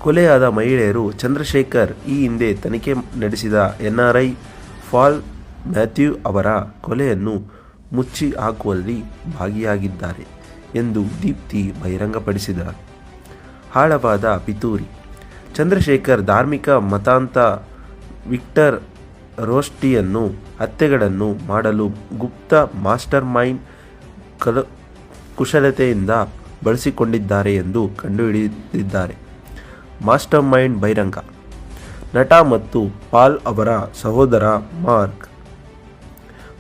ಕೊಲೆಯಾದ ಮಹಿಳೆಯರು ಚಂದ್ರಶೇಖರ್ ಈ ಹಿಂದೆ ತನಿಖೆ ನಡೆಸಿದ NRI ಪಾಲ್ ಮ್ಯಾಥ್ಯೂ ಅವರ ಕೊಲೆಯನ್ನು ಮುಚ್ಚಿ ಹಾಕುವಲ್ಲಿ ಭಾಗಿಯಾಗಿದ್ದಾರೆ ಎಂದು ದೀಪ್ತಿ ಬಹಿರಂಗಪಡಿಸಿದರು. ಆಳವಾದ ಪಿತೂರಿ. ಚಂದ್ರಶೇಖರ್ ಧಾರ್ಮಿಕ ಮತಾಂಧ ವಿಕ್ಟರ್ ರೋಸ್ಟಿಯನ್ನು ಹತ್ಯೆಗಳನ್ನು ಮಾಡಲು ಗುಪ್ತ ಮಾಸ್ಟರ್ ಮೈಂಡ್ ಕುಶಲತೆಯಿಂದ ಬಳಸಿಕೊಂಡಿದ್ದಾರೆ ಎಂದು ಕಂಡುಹಿಡಿದಿದ್ದಾರೆ. ಮಾಸ್ಟರ್ ಮೈಂಡ್ ಬಹಿರಂಗ. ನಟ ಮತ್ತು ಪಾಲ್ ಅವರ ಸಹೋದರ ಮಾರ್ಕ್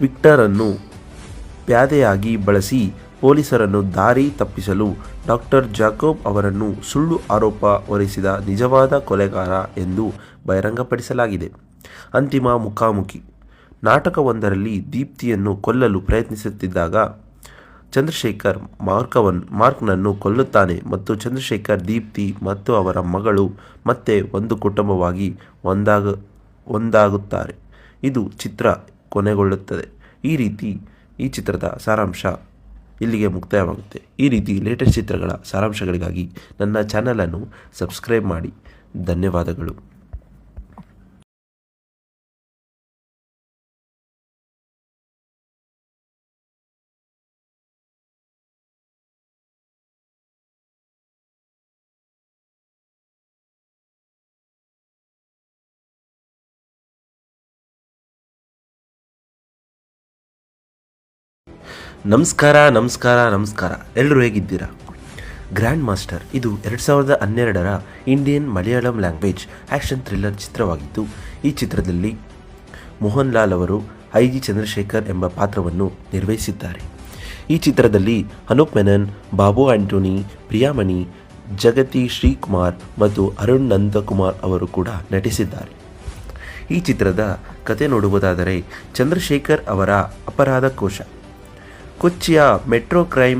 ವಿಕ್ಟರನ್ನು ಪ್ಯಾದೆಯಾಗಿ ಬಳಸಿ ಪೊಲೀಸರನ್ನು ದಾರಿ ತಪ್ಪಿಸಲು ಡಾಕ್ಟರ್ ಜಾಕೋಬ್ ಅವರನ್ನು ಸುಳ್ಳು ಆರೋಪ ಹೊರಿಸಿದ ನಿಜವಾದ ಕೊಲೆಗಾರ ಎಂದು ಬಹಿರಂಗಪಡಿಸಲಾಗಿದೆ. ಅಂತಿಮ ಮುಖಾಮುಖಿ. ನಾಟಕವೊಂದರಲ್ಲಿ ದೀಪ್ತಿಯನ್ನು ಕೊಲ್ಲಲು ಪ್ರಯತ್ನಿಸುತ್ತಿದ್ದಾಗ ಚಂದ್ರಶೇಖರ್ ಮಾರ್ಕ್ನನ್ನು ಕೊಲ್ಲುತ್ತಾನೆ ಮತ್ತು ಚಂದ್ರಶೇಖರ್, ದೀಪ್ತಿ ಮತ್ತು ಅವರ ಮಗಳು ಮತ್ತೆ ಒಂದು ಕುಟುಂಬವಾಗಿ ಒಂದಾಗುತ್ತಾರೆ. ಇದು ಚಿತ್ರ ಕೊನೆಗೊಳ್ಳುತ್ತದೆ. ಈ ಚಿತ್ರದ ಸಾರಾಂಶ ಇಲ್ಲಿಗೆ ಮುಕ್ತಾಯವಾಗುತ್ತೆ. ಈ ರೀತಿ ಲೇಟೆಸ್ಟ್ ಚಿತ್ರಗಳ ಸಾರಾಂಶಗಳಿಗಾಗಿ ನನ್ನ ಚಾನಲನ್ನು ಸಬ್ಸ್ಕ್ರೈಬ್ ಮಾಡಿ. ಧನ್ಯವಾದಗಳು. ನಮಸ್ಕಾರ ಎಲ್ಲರೂ ಹೇಗಿದ್ದೀರಾ? ಗ್ರ್ಯಾಂಡ್ ಮಾಸ್ಟರ್ ಇದು 2012ರ Indian Malayalam language action thriller ಚಿತ್ರವಾಗಿದ್ದು, ಈ ಚಿತ್ರದಲ್ಲಿ ಮೋಹನ್ ಲಾಲ್ ಅವರು ಐ.ಜಿ. ಚಂದ್ರಶೇಖರ್ ಎಂಬ ಪಾತ್ರವನ್ನು ನಿರ್ವಹಿಸಿದ್ದಾರೆ. ಈ ಚಿತ್ರದಲ್ಲಿ ಅನೂಪ್ ಮೆನನ್, ಬಾಬು ಆಂಟೋನಿ, ಪ್ರಿಯಾಮಣಿ, ಜಗತಿ ಶ್ರೀಕುಮಾರ್ ಮತ್ತು ಅರುಣ್ ನಂದಕುಮಾರ್ ಅವರು ಕೂಡ ನಟಿಸಿದ್ದಾರೆ. ಈ ಚಿತ್ರದ ಕತೆ ನೋಡುವುದಾದರೆ, ಚಂದ್ರಶೇಖರ್ ಅವರ ಅಪರಾಧ ಕೋಶ. ಕೊಚ್ಚಿಯ ಮೆಟ್ರೋ ಕ್ರೈಮ್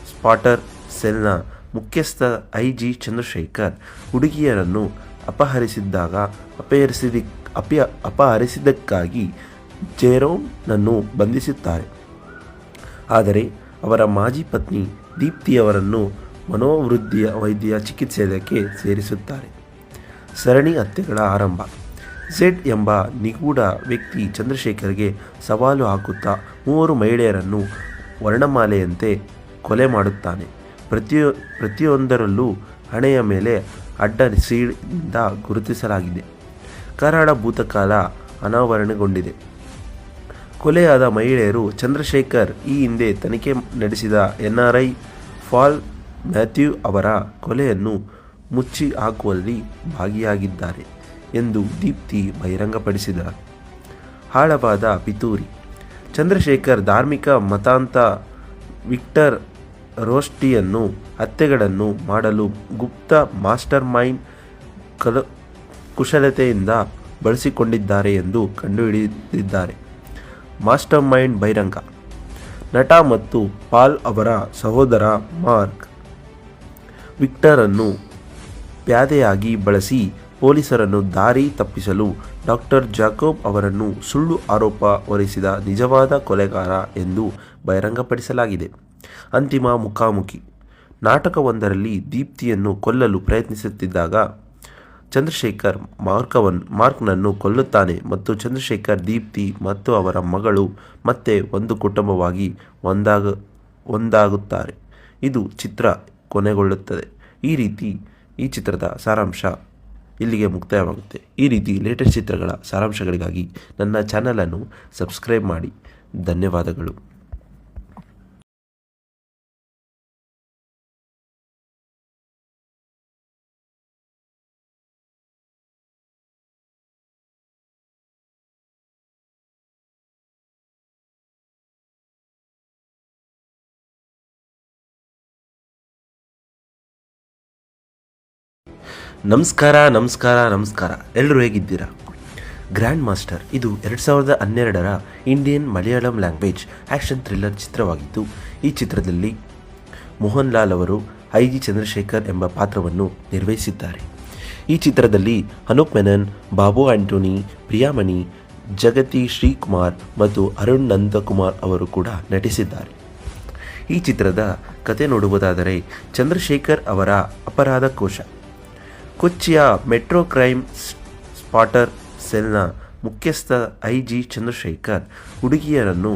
ಸ್ಪಾಟರ್ ಸೆಲ್ನ ಮುಖ್ಯಸ್ಥ ಐ.ಜಿ. ಚಂದ್ರಶೇಖರ್ ಹುಡುಗಿಯರನ್ನು ಅಪಹರಿಸಿದ್ದಕ್ಕಾಗಿ ಜೆರೋಮ್ನನ್ನು ಬಂಧಿಸುತ್ತಾರೆ. ಆದರೆ ಅವರ ಮಾಜಿ ಪತ್ನಿ ದೀಪ್ತಿಯವರನ್ನು ವೈದ್ಯ ಚಿಕಿತ್ಸೆಗೆ ಸೇರಿಸುತ್ತಾರೆ. ಸರಣಿ ಹತ್ಯೆಗಳ ಆರಂಭ. ಝೆಡ್ ಎಂಬ ನಿಗೂಢ ವ್ಯಕ್ತಿ ಚಂದ್ರಶೇಖರ್ಗೆ ಸವಾಲು ಹಾಕುತ್ತಾ 3 ಮಹಿಳೆಯರನ್ನು ವರ್ಣಮಾಲೆಯಂತೆ ಕೊಲೆ ಮಾಡುತ್ತಾನೆ. ಪ್ರತಿಯೊಂದರಲ್ಲೂ ಹಣೆಯ ಮೇಲೆ ಅಡ್ಡ ಸೀಳಿಂದ ಗುರುತಿಸಲಾಗಿದೆ. ಕರಾಳ ಭೂತಕಾಲ ಅನಾವರಣಗೊಂಡಿದೆ. ಕೊಲೆಯಾದ ಮಹಿಳೆಯರು ಚಂದ್ರಶೇಖರ್ ಈ ಹಿಂದೆ ತನಿಖೆ ನಡೆಸಿದ NRI ಪಾಲ್ ಮ್ಯಾಥ್ಯೂ ಅವರ ಕೊಲೆಯನ್ನು ಮುಚ್ಚಿ ಹಾಕುವಲ್ಲಿ ಭಾಗಿಯಾಗಿದ್ದಾರೆ ಎಂದು ದೀಪ್ತಿ ಬಹಿರಂಗಪಡಿಸಿದರು. ಆಳವಾದ ಪಿತೂರಿ. ಚಂದ್ರಶೇಖರ್ ಧಾರ್ಮಿಕ ಮತಾಂಧ ವಿಕ್ಟರ್ ರೋಸ್ಟಿಯನ್ನು ಹತ್ಯೆಗಳನ್ನು ಮಾಡಲು ಗುಪ್ತ ಮಾಸ್ಟರ್ ಮೈಂಡ್ ಕುಶಲತೆಯಿಂದ ಬಳಸಿಕೊಂಡಿದ್ದಾರೆ ಎಂದು ಕಂಡುಹಿಡಿದಿದ್ದಾರೆ. ಮಾಸ್ಟರ್ ಮೈಂಡ್ ಬಹಿರಂಗ. ನಟ ಮತ್ತು ಪಾಲ್ ಅವರ ಸಹೋದರ ಮಾರ್ಕ್ ವಿಕ್ಟರನ್ನು ಪ್ಯಾದೆಯಾಗಿ ಬಳಸಿ ಪೊಲೀಸರನ್ನು ದಾರಿ ತಪ್ಪಿಸಲು ಡಾಕ್ಟರ್ ಜಾಕೋಬ್ ಅವರನ್ನು ಸುಳ್ಳು ಆರೋಪ ಹೊರಿಸಿದ ನಿಜವಾದ ಕೊಲೆಗಾರ ಎಂದು ಬಹಿರಂಗಪಡಿಸಲಾಗಿದೆ. ಅಂತಿಮ ಮುಖಾಮುಖಿ. ನಾಟಕವೊಂದರಲ್ಲಿ ದೀಪ್ತಿಯನ್ನು ಕೊಲ್ಲಲು ಪ್ರಯತ್ನಿಸುತ್ತಿದ್ದಾಗ ಚಂದ್ರಶೇಖರ್ ಮಾರ್ಕ್ನನ್ನು ಕೊಲ್ಲುತ್ತಾನೆ ಮತ್ತು ಚಂದ್ರಶೇಖರ್, ದೀಪ್ತಿ ಮತ್ತು ಅವರ ಮಗಳು ಮತ್ತೆ ಒಂದು ಕುಟುಂಬವಾಗಿ ಒಂದಾಗುತ್ತಾರೆ. ಇದು ಚಿತ್ರ ಕೊನೆಗೊಳ್ಳುತ್ತದೆ. ಈ ಚಿತ್ರದ ಸಾರಾಂಶ ಇಲ್ಲಿಗೆ ಮುಕ್ತಾಯವಾಗುತ್ತೆ. ಈ ರೀತಿ ಲೇಟೆಸ್ಟ್ ಚಿತ್ರಗಳ ಸಾರಾಂಶಗಳಿಗಾಗಿ ನನ್ನ ಚಾನಲನ್ನು ಸಬ್ಸ್ಕ್ರೈಬ್ ಮಾಡಿ. ಧನ್ಯವಾದಗಳು. ನಮಸ್ಕಾರ ಎಲ್ಲರೂ ಹೇಗಿದ್ದೀರಾ? ಗ್ರ್ಯಾಂಡ್ ಮಾಸ್ಟರ್ ಇದು 2012ರ Indian Malayalam language action thriller ಚಿತ್ರವಾಗಿದ್ದು, ಈ ಚಿತ್ರದಲ್ಲಿ ಮೋಹನ್ ಲಾಲ್ ಅವರು ಐ.ಜಿ. ಚಂದ್ರಶೇಖರ್ ಎಂಬ ಪಾತ್ರವನ್ನು ನಿರ್ವಹಿಸಿದ್ದಾರೆ. ಈ ಚಿತ್ರದಲ್ಲಿ ಅನೂಪ್ ಮೆನನ್, ಬಾಬು ಆಂಟೋನಿ, ಪ್ರಿಯಾಮಣಿ, ಜಗತಿ ಶ್ರೀಕುಮಾರ್ ಮತ್ತು ಅರುಣ್ ನಂದಕುಮಾರ್ ಅವರು ಕೂಡ ನಟಿಸಿದ್ದಾರೆ. ಈ ಚಿತ್ರದ ಕತೆ ನೋಡುವುದಾದರೆ, ಚಂದ್ರಶೇಖರ್ ಅವರ ಅಪರಾಧ ಕೋಶ. ಕೊಚ್ಚಿಯ ಮೆಟ್ರೋ ಕ್ರೈಮ್ ಸ್ಪಾಟರ್ ಸೆಲ್ನ ಮುಖ್ಯಸ್ಥ ಐ.ಜಿ. ಚಂದ್ರಶೇಖರ್ ಹುಡುಗಿಯರನ್ನು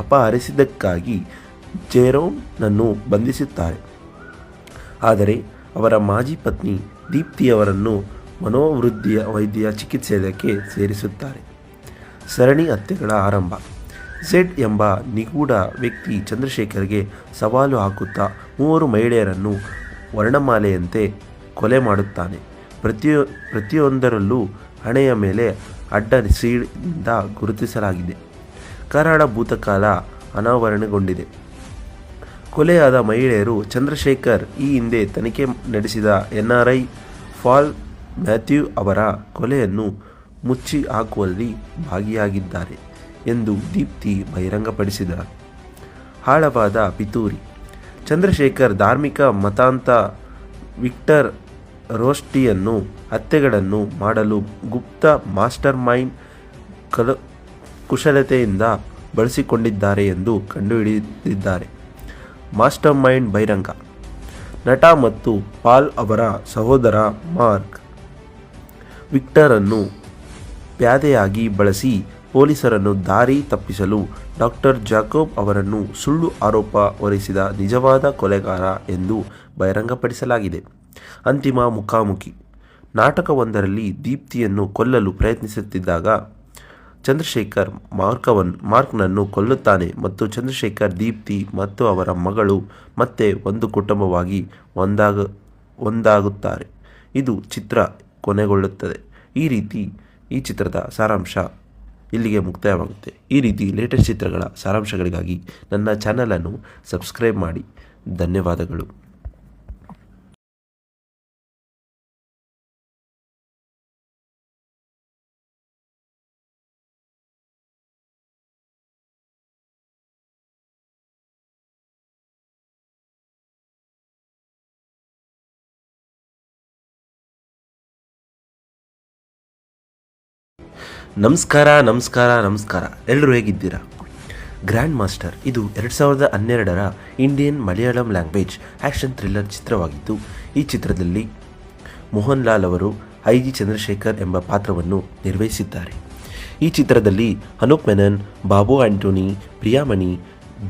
ಅಪಹರಿಸಿದ್ದಕ್ಕಾಗಿ ಜೆರೋಮ್ನನ್ನು ಬಂಧಿಸುತ್ತಾರೆ. ಆದರೆ ಅವರ ಮಾಜಿ ಪತ್ನಿ ದೀಪ್ತಿಯವರನ್ನು ವೈದ್ಯ ಚಿಕಿತ್ಸೆಗೆ ಸೇರಿಸುತ್ತಾರೆ. ಸರಣಿ ಹತ್ಯೆಗಳ ಆರಂಭ. ಝೆಡ್ ಎಂಬ ನಿಗೂಢ ವ್ಯಕ್ತಿ ಚಂದ್ರಶೇಖರ್ಗೆ ಸವಾಲು ಹಾಕುತ್ತಾ 3 ಮಹಿಳೆಯರನ್ನು ವರ್ಣಮಾಲೆಯಂತೆ ಕೊಲೆ ಮಾಡುತ್ತಾನೆ. ಪ್ರತಿಯೊಂದರಲ್ಲೂ ಹಣೆಯ ಮೇಲೆ ಅಡ್ಡ ಸೀಳಿಂದ ಗುರುತಿಸಲಾಗಿದೆ. ಕರಾಳ ಭೂತಕಾಲ ಅನಾವರಣಗೊಂಡಿದೆ. ಕೊಲೆಯಾದ ಮಹಿಳೆಯರು ಚಂದ್ರಶೇಖರ್ ಈ ಹಿಂದೆ ತನಿಖೆ ನಡೆಸಿದ NRI ಪಾಲ್ ಮ್ಯಾಥ್ಯೂ ಅವರ ಕೊಲೆಯನ್ನು ಮುಚ್ಚಿ ಹಾಕುವಲ್ಲಿ ಭಾಗಿಯಾಗಿದ್ದಾರೆ ಎಂದು ದೀಪ್ತಿ ಬಹಿರಂಗಪಡಿಸಿದರು. ಆಳವಾದ ಪಿತೂರಿ. ಚಂದ್ರಶೇಖರ್ ಧಾರ್ಮಿಕ ಮತಾಂಧ ವಿಕ್ಟರ್ ರೋಸ್ಟಿಯನ್ನು ಹತ್ಯೆಗಳನ್ನು ಮಾಡಲು ಗುಪ್ತ ಮಾಸ್ಟರ್ ಮೈಂಡ್ ಕುಶಲತೆಯಿಂದ ಬಳಸಿಕೊಂಡಿದ್ದಾರೆ ಎಂದು ಕಂಡುಹಿಡಿದಿದ್ದಾರೆ. ಮಾಸ್ಟರ್ ಮೈಂಡ್ ಬಹಿರಂಗ. ನಟ ಮತ್ತು ಪಾಲ್ ಅವರ ಸಹೋದರ ಮಾರ್ಕ್ ವಿಕ್ಟರನ್ನು ಪ್ಯಾದೆಯಾಗಿ ಬಳಸಿ ಪೊಲೀಸರನ್ನು ದಾರಿ ತಪ್ಪಿಸಲು ಡಾಕ್ಟರ್ ಜಾಕೋಬ್ ಅವರನ್ನು ಸುಳ್ಳು ಆರೋಪ ಹೊರಿಸಿದ ನಿಜವಾದ ಕೊಲೆಗಾರ ಎಂದು ಬಹಿರಂಗಪಡಿಸಲಾಗಿದೆ. ಅಂತಿಮ ಮುಖಾಮುಖಿ. ನಾಟಕವೊಂದರಲ್ಲಿ ದೀಪ್ತಿಯನ್ನು ಕೊಲ್ಲಲು ಪ್ರಯತ್ನಿಸುತ್ತಿದ್ದಾಗ ಚಂದ್ರಶೇಖರ್ ಮಾರ್ಕ್ನನ್ನು ಕೊಲ್ಲುತ್ತಾನೆ ಮತ್ತು ಚಂದ್ರಶೇಖರ್ ದೀಪ್ತಿ ಮತ್ತು ಅವರ ಮಗಳು ಮತ್ತೆ ಒಂದು ಕುಟುಂಬವಾಗಿ ಒಂದಾಗುತ್ತಾರೆ. ಇದು ಚಿತ್ರ ಕೊನೆಗೊಳ್ಳುತ್ತದೆ. ಈ ಚಿತ್ರದ ಸಾರಾಂಶ ಇಲ್ಲಿಗೆ ಮುಕ್ತಾಯವಾಗುತ್ತೆ. ಈ ರೀತಿ ಲೇಟೆಸ್ಟ್ ಚಿತ್ರಗಳ ಸಾರಾಂಶಗಳಿಗಾಗಿ ನನ್ನ ಚಾನಲನ್ನು ಸಬ್ಸ್ಕ್ರೈಬ್ ಮಾಡಿ. ಧನ್ಯವಾದಗಳು. ನಮಸ್ಕಾರ. ಎಲ್ಲರೂ ಹೇಗಿದ್ದೀರಾ? ಗ್ರ್ಯಾಂಡ್ ಮಾಸ್ಟರ್ ಇದು 2012ರ Indian Malayalam language action thriller ಚಿತ್ರವಾಗಿದ್ದು, ಈ ಚಿತ್ರದಲ್ಲಿ ಮೋಹನ್ ಲಾಲ್ ಅವರು ಐ.ಜಿ. ಚಂದ್ರಶೇಖರ್ ಎಂಬ ಪಾತ್ರವನ್ನು ನಿರ್ವಹಿಸಿದ್ದಾರೆ. ಈ ಚಿತ್ರದಲ್ಲಿ ಅನೂಪ್ ಮೆನನ್, ಬಾಬು ಆಂಟೋನಿ, ಪ್ರಿಯಾಮಣಿ,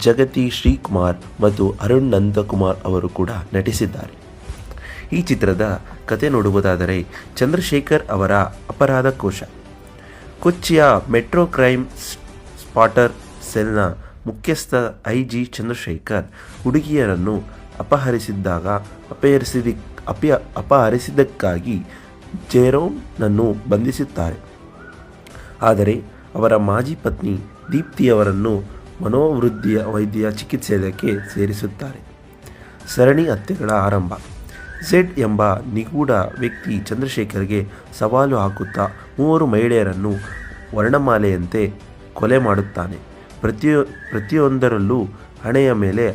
ಜಗತಿ ಶ್ರೀಕುಮಾರ್ ಮತ್ತು ಅರುಣ್ ನಂದಕುಮಾರ್ ಅವರು ಕೂಡ ನಟಿಸಿದ್ದಾರೆ. ಈ ಚಿತ್ರದ ಕತೆ ನೋಡುವುದಾದರೆ, ಚಂದ್ರಶೇಖರ್ ಅವರ ಅಪರಾಧ ಕೋಶ. ಕೊಚ್ಚಿಯ ಮೆಟ್ರೋ ಕ್ರೈಮ್ ಸ್ಪಾಟರ್ ಸೆಲ್ನ ಮುಖ್ಯಸ್ಥ ಐ.ಜಿ. ಚಂದ್ರಶೇಖರ್ ಹುಡುಗಿಯರನ್ನು ಅಪಹರಿಸಿದ್ದಕ್ಕಾಗಿ ಜೆರೋಮ್ನನ್ನು ಬಂಧಿಸುತ್ತಾರೆ. ಆದರೆ ಅವರ ಮಾಜಿ ಪತ್ನಿ ದೀಪ್ತಿಯವರನ್ನು ವೈದ್ಯ ಚಿಕಿತ್ಸೆಗೆ ಸೇರಿಸುತ್ತಾರೆ. ಸರಣಿ ಹತ್ಯೆಗಳ ಆರಂಭ. ಝೆಡ್ ಎಂಬ ನಿಗೂಢ ವ್ಯಕ್ತಿ ಚಂದ್ರಶೇಖರ್ಗೆ ಸವಾಲು ಹಾಕುತ್ತಾ 3 ಮಹಿಳೆಯರನ್ನು ವರ್ಣಮಾಲೆಯಂತೆ ಕೊಲೆ ಮಾಡುತ್ತಾನೆ. ಪ್ರತಿಯೊಂದರಲ್ಲೂ ಹಣೆಯ ಮೇಲೆ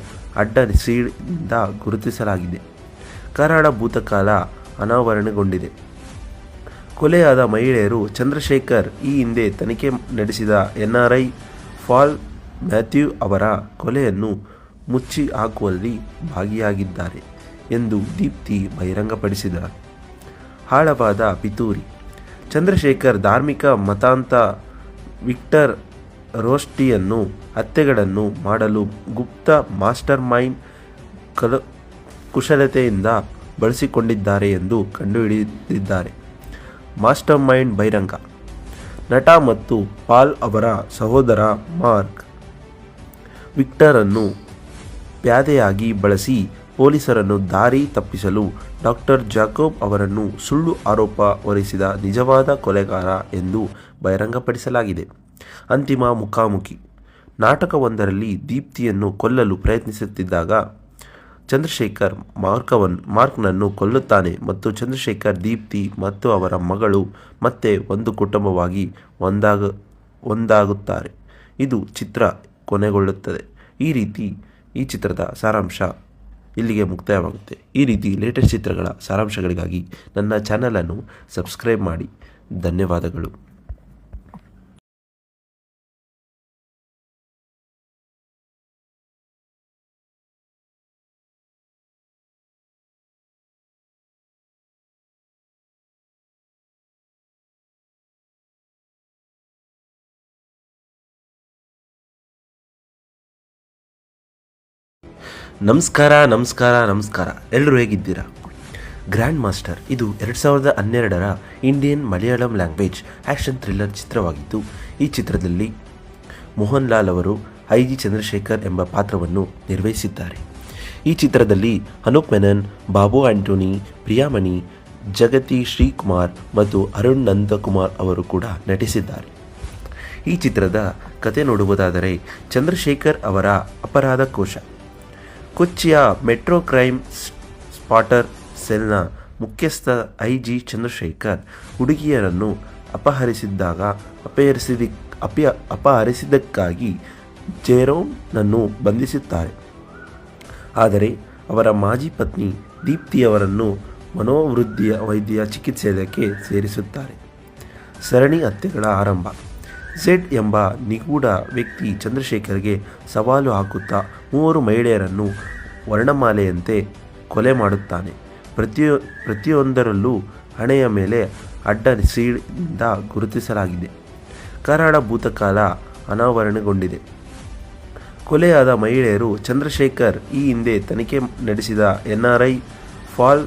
ಅಡ್ಡ ಸೀಳಿಂದ ಗುರುತಿಸಲಾಗಿದೆ. ಕರಾಳ ಭೂತಕಾಲ ಅನಾವರಣಗೊಂಡಿದೆ. ಕೊಲೆಯಾದ ಮಹಿಳೆಯರು ಚಂದ್ರಶೇಖರ್ ಈ ಹಿಂದೆ ತನಿಖೆ ನಡೆಸಿದ NRI ಪಾಲ್ ಮ್ಯಾಥ್ಯೂ ಅವರ ಕೊಲೆಯನ್ನು ಮುಚ್ಚಿ ಹಾಕುವಲ್ಲಿ ಭಾಗಿಯಾಗಿದ್ದಾರೆ ಎಂದು ದೀಪ್ತಿ ಬಹಿರಂಗಪಡಿಸಿದರು. ಆಳವಾದ ಪಿತೂರಿ. ಚಂದ್ರಶೇಖರ್ ಧಾರ್ಮಿಕ ಮತಾಂಧ ವಿಕ್ಟರ್ ರೋಸ್ಟಿಯನ್ನು ಹತ್ಯೆಗಳನ್ನು ಮಾಡಲು ಗುಪ್ತ ಮಾಸ್ಟರ್ ಮೈಂಡ್ ಕುಶಲತೆಯಿಂದ ಬಳಸಿಕೊಂಡಿದ್ದಾರೆ ಎಂದು ಕಂಡುಹಿಡಿದಿದ್ದಾರೆ. ಮಾಸ್ಟರ್ ಮೈಂಡ್ ಬಹಿರಂಗ. ನಟ ಮತ್ತು ಪಾಲ್ ಅವರ ಸಹೋದರ ಮಾರ್ಕ್ ವಿಕ್ಟರನ್ನು ಪ್ಯಾದೆಯಾಗಿ ಬಳಸಿ ಪೊಲೀಸರನ್ನು ದಾರಿ ತಪ್ಪಿಸಲು ಡಾಕ್ಟರ್ ಜಾಕೋಬ್ ಅವರನ್ನು ಸುಳ್ಳು ಆರೋಪ ಹೊರಿಸಿದ ನಿಜವಾದ ಕೊಲೆಗಾರ ಎಂದು ಬಹಿರಂಗಪಡಿಸಲಾಗಿದೆ. ಅಂತಿಮ ಮುಖಾಮುಖಿ. ನಾಟಕವೊಂದರಲ್ಲಿ ದೀಪ್ತಿಯನ್ನು ಕೊಲ್ಲಲು ಪ್ರಯತ್ನಿಸುತ್ತಿದ್ದಾಗ ಚಂದ್ರಶೇಖರ್ ಮಾರ್ಕ್ನನ್ನು ಕೊಲ್ಲುತ್ತಾನೆ ಮತ್ತು ಚಂದ್ರಶೇಖರ್ ದೀಪ್ತಿ ಮತ್ತು ಅವರ ಮಗಳು ಮತ್ತೆ ಒಂದು ಕುಟುಂಬವಾಗಿ ಒಂದಾಗುತ್ತಾರೆ. ಇದು ಚಿತ್ರ ಕೊನೆಗೊಳ್ಳುತ್ತದೆ. ಈ ಚಿತ್ರದ ಸಾರಾಂಶ ಇಲ್ಲಿಗೆ ಮುಕ್ತಾಯವಾಗುತ್ತೆ. ಈ ರೀತಿ ಲೇಟೆಸ್ಟ್ ಚಿತ್ರಗಳ ಸಾರಾಂಶಗಳಿಗಾಗಿ ನನ್ನ ಚಾನಲನ್ನು ಸಬ್ಸ್ಕ್ರೈಬ್ ಮಾಡಿ. ಧನ್ಯವಾದಗಳು. ನಮಸ್ಕಾರ. ಎಲ್ಲರೂ ಹೇಗಿದ್ದೀರಾ? ಗ್ರ್ಯಾಂಡ್ ಮಾಸ್ಟರ್ ಇದು 2012ರ Indian Malayalam language action thriller ಚಿತ್ರವಾಗಿದ್ದು, ಈ ಚಿತ್ರದಲ್ಲಿ ಮೋಹನ್ ಲಾಲ್ ಅವರು ಐ.ಜಿ. ಚಂದ್ರಶೇಖರ್ ಎಂಬ ಪಾತ್ರವನ್ನು ನಿರ್ವಹಿಸಿದ್ದಾರೆ. ಈ ಚಿತ್ರದಲ್ಲಿ ಅನೂಪ್ ಮೆನನ್, ಬಾಬು ಆಂಟೋನಿ, ಪ್ರಿಯಾಮಣಿ, ಜಗತಿ ಶ್ರೀಕುಮಾರ್ ಮತ್ತು ಅರುಣ್ ನಂದಕುಮಾರ್ ಅವರು ಕೂಡ ನಟಿಸಿದ್ದಾರೆ. ಈ ಚಿತ್ರದ ಕತೆ ನೋಡುವುದಾದರೆ, ಚಂದ್ರಶೇಖರ್ ಅವರ ಅಪರಾಧ ಕೋಶ. ಕೊಚ್ಚಿಯ ಮೆಟ್ರೋ ಕ್ರೈಮ್ ಸ್ಪಾಟರ್ ಸೆಲ್ನ ಮುಖ್ಯಸ್ಥ ಐ.ಜಿ. ಚಂದ್ರಶೇಖರ್ ಹುಡುಗಿಯರನ್ನು ಅಪಹರಿಸಿದ್ದಕ್ಕಾಗಿ ಜೆರೋಮ್ನನ್ನು ಬಂಧಿಸುತ್ತಾರೆ. ಆದರೆ ಅವರ ಮಾಜಿ ಪತ್ನಿ ದೀಪ್ತಿಯವರನ್ನು ವೈದ್ಯ ಚಿಕಿತ್ಸೆಗೆ ಸೇರಿಸುತ್ತಾರೆ. ಸರಣಿ ಹತ್ಯೆಗಳ ಆರಂಭ. ಝೆಡ್ ಎಂಬ ನಿಗೂಢ ವ್ಯಕ್ತಿ ಚಂದ್ರಶೇಖರ್ಗೆ ಸವಾಲು ಹಾಕುತ್ತಾ 3 ಮಹಿಳೆಯರನ್ನು ವರ್ಣಮಾಲೆಯಂತೆ ಕೊಲೆ ಮಾಡುತ್ತಾನೆ. ಪ್ರತಿಯೊಂದರಲ್ಲೂ ಹಣೆಯ ಮೇಲೆ ಅಡ್ಡ ಸೀಳಿಂದ ಗುರುತಿಸಲಾಗಿದೆ. ಕರಾಳ ಭೂತಕಾಲ ಅನಾವರಣಗೊಂಡಿದೆ. ಕೊಲೆಯಾದ ಮಹಿಳೆಯರು ಚಂದ್ರಶೇಖರ್ ಈ ಹಿಂದೆ ತನಿಖೆ ನಡೆಸಿದ NRI ಪಾಲ್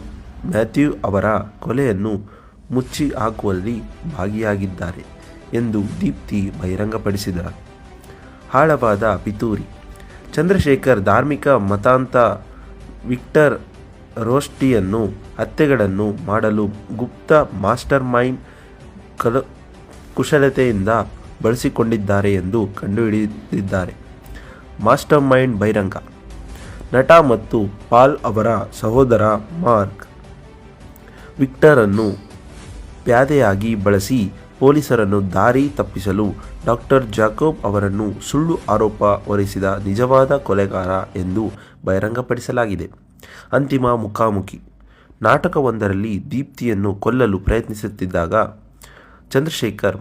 ಮ್ಯಾಥ್ಯೂ ಅವರ ಕೊಲೆಯನ್ನು ಮುಚ್ಚಿ ಹಾಕುವಲ್ಲಿ ಭಾಗಿಯಾಗಿದ್ದಾರೆ ಎಂದು ದೀಪ್ತಿ ಬಹಿರಂಗಪಡಿಸಿದರು. ಆಳವಾದ ಪಿತೂರಿ. ಚಂದ್ರಶೇಖರ್ ಧಾರ್ಮಿಕ ಮತಾಂತ ವಿಕ್ಟರ್ ರೋಸ್ಟಿಯನ್ನು ಹತ್ಯೆಗಳನ್ನು ಮಾಡಲು ಗುಪ್ತ ಮಾಸ್ಟರ್ ಮೈಂಡ್ ಕುಶಲತೆಯಿಂದ ಬಳಸಿಕೊಂಡಿದ್ದಾರೆ ಎಂದು ಕಂಡುಹಿಡಿದಿದ್ದಾರೆ. ಮಾಸ್ಟರ್ ಮೈಂಡ್ ಬಹಿರಂಗ. ನಟ ಮತ್ತು ಪಾಲ್ ಅವರ ಸಹೋದರ ಮಾರ್ಕ್ ವಿಕ್ಟರನ್ನು ಪ್ಯಾದೆಯಾಗಿ ಬಳಸಿ ಪೊಲೀಸರನ್ನು ದಾರಿ ತಪ್ಪಿಸಲು ಡಾಕ್ಟರ್ ಜಾಕೋಬ್ ಅವರನ್ನು ಸುಳ್ಳು ಆರೋಪ ಹೊರಿಸಿದ ನಿಜವಾದ ಕೊಲೆಗಾರ ಎಂದು ಬಹಿರಂಗಪಡಿಸಲಾಗಿದೆ. ಅಂತಿಮ ಮುಖಾಮುಖಿ. ನಾಟಕವೊಂದರಲ್ಲಿ ದೀಪ್ತಿಯನ್ನು ಕೊಲ್ಲಲು ಪ್ರಯತ್ನಿಸುತ್ತಿದ್ದಾಗ ಚಂದ್ರಶೇಖರ್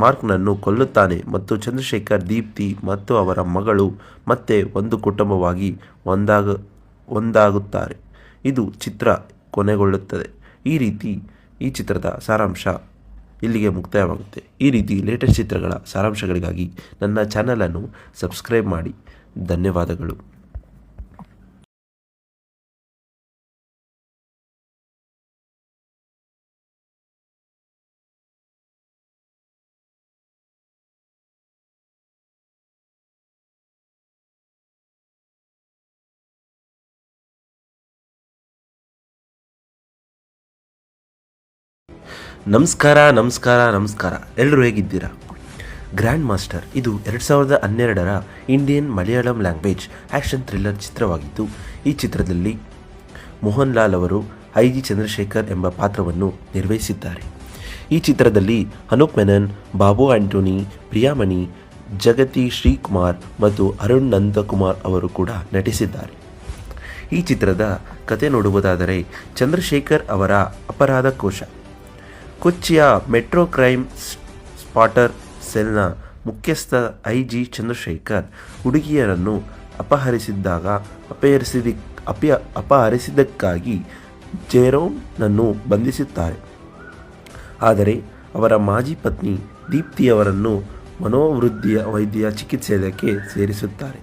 ಮಾರ್ಕ್ನನ್ನು ಕೊಲ್ಲುತ್ತಾನೆ ಮತ್ತು ಚಂದ್ರಶೇಖರ್, ದೀಪ್ತಿ ಮತ್ತು ಅವರ ಮಗಳು ಮತ್ತೆ ಒಂದು ಕುಟುಂಬವಾಗಿ ಒಂದಾಗುತ್ತಾರೆ. ಇದು ಚಿತ್ರ ಕೊನೆಗೊಳ್ಳುತ್ತದೆ. ಈ ಚಿತ್ರದ ಸಾರಾಂಶ ಇಲ್ಲಿಗೆ ಮುಕ್ತಾಯವಾಗುತ್ತೆ. ಈ ರೀತಿ ಲೇಟೆಸ್ಟ್ ಚಿತ್ರಗಳ ಸಾರಾಂಶಗಳಿಗಾಗಿ ನನ್ನ ಚಾನಲನ್ನು ಸಬ್ಸ್ಕ್ರೈಬ್ ಮಾಡಿ. ಧನ್ಯವಾದಗಳು. ನಮಸ್ಕಾರ. ಎಲ್ಲರೂ ಹೇಗಿದ್ದೀರಾ? ಗ್ರ್ಯಾಂಡ್ ಮಾಸ್ಟರ್ ಇದು 2012ರ Indian Malayalam language action thriller ಚಿತ್ರವಾಗಿದ್ದು, ಈ ಚಿತ್ರದಲ್ಲಿ ಮೋಹನ್ ಲಾಲ್ ಅವರು ಐ.ಜಿ. ಚಂದ್ರಶೇಖರ್ ಎಂಬ ಪಾತ್ರವನ್ನು ನಿರ್ವಹಿಸಿದ್ದಾರೆ. ಈ ಚಿತ್ರದಲ್ಲಿ ಅನೂಪ್ ಮೆನನ್, ಬಾಬು ಆಂಟೋನಿ, ಪ್ರಿಯಾಮಣಿ, ಜಗತಿ ಶ್ರೀಕುಮಾರ್ ಮತ್ತು ಅರುಣ್ ನಂದಕುಮಾರ್ ಅವರು ಕೂಡ ನಟಿಸಿದ್ದಾರೆ. ಈ ಚಿತ್ರದ ಕತೆ ನೋಡುವುದಾದರೆ, ಚಂದ್ರಶೇಖರ್ ಅವರ ಅಪರಾಧ ಕೋಶ. ಕೊಚ್ಚಿಯ ಮೆಟ್ರೋ ಕ್ರೈಮ್ ಸ್ಪಾಟರ್ ಸೆಲ್ನ ಮುಖ್ಯಸ್ಥ ಐ.ಜಿ. ಚಂದ್ರಶೇಖರ್ ಹುಡುಗಿಯರನ್ನು ಅಪಹರಿಸಿದ್ದಕ್ಕಾಗಿ ಜೆರೋಮ್ನನ್ನು ಬಂಧಿಸುತ್ತಾರೆ. ಆದರೆ ಅವರ ಮಾಜಿ ಪತ್ನಿ ದೀಪ್ತಿಯವರನ್ನು ವೈದ್ಯ ಚಿಕಿತ್ಸೆಗೆ ಸೇರಿಸುತ್ತಾರೆ.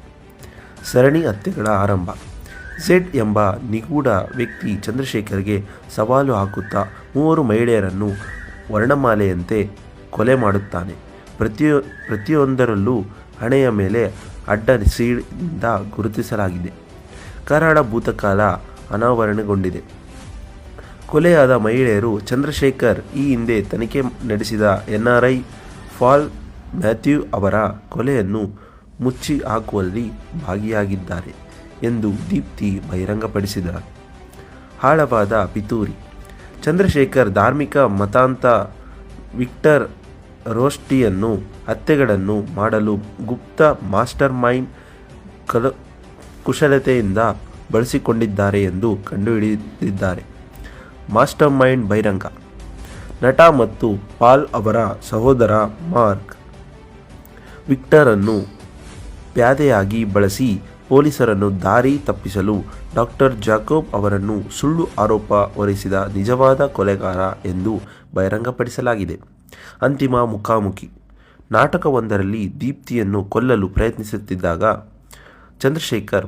ಸರಣಿ ಹತ್ಯೆಗಳ ಆರಂಭ. ಝೆಡ್ ಎಂಬ ನಿಗೂಢ ವ್ಯಕ್ತಿ ಚಂದ್ರಶೇಖರ್ಗೆ ಸವಾಲು ಹಾಕುತ್ತಾ 3 ಮಹಿಳೆಯರನ್ನು ವರ್ಣಮಾಲೆಯಂತೆ ಕೊಲೆ ಮಾಡುತ್ತಾನೆ. ಪ್ರತಿಯೊಂದರಲ್ಲೂ ಹಣೆಯ ಮೇಲೆ ಅಡ್ಡ ಸೀಳಿಂದ ಗುರುತಿಸಲಾಗಿದೆ. ಕರಾಳ ಭೂತಕಾಲ ಅನಾವರಣಗೊಂಡಿದೆ. ಕೊಲೆಯಾದ ಮಹಿಳೆಯರು ಚಂದ್ರಶೇಖರ್ ಈ ಹಿಂದೆ ತನಿಖೆ ನಡೆಸಿದ NRI ಪಾಲ್ ಮ್ಯಾಥ್ಯೂ ಅವರ ಕೊಲೆಯನ್ನು ಮುಚ್ಚಿ ಹಾಕುವಲ್ಲಿ ಭಾಗಿಯಾಗಿದ್ದಾರೆ ಎಂದು ದೀಪ್ತಿ ಬಹಿರಂಗಪಡಿಸಿದರು. ಆಳವಾದ ಪಿತೂರಿ. ಚಂದ್ರಶೇಖರ್ ಧಾರ್ಮಿಕ ಮತಾಂತ ವಿಕ್ಟರ್ ರೋಸ್ಟಿಯನ್ನು ಹತ್ಯೆಗಳನ್ನು ಮಾಡಲು ಗುಪ್ತ ಮಾಸ್ಟರ್ ಮೈಂಡ್ ಕುಶಲತೆಯಿಂದ ಬಳಸಿಕೊಂಡಿದ್ದಾರೆ ಎಂದು ಕಂಡುಹಿಡಿದಿದ್ದಾರೆ. ಮಾಸ್ಟರ್ ಮೈಂಡ್ ಬಹಿರಂಗ. ನಟ ಮತ್ತು ಪಾಲ್ ಅವರ ಸಹೋದರ ಮಾರ್ಕ್ ವಿಕ್ಟರನ್ನು ಪ್ಯಾದೆಯಾಗಿ ಬಳಸಿ ಪೊಲೀಸರನ್ನು ದಾರಿ ತಪ್ಪಿಸಲು ಡಾಕ್ಟರ್ ಜಾಕೋಬ್ ಅವರನ್ನು ಸುಳ್ಳು ಆರೋಪ ಹೊರಿಸಿದ ನಿಜವಾದ ಕೊಲೆಗಾರ ಎಂದು ಬಹಿರಂಗಪಡಿಸಲಾಗಿದೆ. ಅಂತಿಮ ಮುಖಾಮುಖಿ. ನಾಟಕವೊಂದರಲ್ಲಿ ದೀಪ್ತಿಯನ್ನು ಕೊಲ್ಲಲು ಪ್ರಯತ್ನಿಸುತ್ತಿದ್ದಾಗ ಚಂದ್ರಶೇಖರ್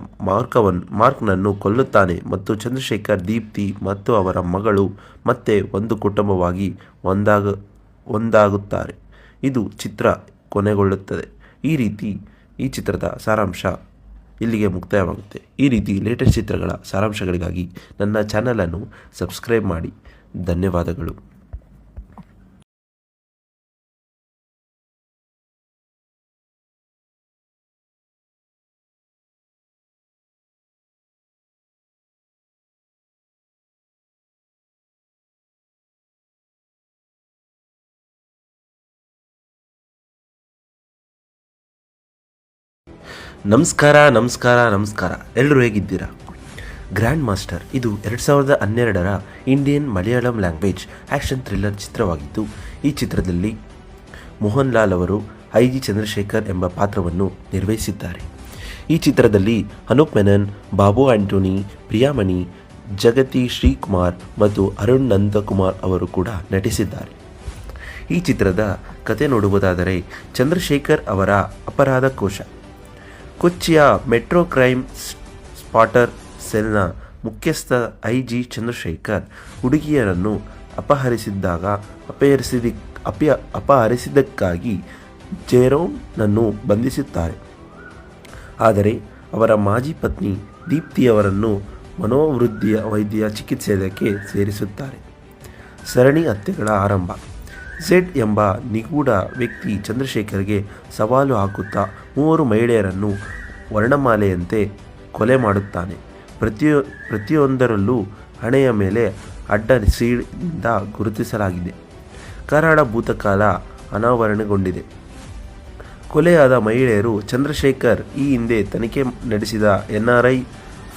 ಮಾರ್ಕ್ನನ್ನು ಕೊಲ್ಲುತ್ತಾನೆ ಮತ್ತು ಚಂದ್ರಶೇಖರ್, ದೀಪ್ತಿ ಮತ್ತು ಅವರ ಮಗಳು ಮತ್ತೆ ಒಂದು ಕುಟುಂಬವಾಗಿ ಒಂದಾಗುತ್ತಾರೆ. ಇದು ಚಿತ್ರ ಕೊನೆಗೊಳ್ಳುತ್ತದೆ. ಈ ಚಿತ್ರದ ಸಾರಾಂಶ ಇಲ್ಲಿಗೆ ಮುಕ್ತಾಯವಾಗುತ್ತೆ. ಈ ರೀತಿ ಲೇಟೆಸ್ಟ್ ಚಿತ್ರಗಳ ಸಾರಾಂಶಗಳಿಗಾಗಿ ನನ್ನ ಚಾನಲನ್ನು ಸಬ್ಸ್ಕ್ರೈಬ್ ಮಾಡಿ. ಧನ್ಯವಾದಗಳು. ನಮಸ್ಕಾರ. ಎಲ್ಲರೂ ಹೇಗಿದ್ದೀರಾ? ಗ್ರ್ಯಾಂಡ್ ಮಾಸ್ಟರ್ ಇದು 2012ರ Indian Malayalam language action thriller ಚಿತ್ರವಾಗಿದ್ದು, ಈ ಚಿತ್ರದಲ್ಲಿ ಮೋಹನ್ ಲಾಲ್ ಅವರು ಐ.ಜಿ. ಚಂದ್ರಶೇಖರ್ ಎಂಬ ಪಾತ್ರವನ್ನು ನಿರ್ವಹಿಸಿದ್ದಾರೆ. ಈ ಚಿತ್ರದಲ್ಲಿ ಅನೂಪ್ ಮೆನನ್, ಬಾಬು ಆಂಟೋನಿ, ಪ್ರಿಯಾಮಣಿ, ಜಗತಿ ಶ್ರೀಕುಮಾರ್ ಮತ್ತು ಅರುಣ್ ನಂದಕುಮಾರ್ ಅವರು ಕೂಡ ನಟಿಸಿದ್ದಾರೆ. ಈ ಚಿತ್ರದ ಕತೆ ನೋಡುವುದಾದರೆ, ಚಂದ್ರಶೇಖರ್ ಅವರ ಅಪರಾಧ ಕೋಶ. ಕೊಚ್ಚಿಯ ಮೆಟ್ರೋ ಕ್ರೈಮ್ ಸ್ಪಾಟರ್ ಸೆಲ್ನ ಮುಖ್ಯಸ್ಥ ಐ.ಜಿ. ಚಂದ್ರಶೇಖರ್ ಹುಡುಗಿಯರನ್ನು ಅಪಹರಿಸಿದ್ದಕ್ಕಾಗಿ ಜೆರೋಮ್ನನ್ನು ಬಂಧಿಸುತ್ತಾರೆ. ಆದರೆ ಅವರ ಮಾಜಿ ಪತ್ನಿ ದೀಪ್ತಿಯವರನ್ನು ಮನೋವೃದ್ಧಿಯ ವೈದ್ಯ ಚಿಕಿತ್ಸೆಗೆ ಸೇರಿಸುತ್ತಾರೆ. ಸರಣಿ ಹತ್ಯೆಗಳ ಆರಂಭ. ಝೆಡ್ ಎಂಬ ನಿಗೂಢ ವ್ಯಕ್ತಿ ಚಂದ್ರಶೇಖರ್ಗೆ ಸವಾಲು ಹಾಕುತ್ತಾ 3 ಮಹಿಳೆಯರನ್ನು ವರ್ಣಮಾಲೆಯಂತೆ ಕೊಲೆ ಮಾಡುತ್ತಾನೆ. ಪ್ರತಿಯೊಂದರಲ್ಲೂ ಹಣೆಯ ಮೇಲೆ ಅಡ್ಡ ಸೀಳಿನಿಂದ ಗುರುತಿಸಲಾಗಿದೆ. ಕರಾಳ ಭೂತಕಾಲ ಅನಾವರಣಗೊಂಡಿದೆ. ಕೊಲೆಯಾದ ಮಹಿಳೆಯರು ಚಂದ್ರಶೇಖರ್ ಈ ಹಿಂದೆ ತನಿಖೆ ನಡೆಸಿದ NRI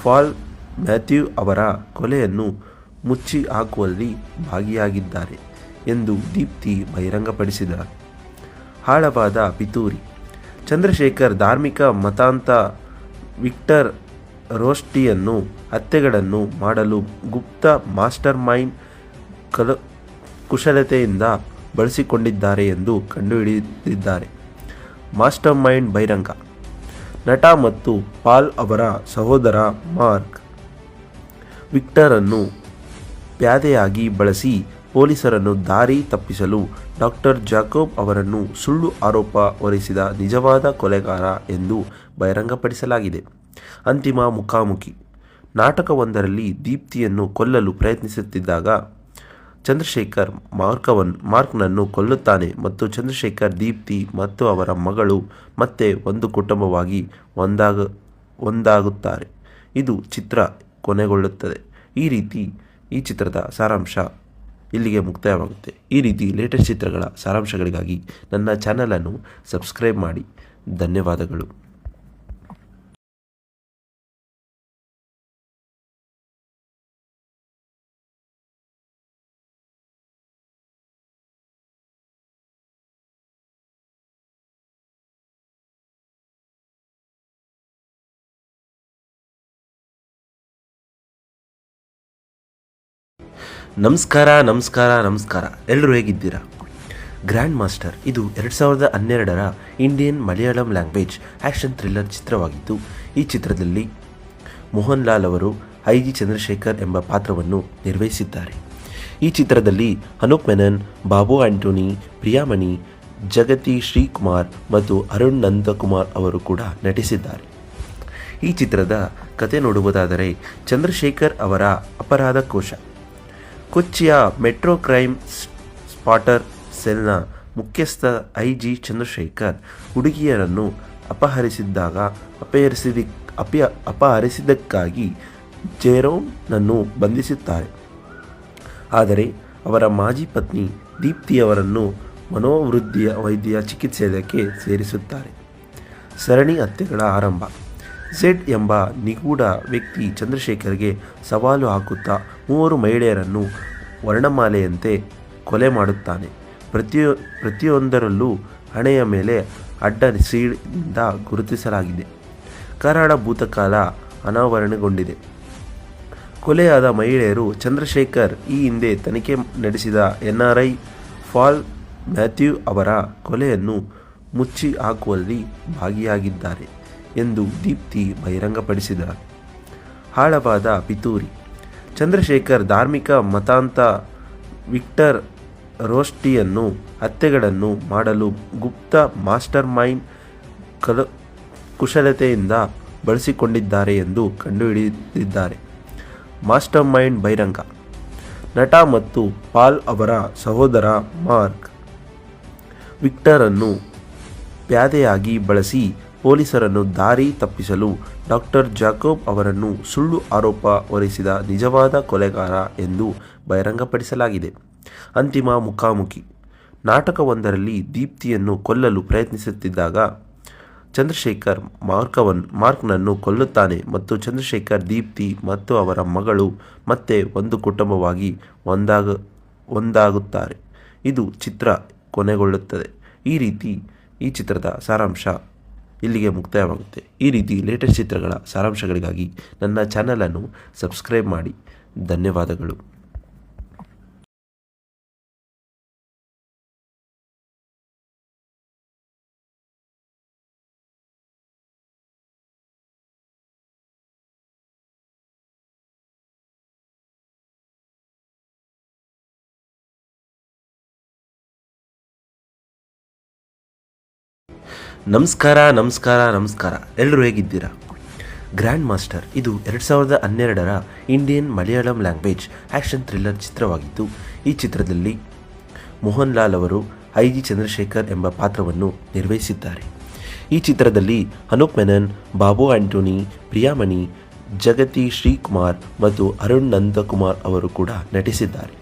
ಪಾಲ್ ಮ್ಯಾಥ್ಯೂ ಅವರ ಕೊಲೆಯನ್ನು ಮುಚ್ಚಿ ಹಾಕುವಲ್ಲಿ ಭಾಗಿಯಾಗಿದ್ದಾರೆ ಎಂದು ದೀಪ್ತಿ ಬಹಿರಂಗಪಡಿಸಿದ್ದಾರೆ. ಆಳವಾದ ಪಿತೂರಿ. ಚಂದ್ರಶೇಖರ್ ಧಾರ್ಮಿಕ ಮತಾಂಧ ವಿಕ್ಟರ್ ರೋಸ್ಟಿಯನ್ನು ಹತ್ಯೆಗಳನ್ನು ಮಾಡಲು ಗುಪ್ತ ಮಾಸ್ಟರ್ ಮೈಂಡ್ ಕುಶಲತೆಯಿಂದ ಬಳಸಿಕೊಂಡಿದ್ದಾರೆ ಎಂದು ಕಂಡುಹಿಡಿದಿದ್ದಾರೆ. ಮಾಸ್ಟರ್ ಮೈಂಡ್ ಬಹಿರಂಗ. ನಟ ಮತ್ತು ಪಾಲ್ ಅವರ ಸಹೋದರ ಮಾರ್ಕ್ ವಿಕ್ಟರನ್ನು ಪ್ಯಾದೆಯಾಗಿ ಬಳಸಿ ಪೊಲೀಸರನ್ನು ದಾರಿ ತಪ್ಪಿಸಲು ಡಾಕ್ಟರ್ ಜಾಕೋಬ್ ಅವರನ್ನು ಸುಳ್ಳು ಆರೋಪ ಹೊರಿಸಿದ ನಿಜವಾದ ಕೊಲೆಗಾರ ಎಂದು ಬಹಿರಂಗಪಡಿಸಲಾಗಿದೆ. ಅಂತಿಮ ಮುಖಾಮುಖಿ. ನಾಟಕವೊಂದರಲ್ಲಿ ದೀಪ್ತಿಯನ್ನು ಕೊಲ್ಲಲು ಪ್ರಯತ್ನಿಸುತ್ತಿದ್ದಾಗ ಚಂದ್ರಶೇಖರ್ ಮಾರ್ಕ್ನನ್ನು ಕೊಲ್ಲುತ್ತಾನೆ ಮತ್ತು ಚಂದ್ರಶೇಖರ್, ದೀಪ್ತಿ ಮತ್ತು ಅವರ ಮಗಳು ಮತ್ತೆ ಒಂದು ಕುಟುಂಬವಾಗಿ ಒಂದಾಗುತ್ತಾರೆ. ಇದು ಚಿತ್ರ ಕೊನೆಗೊಳ್ಳುತ್ತದೆ. ಈ ಚಿತ್ರದ ಸಾರಾಂಶ ಇಲ್ಲಿಗೆ ಮುಕ್ತಾಯವಾಗುತ್ತೆ. ಈ ರೀತಿ ಲೇಟೆಸ್ಟ್ ಚಿತ್ರಗಳ ಸಾರಾಂಶಗಳಿಗಾಗಿ ನನ್ನ ಚಾನಲನ್ನು ಸಬ್ಸ್ಕ್ರೈಬ್ ಮಾಡಿ. ಧನ್ಯವಾದಗಳು. ನಮಸ್ಕಾರ. ಎಲ್ಲರೂ ಹೇಗಿದ್ದೀರಾ? ಗ್ರ್ಯಾಂಡ್ ಮಾಸ್ಟರ್ ಇದು 2012ರ Indian Malayalam language action thriller ಚಿತ್ರವಾಗಿದ್ದು, ಈ ಚಿತ್ರದಲ್ಲಿ ಮೋಹನ್ ಲಾಲ್ ಅವರು IG ಚಂದ್ರಶೇಖರ್ ಎಂಬ ಪಾತ್ರವನ್ನು ನಿರ್ವಹಿಸಿದ್ದಾರೆ. ಈ ಚಿತ್ರದಲ್ಲಿ ಅನೂಪ್ ಮೆನನ್, ಬಾಬು ಆಂಟೋನಿ, ಪ್ರಿಯಾಮಣಿ, ಜಗತಿ ಶ್ರೀಕುಮಾರ್ ಮತ್ತು ಅರುಣ್ ನಂದಕುಮಾರ್ ಅವರು ಕೂಡ ನಟಿಸಿದ್ದಾರೆ. ಈ ಚಿತ್ರದ ಕತೆ ನೋಡುವುದಾದರೆ, ಚಂದ್ರಶೇಖರ್ ಅವರ ಅಪರಾಧ ಕೋಶ. ಕೊಚ್ಚಿಯ ಮೆಟ್ರೋ ಕ್ರೈಮ್ ಸ್ಪಾಟರ್ ಸೆಲ್ನ ಮುಖ್ಯಸ್ಥ IG ಚಂದ್ರಶೇಖರ್ ಹುಡುಗಿಯರನ್ನು ಅಪಹರಿಸಿದ್ದಕ್ಕಾಗಿ ಜೆರೋಮ್ನನ್ನು ಬಂಧಿಸುತ್ತಾರೆ. ಆದರೆ ಅವರ ಮಾಜಿ ಪತ್ನಿ ದೀಪ್ತಿಯವರನ್ನು ಮನೋವೃದ್ಧಿಯ ವೈದ್ಯ ಚಿಕಿತ್ಸೆಗೆ ಸೇರಿಸುತ್ತಾರೆ. ಸರಣಿ ಹತ್ಯೆಗಳ ಆರಂಭ. ಝೆಡ್ ಎಂಬ ನಿಗೂಢ ವ್ಯಕ್ತಿ ಚಂದ್ರಶೇಖರ್ಗೆ ಸವಾಲು ಹಾಕುತ್ತಾ 3 ಮಹಿಳೆಯರನ್ನು ವರ್ಣಮಾಲೆಯಂತೆ ಕೊಲೆ ಮಾಡುತ್ತಾನೆ. ಪ್ರತಿಯೊಂದರಲ್ಲೂ ಹಣೆಯ ಮೇಲೆ ಅಡ್ಡ ಸೀಳಿನಿಂದ ಗುರುತಿಸಲಾಗಿದೆ. ಕರಾಳ ಭೂತಕಾಲ ಅನಾವರಣಗೊಂಡಿದೆ. ಕೊಲೆಯಾದ ಮಹಿಳೆಯರು ಚಂದ್ರಶೇಖರ್ ಈ ಹಿಂದೆ ತನಿಖೆ ನಡೆಸಿದ NRI ಪಾಲ್ ಮ್ಯಾಥ್ಯೂ ಅವರ ಕೊಲೆಯನ್ನು ಮುಚ್ಚಿ ಹಾಕುವಲ್ಲಿ ಭಾಗಿಯಾಗಿದ್ದಾರೆ ಎಂದು ದೀಪ್ತಿ ಬಹಿರಂಗಪಡಿಸಿದ್ದಾರೆ. ಆಳವಾದ ಪಿತೂರಿ. ಚಂದ್ರಶೇಖರ್ ಧಾರ್ಮಿಕ ಮತಾಂಧ ವಿಕ್ಟರ್ ರೋಸ್ಟಿಯನ್ನು ಹತ್ಯೆಗಳನ್ನು ಮಾಡಲು ಗುಪ್ತ ಮಾಸ್ಟರ್ ಮೈಂಡ್ ಕುಶಲತೆಯಿಂದ ಬಳಸಿಕೊಂಡಿದ್ದಾರೆ ಎಂದು ಕಂಡುಹಿಡಿದಿದ್ದಾರೆ. ಮಾಸ್ಟರ್ ಮೈಂಡ್ ಬಹಿರಂಗ. ನಟ ಮತ್ತು ಪಾಲ್ ಅವರ ಸಹೋದರ ಮಾರ್ಕ್ ವಿಕ್ಟರನ್ನು ಪ್ಯಾದೆಯಾಗಿ ಬಳಸಿ ಪೊಲೀಸರನ್ನು ದಾರಿ ತಪ್ಪಿಸಲು ಡಾಕ್ಟರ್ ಜಾಕೋಬ್ ಅವರನ್ನು ಸುಳ್ಳು ಆರೋಪ ಹೊರಿಸಿದ ನಿಜವಾದ ಕೊಲೆಗಾರ ಎಂದು ಬಹಿರಂಗಪಡಿಸಲಾಗಿದೆ. ಅಂತಿಮ ಮುಖಾಮುಖಿ. ನಾಟಕವೊಂದರಲ್ಲಿ ದೀಪ್ತಿಯನ್ನು ಕೊಲ್ಲಲು ಪ್ರಯತ್ನಿಸುತ್ತಿದ್ದಾಗ ಚಂದ್ರಶೇಖರ್ ಮಾರ್ಕ್ನನ್ನು ಕೊಲ್ಲುತ್ತಾನೆ ಮತ್ತು ಚಂದ್ರಶೇಖರ್, ದೀಪ್ತಿ ಮತ್ತು ಅವರ ಮಗಳು ಮತ್ತೆ ಒಂದು ಕುಟುಂಬವಾಗಿ ಒಂದಾಗುತ್ತಾರೆ. ಇದು ಚಿತ್ರ ಕೊನೆಗೊಳ್ಳುತ್ತದೆ. ಈ ಚಿತ್ರದ ಸಾರಾಂಶ ಇಲ್ಲಿಗೆ ಮುಕ್ತಾಯವಾಗುತ್ತೆ. ಈ ರೀತಿ ಲೇಟೆಸ್ಟ್ ಚಿತ್ರಗಳ ಸಾರಾಂಶಗಳಿಗಾಗಿ ನನ್ನ ಚಾನಲನ್ನು ಸಬ್ಸ್ಕ್ರೈಬ್ ಮಾಡಿ. ಧನ್ಯವಾದಗಳು. ನಮಸ್ಕಾರ. ಎಲ್ಲರೂ ಹೇಗಿದ್ದೀರಾ? ಗ್ರ್ಯಾಂಡ್ ಮಾಸ್ಟರ್ ಇದು 2012ರ Indian Malayalam language action thriller ಚಿತ್ರವಾಗಿದ್ದು, ಈ ಚಿತ್ರದಲ್ಲಿ ಮೋಹನ್ ಲಾಲ್ ಅವರು IG ಚಂದ್ರಶೇಖರ್ ಎಂಬ ಪಾತ್ರವನ್ನು ನಿರ್ವಹಿಸಿದ್ದಾರೆ. ಈ ಚಿತ್ರದಲ್ಲಿ ಅನೂಪ್ ಮೆನನ್, ಬಾಬು ಆಂಟೋನಿ, ಪ್ರಿಯಾಮಣಿ, ಜಗತಿ ಶ್ರೀಕುಮಾರ್ ಮತ್ತು ಅರುಣ್ ನಂದಕುಮಾರ್ ಅವರು ಕೂಡ ನಟಿಸಿದ್ದಾರೆ.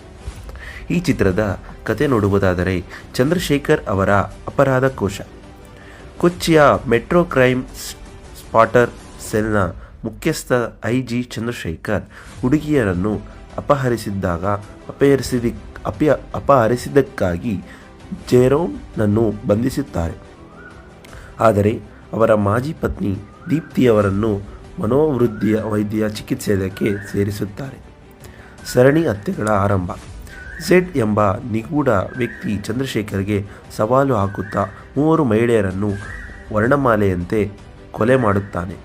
ಈ ಚಿತ್ರದ ಕತೆ ನೋಡುವುದಾದರೆ, ಚಂದ್ರಶೇಖರ್ ಅವರ ಅಪರಾಧ ಕೋಶ. ಕೊಚ್ಚಿಯ ಮೆಟ್ರೋ ಕ್ರೈಮ್ ಸ್ಪಾಟರ್ ಸೆಲ್ನ ಮುಖ್ಯಸ್ಥ IG ಚಂದ್ರಶೇಖರ್ ಹುಡುಗಿಯರನ್ನು ಅಪಹರಿಸಿದ್ದಕ್ಕಾಗಿ ಜೆರೋಮ್ನನ್ನು ಬಂಧಿಸುತ್ತಾರೆ. ಆದರೆ ಅವರ ಮಾಜಿ ಪತ್ನಿ ದೀಪ್ತಿಯವರನ್ನು ಮನೋವೃದ್ಧಿಯ ವೈದ್ಯ ಚಿಕಿತ್ಸೆಗೆ ಸೇರಿಸುತ್ತಾರೆ. ಸರಣಿ ಹತ್ಯೆಗಳ ಆರಂಭ. ಝೆಡ್ ಎಂಬ ನಿಗೂಢ ವ್ಯಕ್ತಿ ಚಂದ್ರಶೇಖರ್ಗೆ ಸವಾಲು ಹಾಕುತ್ತಾ 3 ಮಹಿಳೆಯರನ್ನು ವರ್ಣಮಾಲೆಯಂತೆ ಕೊಲೆ ಮಾಡುತ್ತಾನೆ.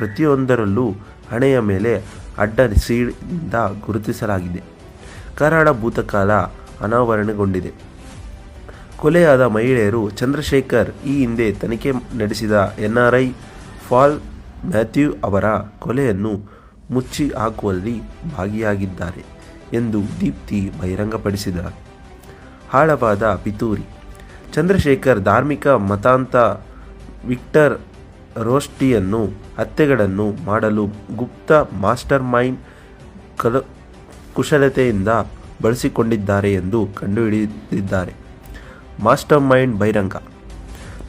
ಪ್ರತಿಯೊಂದರಲ್ಲೂ ಹಣೆಯ ಮೇಲೆ ಅಡ್ಡ ಸೀಳಿಂದ ಗುರುತಿಸಲಾಗಿದೆ. ಕರಾಳ ಭೂತಕಾಲ ಅನಾವರಣಗೊಂಡಿದೆ. ಕೊಲೆಯಾದ ಮಹಿಳೆಯರು ಚಂದ್ರಶೇಖರ್ ಈ ಹಿಂದೆ ತನಿಖೆ ನಡೆಸಿದ NRI ಪಾಲ್ ಮ್ಯಾಥ್ಯೂ ಅವರ ಕೊಲೆಯನ್ನು ಮುಚ್ಚಿ ಹಾಕುವಲ್ಲಿ ಭಾಗಿಯಾಗಿದ್ದಾರೆ ಎಂದು ದೀಪ್ತಿ ಬಹಿರಂಗಪಡಿಸಿದರು. ಆಳವಾದ ಪಿತೂರಿ. ಚಂದ್ರಶೇಖರ್ ಧಾರ್ಮಿಕ ಮತಾಂಧ ವಿಕ್ಟರ್ ರೋಸ್ಟಿಯನ್ನು ಹತ್ಯೆಗಳನ್ನು ಮಾಡಲು ಗುಪ್ತ ಮಾಸ್ಟರ್ ಮೈಂಡ್ ಕುಶಲತೆಯಿಂದ ಬಳಸಿಕೊಂಡಿದ್ದಾರೆ ಎಂದು ಕಂಡುಹಿಡಿದಿದ್ದಾರೆ. ಮಾಸ್ಟರ್ ಮೈಂಡ್ ಬಹಿರಂಗ.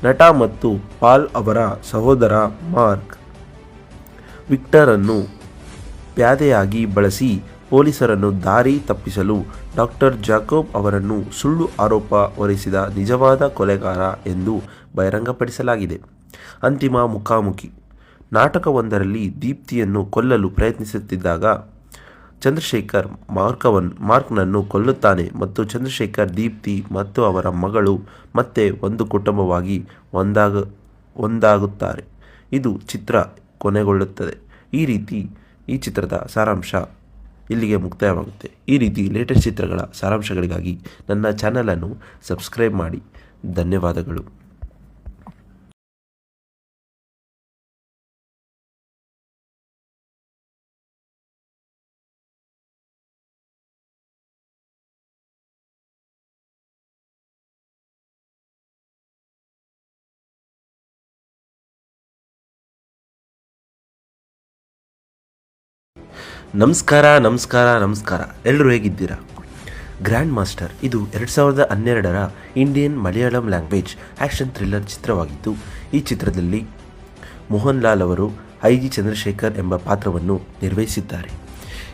ನಟ ಮತ್ತು ಪಾಲ್ ಅವರ ಸಹೋದರ ಮಾರ್ಕ್ ವಿಕ್ಟರನ್ನು ಪ್ಯಾದೆಯಾಗಿ ಬಳಸಿ ಪೊಲೀಸರನ್ನು ದಾರಿ ತಪ್ಪಿಸಲು ಡಾಕ್ಟರ್ ಜಾಕೋಬ್ ಅವರನ್ನು ಸುಳ್ಳು ಆರೋಪ ಹೊರಿಸಿದ ನಿಜವಾದ ಕೊಲೆಗಾರ ಎಂದು ಬಹಿರಂಗಪಡಿಸಲಾಗಿದೆ. ಅಂತಿಮ ಮುಖಾಮುಖಿ. ನಾಟಕವೊಂದರಲ್ಲಿ ದೀಪ್ತಿಯನ್ನು ಕೊಲ್ಲಲು ಪ್ರಯತ್ನಿಸುತ್ತಿದ್ದಾಗ ಚಂದ್ರಶೇಖರ್ ಮಾರ್ಕ್ನನ್ನು ಕೊಲ್ಲುತ್ತಾನೆ ಮತ್ತು ಚಂದ್ರಶೇಖರ್, ದೀಪ್ತಿ ಮತ್ತು ಅವರ ಮಗಳು ಮತ್ತೆ ಒಂದು ಕುಟುಂಬವಾಗಿ ಒಂದಾಗುತ್ತಾರೆ. ಇದು ಚಿತ್ರ ಕೊನೆಗೊಳ್ಳುತ್ತದೆ. ಈ ಚಿತ್ರದ ಸಾರಾಂಶ ಇಲ್ಲಿಗೆ ಮುಕ್ತಾಯವಾಗುತ್ತೆ. ಈ ರೀತಿ ಲೇಟೆಸ್ಟ್ ಚಿತ್ರಗಳ ಸಾರಾಂಶಗಳಿಗಾಗಿ ನನ್ನ ಚಾನಲನ್ನು ಸಬ್ಸ್ಕ್ರೈಬ್ ಮಾಡಿ. ಧನ್ಯವಾದಗಳು. ನಮಸ್ಕಾರ. ಎಲ್ಲರೂ ಹೇಗಿದ್ದೀರಾ? ಗ್ರ್ಯಾಂಡ್ ಮಾಸ್ಟರ್ ಇದು 2012ರ Indian Malayalam language action thriller ಚಿತ್ರವಾಗಿದ್ದು, ಈ ಚಿತ್ರದಲ್ಲಿ ಮೋಹನ್ ಲಾಲ್ ಅವರು IG ಚಂದ್ರಶೇಖರ್ ಎಂಬ ಪಾತ್ರವನ್ನು ನಿರ್ವಹಿಸಿದ್ದಾರೆ.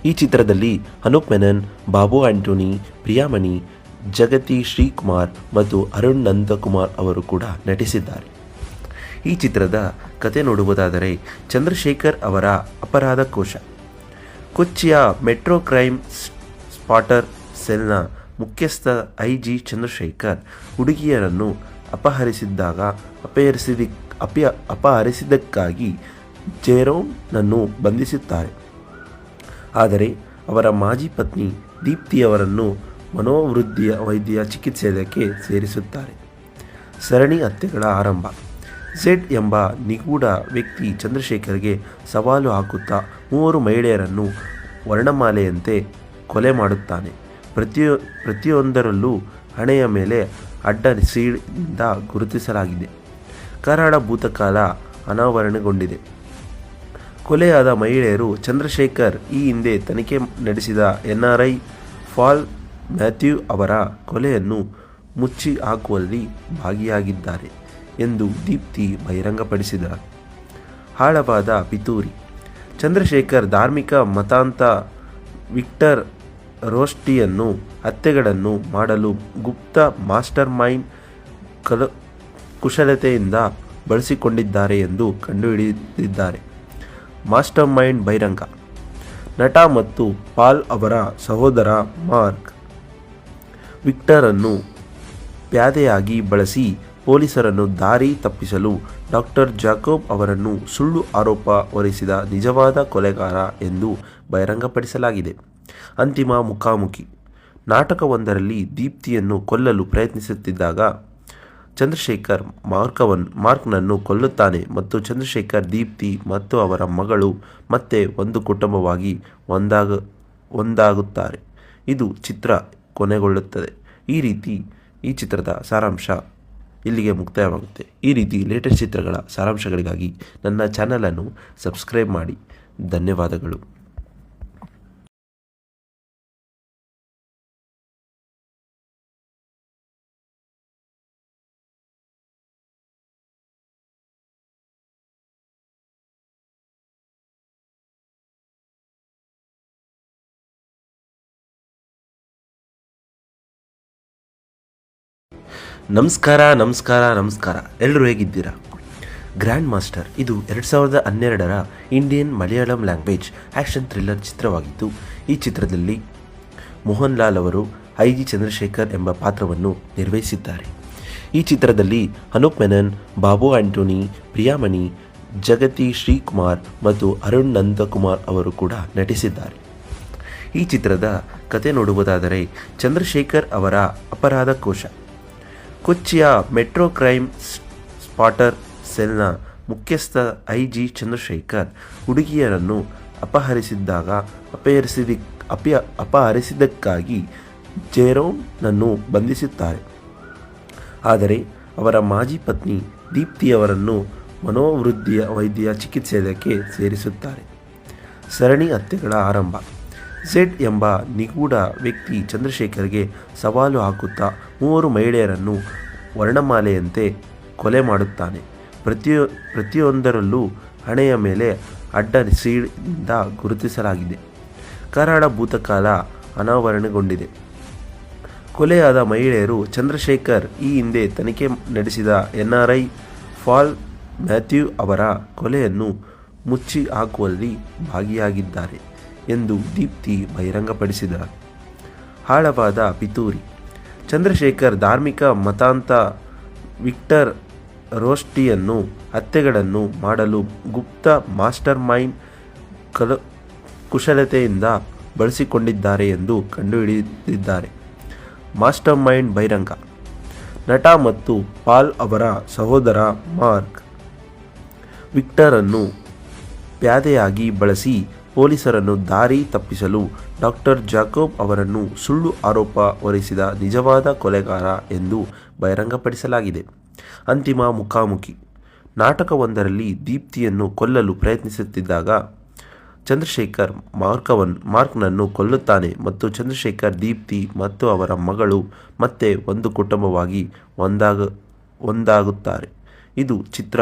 ಈ ಚಿತ್ರದಲ್ಲಿ ಅನೂಪ್ ಮೆನನ್, ಬಾಬು ಆಂಟೋನಿ, ಪ್ರಿಯಾಮಣಿ, ಜಗತಿ ಶ್ರೀಕುಮಾರ್ ಮತ್ತು ಅರುಣ್ ನಂದಕುಮಾರ್ ಅವರು ಕೂಡ ನಟಿಸಿದ್ದಾರೆ. ಈ ಚಿತ್ರದ ಕತೆ ನೋಡುವುದಾದರೆ, ಚಂದ್ರಶೇಖರ್ ಅವರ ಅಪರಾಧ ಕೋಶ. ಕೊಚ್ಚಿಯ ಮೆಟ್ರೋ ಕ್ರೈಮ್ ಸ್ಪಾಟರ್ ಸೆಲ್ನ ಮುಖ್ಯಸ್ಥ IG ಚಂದ್ರಶೇಖರ್ ಹುಡುಗಿಯರನ್ನು ಅಪಹರಿಸಿದ್ದಕ್ಕಾಗಿ ಜೆರೋಮ್ನನ್ನು ಬಂಧಿಸುತ್ತಾರೆ. ಆದರೆ ಅವರ ಮಾಜಿ ಪತ್ನಿ ದೀಪ್ತಿಯವರನ್ನು ಮನೋವೃದ್ಧಿಯ ವೈದ್ಯ ಚಿಕಿತ್ಸೆಗೆ ಸೇರಿಸುತ್ತಾರೆ. ಸರಣಿ ಹತ್ಯೆಗಳ ಆರಂಭ. ಝೆಡ್ ಎಂಬ ನಿಗೂಢ ವ್ಯಕ್ತಿ ಚಂದ್ರಶೇಖರ್ಗೆ ಸವಾಲು ಹಾಕುತ್ತಾ 3 ಮಹಿಳೆಯರನ್ನು ವರ್ಣಮಾಲೆಯಂತೆ ಕೊಲೆ ಮಾಡುತ್ತಾನೆ. ಪ್ರತಿಯೊಂದರಲ್ಲೂ ಹಣೆಯ ಮೇಲೆ ಅಡ್ಡ ಸೀಳಿಂದ ಗುರುತಿಸಲಾಗಿದೆ. ಕರಾಳ ಭೂತಕಾಲ ಅನಾವರಣಗೊಂಡಿದೆ. ಕೊಲೆಯಾದ ಮಹಿಳೆಯರು ಚಂದ್ರಶೇಖರ್ ಈ ಹಿಂದೆ ತನಿಖೆ ನಡೆಸಿದ NRI ಪಾಲ್ ಮ್ಯಾಥ್ಯೂ ಅವರ ಕೊಲೆಯನ್ನು ಮುಚ್ಚಿ ಹಾಕುವಲ್ಲಿ ಭಾಗಿಯಾಗಿದ್ದಾರೆ ಎಂದು ದೀಪ್ತಿ ಬಹಿರಂಗಪಡಿಸಿದರು. ಆಳವಾದ ಪಿತೂರಿ. ಚಂದ್ರಶೇಖರ್ ಧಾರ್ಮಿಕ ಮತಾಂಧ ವಿಕ್ಟರ್ ರೋಸ್ಟಿಯನ್ನು ಹತ್ಯೆಗಳನ್ನು ಮಾಡಲು ಗುಪ್ತ ಮಾಸ್ಟರ್ ಮೈಂಡ್ ಕುಶಲತೆಯಿಂದ ಬಳಸಿಕೊಂಡಿದ್ದಾರೆ ಎಂದು ಕಂಡುಹಿಡಿದಿದ್ದಾರೆ. ಮಾಸ್ಟರ್ ಮೈಂಡ್ ಬಹಿರಂಗ. ನಟ ಮತ್ತು ಪಾಲ್ ಅವರ ಸಹೋದರ ಮಾರ್ಕ್ ವಿಕ್ಟರನ್ನು ಪ್ಯಾದೆಯಾಗಿ ಬಳಸಿ ಪೊಲೀಸರನ್ನು ದಾರಿ ತಪ್ಪಿಸಲು ಡಾಕ್ಟರ್ ಜಾಕೋಬ್ ಅವರನ್ನು ಸುಳ್ಳು ಆರೋಪ ಹೊರಿಸಿದ ನಿಜವಾದ ಕೊಲೆಗಾರ ಎಂದು ಬಹಿರಂಗಪಡಿಸಲಾಗಿದೆ. ಅಂತಿಮ ಮುಖಾಮುಖಿ. ನಾಟಕವೊಂದರಲ್ಲಿ ದೀಪ್ತಿಯನ್ನು ಕೊಲ್ಲಲು ಪ್ರಯತ್ನಿಸುತ್ತಿದ್ದಾಗ ಚಂದ್ರಶೇಖರ್ ಮಾರ್ಕ್ನನ್ನು ಕೊಲ್ಲುತ್ತಾನೆ ಮತ್ತು ಚಂದ್ರಶೇಖರ್ ದೀಪ್ತಿ ಮತ್ತು ಅವರ ಮಗಳು ಮತ್ತೆ ಒಂದು ಕುಟುಂಬವಾಗಿ ಒಂದಾಗುತ್ತಾರೆ. ಇದು ಚಿತ್ರ ಕೊನೆಗೊಳ್ಳುತ್ತದೆ. ಈ ಚಿತ್ರದ ಸಾರಾಂಶ ಇಲ್ಲಿಗೆ ಮುಕ್ತಾಯವಾಗುತ್ತೆ. ಈ ರೀತಿ ಲೇಟೆಸ್ಟ್ ಚಿತ್ರಗಳ ಸಾರಾಂಶಗಳಿಗಾಗಿ ನನ್ನ ಚಾನಲನ್ನು ಸಬ್ಸ್ಕ್ರೈಬ್ ಮಾಡಿ. ಧನ್ಯವಾದಗಳು. ನಮಸ್ಕಾರ. ಎಲ್ಲರೂ ಹೇಗಿದ್ದೀರಾ? ಗ್ರ್ಯಾಂಡ್ ಮಾಸ್ಟರ್ ಇದು 2012ರ Indian Malayalam language action thriller ಚಿತ್ರವಾಗಿದ್ದು, ಈ ಚಿತ್ರದಲ್ಲಿ ಮೋಹನ್ ಲಾಲ್ ಅವರು IG ಚಂದ್ರಶೇಖರ್ ಎಂಬ ಪಾತ್ರವನ್ನು ನಿರ್ವಹಿಸಿದ್ದಾರೆ. ಈ ಚಿತ್ರದಲ್ಲಿ ಅನೂಪ್ ಮೆನನ್, ಬಾಬು ಆಂಟೋನಿ, ಪ್ರಿಯಾಮಣಿ, ಜಗತಿ ಶ್ರೀಕುಮಾರ್ ಮತ್ತು ಅರುಣ್ ನಂದಕುಮಾರ್ ಅವರು ಕೂಡ ನಟಿಸಿದ್ದಾರೆ. ಈ ಚಿತ್ರದ ಕತೆ ನೋಡುವುದಾದರೆ, ಚಂದ್ರಶೇಖರ್ ಅವರ ಅಪರಾಧ ಕೋಶ. ಕೊಚ್ಚಿಯ ಮೆಟ್ರೋ ಕ್ರೈಮ್ ಸ್ಪಾಟರ್ ಸೆಲ್ನ ಮುಖ್ಯಸ್ಥ IG ಚಂದ್ರಶೇಖರ್ ಹುಡುಗಿಯರನ್ನು ಅಪಹರಿಸಿದ್ದಕ್ಕಾಗಿ ಜೆರೋಮ್ನನ್ನು ಬಂಧಿಸುತ್ತಾರೆ. ಆದರೆ ಅವರ ಮಾಜಿ ಪತ್ನಿ ದೀಪ್ತಿಯವರನ್ನು ವೈದ್ಯ ಚಿಕಿತ್ಸೆಗೆ ಸೇರಿಸುತ್ತಾರೆ. ಸರಣಿ ಹತ್ಯೆಗಳ ಆರಂಭ. ಝೆಡ್ ಎಂಬ ನಿಗೂಢ ವ್ಯಕ್ತಿ ಚಂದ್ರಶೇಖರ್ಗೆ ಸವಾಲು ಹಾಕುತ್ತಾ 3 ಮಹಿಳೆಯರನ್ನು ವರ್ಣಮಾಲೆಯಂತೆ ಕೊಲೆ ಮಾಡುತ್ತಾನೆ. ಪ್ರತಿಯೊಂದರಲ್ಲೂ ಹಣೆಯ ಮೇಲೆ ಅಡ್ಡ ಸೀಳಿಂದ ಗುರುತಿಸಲಾಗಿದೆ. ಕರಾಳ ಭೂತಕಾಲ ಅನಾವರಣಗೊಂಡಿದೆ. ಕೊಲೆಯಾದ ಮಹಿಳೆಯರು ಚಂದ್ರಶೇಖರ್ ಈ ಹಿಂದೆ ತನಿಖೆ ನಡೆಸಿದ NRI ಪಾಲ್ ಮ್ಯಾಥ್ಯೂ ಅವರ ಕೊಲೆಯನ್ನು ಮುಚ್ಚಿ ಹಾಕುವಲ್ಲಿ ಭಾಗಿಯಾಗಿದ್ದಾರೆ ಎಂದು ದೀಪ್ತಿ ಬಹಿರಂಗಪಡಿಸಿದರು. ಆಳವಾದ ಪಿತೂರಿ. ಚಂದ್ರಶೇಖರ್ ಧಾರ್ಮಿಕ ಮತಾಂಧ ವಿಕ್ಟರ್ ರೋಸ್ಟಿಯನ್ನು ಹತ್ಯೆಗಳನ್ನು ಮಾಡಲು ಗುಪ್ತ ಮಾಸ್ಟರ್ ಮೈಂಡ್ ಕುಶಲತೆಯಿಂದ ಬಳಸಿಕೊಂಡಿದ್ದಾರೆ ಎಂದು ಕಂಡುಹಿಡಿದಿದ್ದಾರೆ. ಮಾಸ್ಟರ್ ಮೈಂಡ್ ಬಹಿರಂಗ. ನಟ ಮತ್ತು ಪಾಲ್ ಅವರ ಸಹೋದರ ಮಾರ್ಕ್ ವಿಕ್ಟರನ್ನು ಪ್ಯಾದೆಯಾಗಿ ಬಳಸಿ ಪೊಲೀಸರನ್ನು ದಾರಿ ತಪ್ಪಿಸಲು ಡಾಕ್ಟರ್ ಜಾಕೋಬ್ ಅವರನ್ನು ಸುಳ್ಳು ಆರೋಪ ಹೊರಿಸಿದ ನಿಜವಾದ ಕೊಲೆಗಾರ ಎಂದು ಬಹಿರಂಗಪಡಿಸಲಾಗಿದೆ. ಅಂತಿಮ ಮುಖಾಮುಖಿ. ನಾಟಕವೊಂದರಲ್ಲಿ ದೀಪ್ತಿಯನ್ನು ಕೊಲ್ಲಲು ಪ್ರಯತ್ನಿಸುತ್ತಿದ್ದಾಗ ಚಂದ್ರಶೇಖರ್ ಮಾರ್ಕ್ನನ್ನು ಕೊಲ್ಲುತ್ತಾನೆ ಮತ್ತು ಚಂದ್ರಶೇಖರ್ ದೀಪ್ತಿ ಮತ್ತು ಅವರ ಮಗಳು ಮತ್ತೆ ಒಂದು ಕುಟುಂಬವಾಗಿ ಒಂದಾಗುತ್ತಾರೆ. ಇದು ಚಿತ್ರ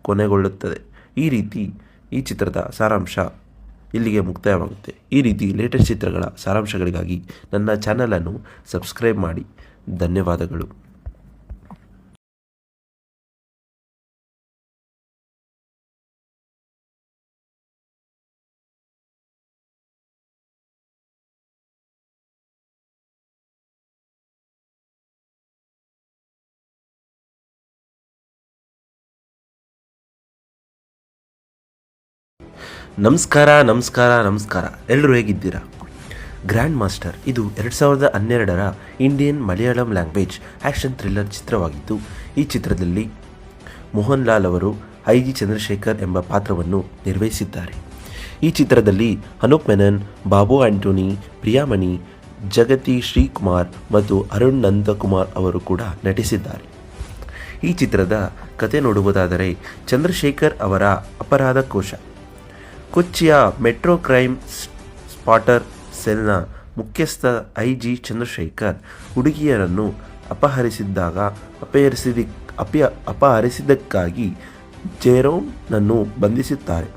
ಕೊನೆಗೊಳ್ಳುತ್ತದೆ. ಈ ಚಿತ್ರದ ಸಾರಾಂಶ ಇಲ್ಲಿಗೆ ಮುಕ್ತಾಯವಾಗುತ್ತೆ. ಈ ರೀತಿ ಲೇಟೆಸ್ಟ್ ಚಿತ್ರಗಳ ಸಾರಾಂಶಗಳಿಗಾಗಿ ನನ್ನ ಚಾನಲನ್ನು ಸಬ್ಸ್ಕ್ರೈಬ್ ಮಾಡಿ. ಧನ್ಯವಾದಗಳು. ನಮಸ್ಕಾರ. ಎಲ್ಲರೂ ಹೇಗಿದ್ದೀರಾ? ಗ್ರ್ಯಾಂಡ್ ಮಾಸ್ಟರ್ ಇದು 2012ರ Indian Malayalam language action thriller ಚಿತ್ರವಾಗಿದ್ದು, ಈ ಚಿತ್ರದಲ್ಲಿ ಮೋಹನ್ ಲಾಲ್ ಅವರು IG ಚಂದ್ರಶೇಖರ್ ಎಂಬ ಪಾತ್ರವನ್ನು ನಿರ್ವಹಿಸಿದ್ದಾರೆ. ಈ ಚಿತ್ರದಲ್ಲಿ ಅನೂಪ್ ಮೆನನ್, ಬಾಬು ಆಂಟೋನಿ, ಪ್ರಿಯಾಮಣಿ, ಜಗತಿ ಶ್ರೀಕುಮಾರ್ ಮತ್ತು ಅರುಣ್ ನಂದಕುಮಾರ್ ಅವರು ಕೂಡ ನಟಿಸಿದ್ದಾರೆ. ಈ ಚಿತ್ರದ ಕತೆ ನೋಡುವುದಾದರೆ, ಚಂದ್ರಶೇಖರ್ ಅವರ ಅಪರಾಧ ಕೋಶ. ಕೊಚ್ಚಿಯ ಮೆಟ್ರೋ ಕ್ರೈಮ್ ಸ್ಪಾಟರ್ ಸೆಲ್ನ ಮುಖ್ಯಸ್ಥ IG ಚಂದ್ರಶೇಖರ್ ಹುಡುಗಿಯರನ್ನು ಅಪಹರಿಸಿದ್ದಕ್ಕಾಗಿ ಜೆರೋಮ್ನನ್ನು ಬಂಧಿಸುತ್ತಾರೆ.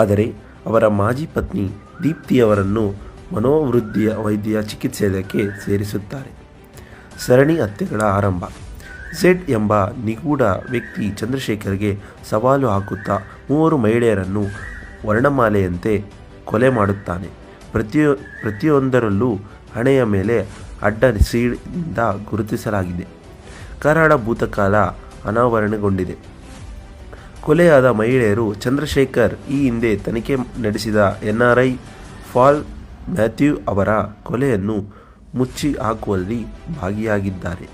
ಆದರೆ ಅವರ ಮಾಜಿ ಪತ್ನಿ ದೀಪ್ತಿಯವರನ್ನು ವೈದ್ಯ ಚಿಕಿತ್ಸೆಗೆ ಸೇರಿಸುತ್ತಾರೆ. ಸರಣಿ ಹತ್ಯೆಗಳ ಆರಂಭ. ಝೆಡ್ ಎಂಬ ನಿಗೂಢ ವ್ಯಕ್ತಿ ಚಂದ್ರಶೇಖರ್ಗೆ ಸವಾಲು ಹಾಕುತ್ತಾ 3 ಮಹಿಳೆಯರನ್ನು ವರ್ಣಮಾಲೆಯಂತೆ ಕೊಲೆ ಮಾಡುತ್ತಾನೆ. ಪ್ರತಿಯೊಂದರಲ್ಲೂ ಹಣೆಯ ಮೇಲೆ ಅಡ್ಡ ಸೀಳಿಂದ ಗುರುತಿಸಲಾಗಿದೆ. ಕರಾಳ ಭೂತಕಾಲ ಅನಾವರಣಗೊಂಡಿದೆ. ಕೊಲೆಯಾದ ಮಹಿಳೆಯರು ಚಂದ್ರಶೇಖರ್ ಈ ಹಿಂದೆ ತನಿಖೆ ನಡೆಸಿದ NRI ಪಾಲ್ ಮ್ಯಾಥ್ಯೂ ಅವರ ಕೊಲೆಯನ್ನು ಮುಚ್ಚಿ ಹಾಕುವಲ್ಲಿ ಭಾಗಿಯಾಗಿದ್ದಾರೆ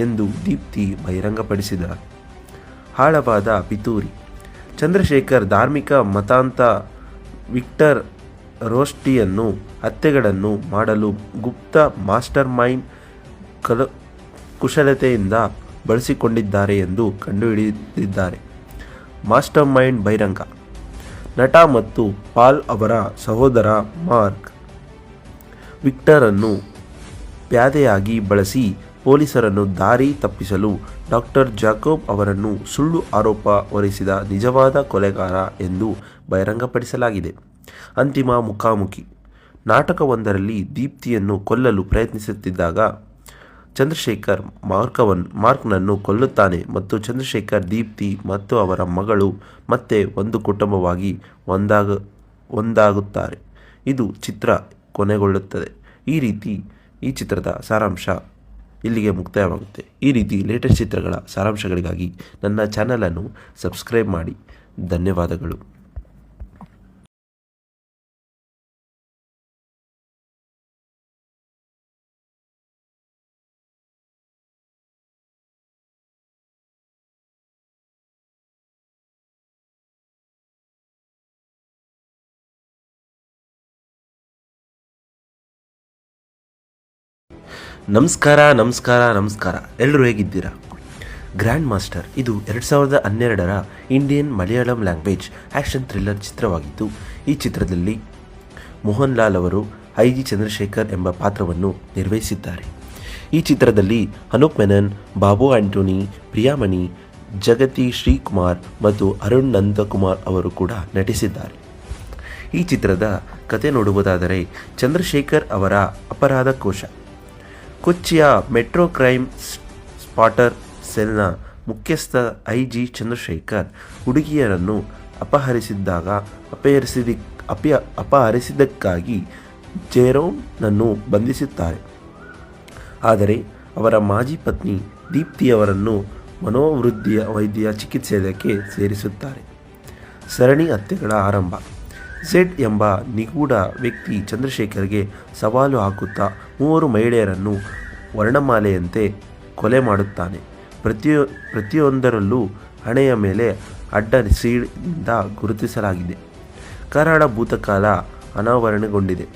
ಎಂದು ದೀಪ್ತಿ ಬಹಿರಂಗಪಡಿಸಿದರು. ಆಳವಾದ ಪಿತೂರಿ. ಚಂದ್ರಶೇಖರ್ ಧಾರ್ಮಿಕ ಮತಾಂತ ವಿಕ್ಟರ್ ರೋಸ್ಟಿಯನ್ನು ಹತ್ಯೆಗಳನ್ನು ಮಾಡಲು ಗುಪ್ತ ಮಾಸ್ಟರ್ ಮೈಂಡ್ ಕುಶಲತೆಯಿಂದ ಬಳಸಿಕೊಂಡಿದ್ದಾರೆ ಎಂದು ಕಂಡುಹಿಡಿದಿದ್ದಾರೆ. ಮಾಸ್ಟರ್ ಮೈಂಡ್ ಬಹಿರಂಗ. ನಟ ಮತ್ತು ಪಾಲ್ ಅವರ ಸಹೋದರ ಮಾರ್ಕ್ ವಿಕ್ಟರ್ ಅನ್ನು ಪ್ಯಾದೆಯಾಗಿ ಬಳಸಿ ಪೊಲೀಸರನ್ನು ದಾರಿ ತಪ್ಪಿಸಲು ಡಾಕ್ಟರ್ ಜಾಕೋಬ್ ಅವರನ್ನು ಸುಳ್ಳು ಆರೋಪ ಹೊರಿಸಿದ ನಿಜವಾದ ಕೊಲೆಗಾರ ಎಂದು ಬಹಿರಂಗಪಡಿಸಲಾಗಿದೆ. ಅಂತಿಮ ಮುಖಾಮುಖಿ. ನಾಟಕವೊಂದರಲ್ಲಿ ದೀಪ್ತಿಯನ್ನು ಕೊಲ್ಲಲು ಪ್ರಯತ್ನಿಸುತ್ತಿದ್ದಾಗ ಚಂದ್ರಶೇಖರ್ ಮಾರ್ಕ್ನನ್ನು ಕೊಲ್ಲುತ್ತಾನೆ ಮತ್ತು ಚಂದ್ರಶೇಖರ್, ದೀಪ್ತಿ ಮತ್ತು ಅವರ ಮಗಳು ಮತ್ತೆ ಒಂದು ಕುಟುಂಬವಾಗಿ ಒಂದಾಗುತ್ತಾರೆ. ಇದು ಚಿತ್ರ ಕೊನೆಗೊಳ್ಳುತ್ತದೆ. ಈ ಚಿತ್ರದ ಸಾರಾಂಶ ಇಲ್ಲಿಗೆ ಮುಕ್ತಾಯವಾಗುತ್ತೆ. ಈ ರೀತಿ ಲೇಟೆಸ್ಟ್ ಚಿತ್ರಗಳ ಸಾರಾಂಶಗಳಿಗಾಗಿ ನನ್ನ ಚಾನಲನ್ನು ಸಬ್ಸ್ಕ್ರೈಬ್ ಮಾಡಿ. ಧನ್ಯವಾದಗಳು. ನಮಸ್ಕಾರ. ಎಲ್ಲರೂ ಹೇಗಿದ್ದೀರಾ? ಗ್ರ್ಯಾಂಡ್ ಮಾಸ್ಟರ್ ಇದು 2012ರ Indian Malayalam language action thriller ಚಿತ್ರವಾಗಿದ್ದು, ಈ ಚಿತ್ರದಲ್ಲಿ ಮೋಹನ್ ಲಾಲ್ ಅವರು ಐ.ಜಿ. ಚಂದ್ರಶೇಖರ್ ಎಂಬ ಪಾತ್ರವನ್ನು ನಿರ್ವಹಿಸಿದ್ದಾರೆ. ಈ ಚಿತ್ರದಲ್ಲಿ ಅನೂಪ್ ಮೆನನ್, ಬಾಬು ಆಂಟೋನಿ, ಪ್ರಿಯಾಮಣಿ, ಜಗತಿ ಶ್ರೀಕುಮಾರ್ ಮತ್ತು ಅರುಣ್ ನಂದಕುಮಾರ್ ಅವರು ಕೂಡ ನಟಿಸಿದ್ದಾರೆ. ಈ ಚಿತ್ರದ ಕತೆ ನೋಡುವುದಾದರೆ, ಚಂದ್ರಶೇಖರ್ ಅವರ ಅಪರಾಧ ಕೋಶ. ಕೊಚ್ಚಿಯ ಮೆಟ್ರೋ ಕ್ರೈಮ್ ಸ್ಪಾಟರ್ ಸೆಲ್ನ ಮುಖ್ಯಸ್ಥ ಐ.ಜಿ. ಚಂದ್ರಶೇಖರ್ ಹುಡುಗಿಯರನ್ನು ಅಪಹರಿಸಿದ್ದಕ್ಕಾಗಿ ಜೆರೋಮ್ನನ್ನು ಬಂಧಿಸುತ್ತಾರೆ. ಆದರೆ ಅವರ ಮಾಜಿ ಪತ್ನಿ ದೀಪ್ತಿಯವರನ್ನು ವೈದ್ಯ ಚಿಕಿತ್ಸೆಗೆ ಸೇರಿಸುತ್ತಾರೆ. ಸರಣಿ ಹತ್ಯೆಗಳ ಆರಂಭ. ಝೆಡ್ ಎಂಬ ನಿಗೂಢ ವ್ಯಕ್ತಿ ಚಂದ್ರಶೇಖರ್ಗೆ ಸವಾಲು ಹಾಕುತ್ತಾ 3 ಮಹಿಳೆಯರನ್ನು ವರ್ಣಮಾಲೆಯಂತೆ ಕೊಲೆ ಮಾಡುತ್ತಾನೆ. ಪ್ರತಿಯೊಂದರಲ್ಲೂ ಹಣೆಯ ಮೇಲೆ ಅಡ್ಡ ಸೀಳಿಂದ ಗುರುತಿಸಲಾಗಿದೆ. ಕರಾಳ ಭೂತಕಾಲ ಅನಾವರಣಗೊಂಡಿದೆ.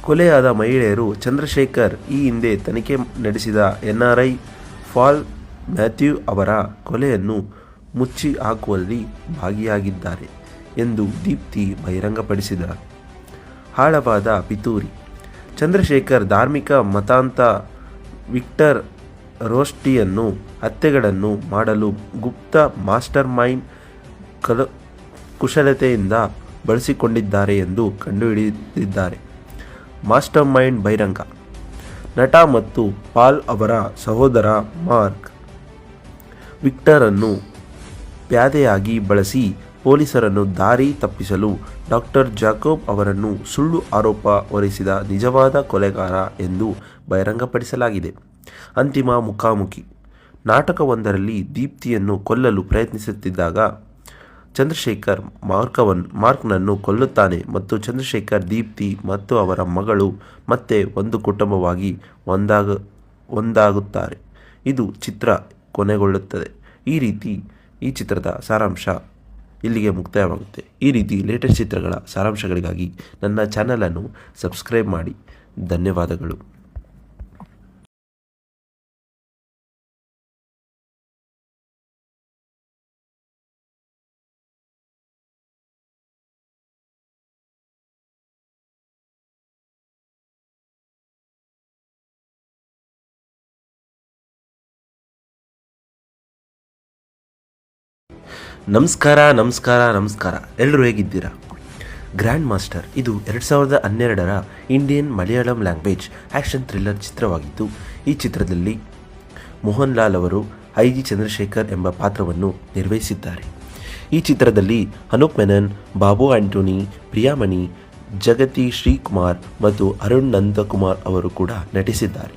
ಕೊಲೆಯಾದ ಮಹಿಳೆಯರು ಚಂದ್ರಶೇಖರ್ ಈ ಹಿಂದೆ ತನಿಖೆ ನಡೆಸಿದ NRI ಪಾಲ್ ಮ್ಯಾಥ್ಯೂ ಅವರ ಕೊಲೆಯನ್ನು ಮುಚ್ಚಿ ಹಾಕುವಲ್ಲಿ ಭಾಗಿಯಾಗಿದ್ದಾರೆ ಎಂದು ದೀಪ್ತಿ ಬಹಿರಂಗಪಡಿಸಿದರು. ಆಳವಾದ ಪಿತೂರಿ. ಚಂದ್ರಶೇಖರ್ ಧಾರ್ಮಿಕ ಮತಾಂತ ವಿಕ್ಟರ್ ರೋಸ್ಟಿಯನ್ನು ಹತ್ಯೆಗಳನ್ನು ಮಾಡಲು ಗುಪ್ತ ಮಾಸ್ಟರ್ ಮೈಂಡ್ ಕುಶಲತೆಯಿಂದ ಬಳಸಿಕೊಂಡಿದ್ದಾರೆ ಎಂದು ಕಂಡುಹಿಡಿದಿದ್ದಾರೆ. ಮಾಸ್ಟರ್ ಮೈಂಡ್ ಬಹಿರಂಗ. ನಟ ಮತ್ತು ಪಾಲ್ ಅವರ ಸಹೋದರ ಮಾರ್ಕ್ ವಿಕ್ಟರ್ ಅನ್ನು ಪ್ಯಾದೆಯಾಗಿ ಬಳಸಿ ಪೊಲೀಸರನ್ನು ದಾರಿ ತಪ್ಪಿಸಲು ಡಾಕ್ಟರ್ ಜಾಕೋಬ್ ಅವರನ್ನು ಸುಳ್ಳು ಆರೋಪ ಹೊರಿಸಿದ ನಿಜವಾದ ಕೊಲೆಗಾರ ಎಂದು ಬಹಿರಂಗಪಡಿಸಲಾಗಿದೆ. ಅಂತಿಮ ಮುಖಾಮುಖಿ. ನಾಟಕವೊಂದರಲ್ಲಿ ದೀಪ್ತಿಯನ್ನು ಕೊಲ್ಲಲು ಪ್ರಯತ್ನಿಸುತ್ತಿದ್ದಾಗ ಚಂದ್ರಶೇಖರ್ ಮಾರ್ಕ್ನನ್ನು ಕೊಲ್ಲುತ್ತಾನೆ ಮತ್ತು ಚಂದ್ರಶೇಖರ್, ದೀಪ್ತಿ ಮತ್ತು ಅವರ ಮಗಳು ಮತ್ತೆ ಒಂದು ಕುಟುಂಬವಾಗಿ ಒಂದಾಗುತ್ತಾರೆ. ಇದು ಚಿತ್ರ ಕೊನೆಗೊಳ್ಳುತ್ತದೆ. ಈ ಚಿತ್ರದ ಸಾರಾಂಶ ಇಲ್ಲಿಗೆ ಮುಕ್ತಾಯವಾಗುತ್ತೆ. ಈ ರೀತಿ ಲೇಟೆಸ್ಟ್ ಚಿತ್ರಗಳ ಸಾರಾಂಶಗಳಿಗಾಗಿ ನನ್ನ ಚಾನಲನ್ನು ಸಬ್ಸ್ಕ್ರೈಬ್ ಮಾಡಿ. ಧನ್ಯವಾದಗಳು. ನಮಸ್ಕಾರ. ಎಲ್ಲರೂ ಹೇಗಿದ್ದೀರಾ? ಗ್ರ್ಯಾಂಡ್ ಮಾಸ್ಟರ್ ಇದು 2012ರ Indian Malayalam language action thriller ಚಿತ್ರವಾಗಿದ್ದು, ಈ ಚಿತ್ರದಲ್ಲಿ ಮೋಹನ್ ಲಾಲ್ ಅವರು ಐ.ಜಿ. ಚಂದ್ರಶೇಖರ್ ಎಂಬ ಪಾತ್ರವನ್ನು ನಿರ್ವಹಿಸಿದ್ದಾರೆ. ಈ ಚಿತ್ರದಲ್ಲಿ ಅನೂಪ್ ಮೆನನ್, ಬಾಬು ಆಂಟೋನಿ, ಪ್ರಿಯಾಮಣಿ, ಜಗತಿ ಶ್ರೀಕುಮಾರ್ ಮತ್ತು ಅರುಣ್ ನಂದಕುಮಾರ್ ಅವರು ಕೂಡ ನಟಿಸಿದ್ದಾರೆ.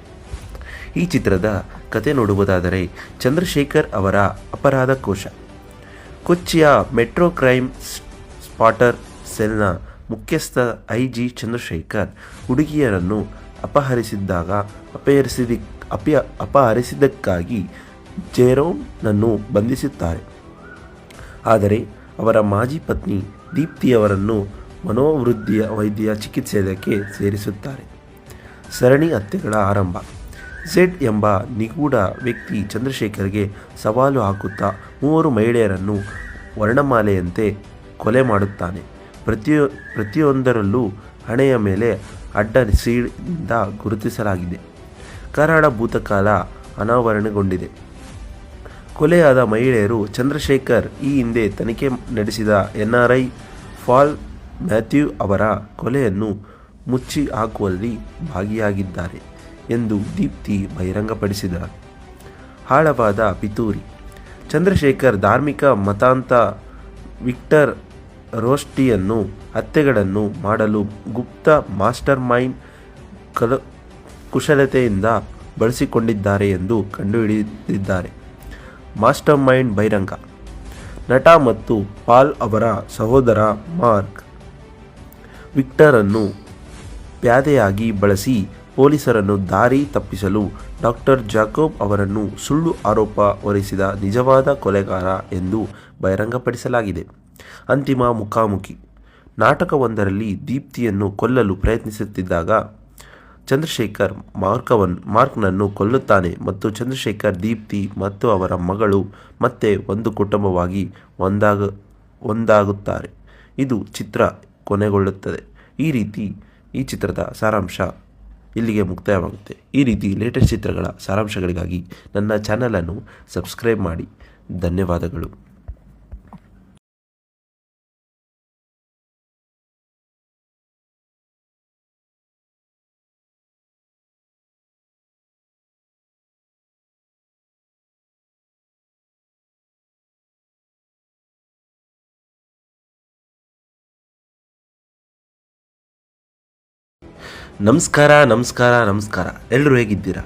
ಈ ಚಿತ್ರದ ಕತೆ ನೋಡುವುದಾದರೆ, ಚಂದ್ರಶೇಖರ್ ಅವರ ಅಪರಾಧ ಕೋಶ. ಕೊಚ್ಚಿಯ ಮೆಟ್ರೋ ಕ್ರೈಮ್ ಸ್ಪಾಟರ್ ಸೆಲ್ನ ಮುಖ್ಯಸ್ಥ ಐ.ಜಿ. ಚಂದ್ರಶೇಖರ್ ಹುಡುಗಿಯರನ್ನು ಅಪಹರಿಸಿದ್ದಕ್ಕಾಗಿ ಜೆರೋಮ್ನನ್ನು ಬಂಧಿಸುತ್ತಾರೆ. ಆದರೆ ಅವರ ಮಾಜಿ ಪತ್ನಿ ದೀಪ್ತಿಯವರನ್ನು ಮನೋವೃದ್ಧಿಯ ವೈದ್ಯ ಚಿಕಿತ್ಸೆಗೆ ಸೇರಿಸುತ್ತಾರೆ. ಸರಣಿ ಹತ್ಯೆಗಳ ಆರಂಭ. ಝೆಡ್ ಎಂಬ ನಿಗೂಢ ವ್ಯಕ್ತಿ ಚಂದ್ರಶೇಖರ್ಗೆ ಸವಾಲು ಹಾಕುತ್ತಾ 3 ಮಹಿಳೆಯರನ್ನು ವರ್ಣಮಾಲೆಯಂತೆ ಕೊಲೆ ಮಾಡುತ್ತಾನೆ. ಪ್ರತಿಯೊಂದರಲ್ಲೂ ಹಣೆಯ ಮೇಲೆ ಅಡ್ಡ ಸೀಳಿನಿಂದ ಗುರುತಿಸಲಾಗಿದೆ. ಕರಾಳ ಭೂತಕಾಲ ಅನಾವರಣಗೊಂಡಿದೆ. ಕೊಲೆಯಾದ ಮಹಿಳೆಯರು ಚಂದ್ರಶೇಖರ್ ಈ ಹಿಂದೆ ತನಿಖೆ ನಡೆಸಿದ NRI ಪಾಲ್ ಮ್ಯಾಥ್ಯೂ ಅವರ ಕೊಲೆಯನ್ನು ಮುಚ್ಚಿ ಹಾಕುವಲ್ಲಿ ಭಾಗಿಯಾಗಿದ್ದಾರೆ ಎಂದು ದೀಪ್ತಿ ಬಹಿರಂಗಪಡಿಸಿದರು. ಆಳವಾದ ಪಿತೂರಿ. ಚಂದ್ರಶೇಖರ್ ಧಾರ್ಮಿಕ ಮತಾಂಧ ವಿಕ್ಟರ್ ರೋಸ್ಟಿಯನ್ನು ಹತ್ಯೆಗಳನ್ನು ಮಾಡಲು ಗುಪ್ತ ಮಾಸ್ಟರ್ ಮೈಂಡ್ ಕುಶಲತೆಯಿಂದ ಬಳಸಿಕೊಂಡಿದ್ದಾರೆ ಎಂದು ಕಂಡುಹಿಡಿದಿದ್ದಾರೆ. ಮಾಸ್ಟರ್ ಮೈಂಡ್ ಬಹಿರಂಗ. ನಟ ಮತ್ತು ಪಾಲ್ ಅವರ ಸಹೋದರ ಮಾರ್ಕ್ ವಿಕ್ಟರನ್ನು ಪ್ಯಾದೆಯಾಗಿ ಬಳಸಿ ಪೊಲೀಸರನ್ನು ದಾರಿ ತಪ್ಪಿಸಲು ಡಾಕ್ಟರ್ ಜಾಕೋಬ್ ಅವರನ್ನು ಸುಳ್ಳು ಆರೋಪ ಹೊರಿಸಿದ ನಿಜವಾದ ಕೊಲೆಗಾರ ಎಂದು ಬಹಿರಂಗಪಡಿಸಲಾಗಿದೆ. ಅಂತಿಮ ಮುಖಾಮುಖಿ. ನಾಟಕವೊಂದರಲ್ಲಿ ದೀಪ್ತಿಯನ್ನು ಕೊಲ್ಲಲು ಪ್ರಯತ್ನಿಸುತ್ತಿದ್ದಾಗ ಚಂದ್ರಶೇಖರ್ ಮಾರ್ಕ್ನನ್ನು ಕೊಲ್ಲುತ್ತಾನೆ ಮತ್ತು ಚಂದ್ರಶೇಖರ್, ದೀಪ್ತಿ ಮತ್ತು ಅವರ ಮಗಳು ಮತ್ತೆ ಒಂದು ಕುಟುಂಬವಾಗಿ ಒಂದಾಗುತ್ತಾರೆ. ಇದು ಚಿತ್ರ ಕೊನೆಗೊಳ್ಳುತ್ತದೆ. ಈ ಚಿತ್ರದ ಸಾರಾಂಶ ಇಲ್ಲಿಗೆ ಮುಕ್ತಾಯವಾಗುತ್ತೆ. ಈ ರೀತಿ ಲೇಟೆಸ್ಟ್ ಚಿತ್ರಗಳ ಸಾರಾಂಶಗಳಿಗಾಗಿ ನನ್ನ ಚಾನಲನ್ನು ಸಬ್ಸ್ಕ್ರೈಬ್ ಮಾಡಿ. ಧನ್ಯವಾದಗಳು. ನಮಸ್ಕಾರ. ಎಲ್ಲರೂ ಹೇಗಿದ್ದೀರಾ?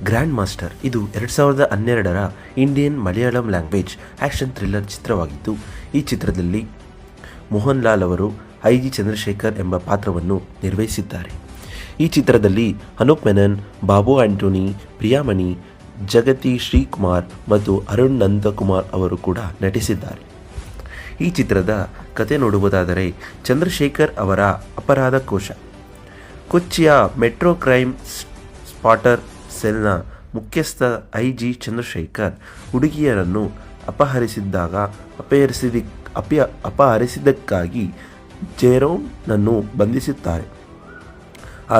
ಗ್ರ್ಯಾಂಡ್ ಮಾಸ್ಟರ್ ಇದು 2012ರ Indian Malayalam language action thriller ಚಿತ್ರವಾಗಿದ್ದು, ಈ ಚಿತ್ರದಲ್ಲಿ ಮೋಹನ್ ಲಾಲ್ ಅವರು IG ಚಂದ್ರಶೇಖರ್ ಎಂಬ ಪಾತ್ರವನ್ನು ನಿರ್ವಹಿಸಿದ್ದಾರೆ. ಈ ಚಿತ್ರದಲ್ಲಿ ಅನೂಪ್ ಮೆನನ್, ಬಾಬು ಆಂಟೋನಿ, ಪ್ರಿಯಾಮಣಿ, ಜಗತಿ ಶ್ರೀಕುಮಾರ್ ಮತ್ತು ಅರುಣ್ ನಂದಕುಮಾರ್ ಅವರು ಕೂಡ ನಟಿಸಿದ್ದಾರೆ. ಈ ಚಿತ್ರದ ಕತೆ ನೋಡುವುದಾದರೆ, ಚಂದ್ರಶೇಖರ್ ಅವರ ಅಪರಾಧ ಕೋಶ. ಕೊಚ್ಚಿಯ ಮೆಟ್ರೋ ಕ್ರೈಮ್ ಸ್ಪಾಟರ್ ಸೆಲ್ನ ಮುಖ್ಯಸ್ಥ IG ಚಂದ್ರಶೇಖರ್ ಹುಡುಗಿಯರನ್ನು ಅಪಹರಿಸಿದ್ದಕ್ಕಾಗಿ ಜೆರೋಮ್ನನ್ನು ಬಂಧಿಸುತ್ತಾರೆ.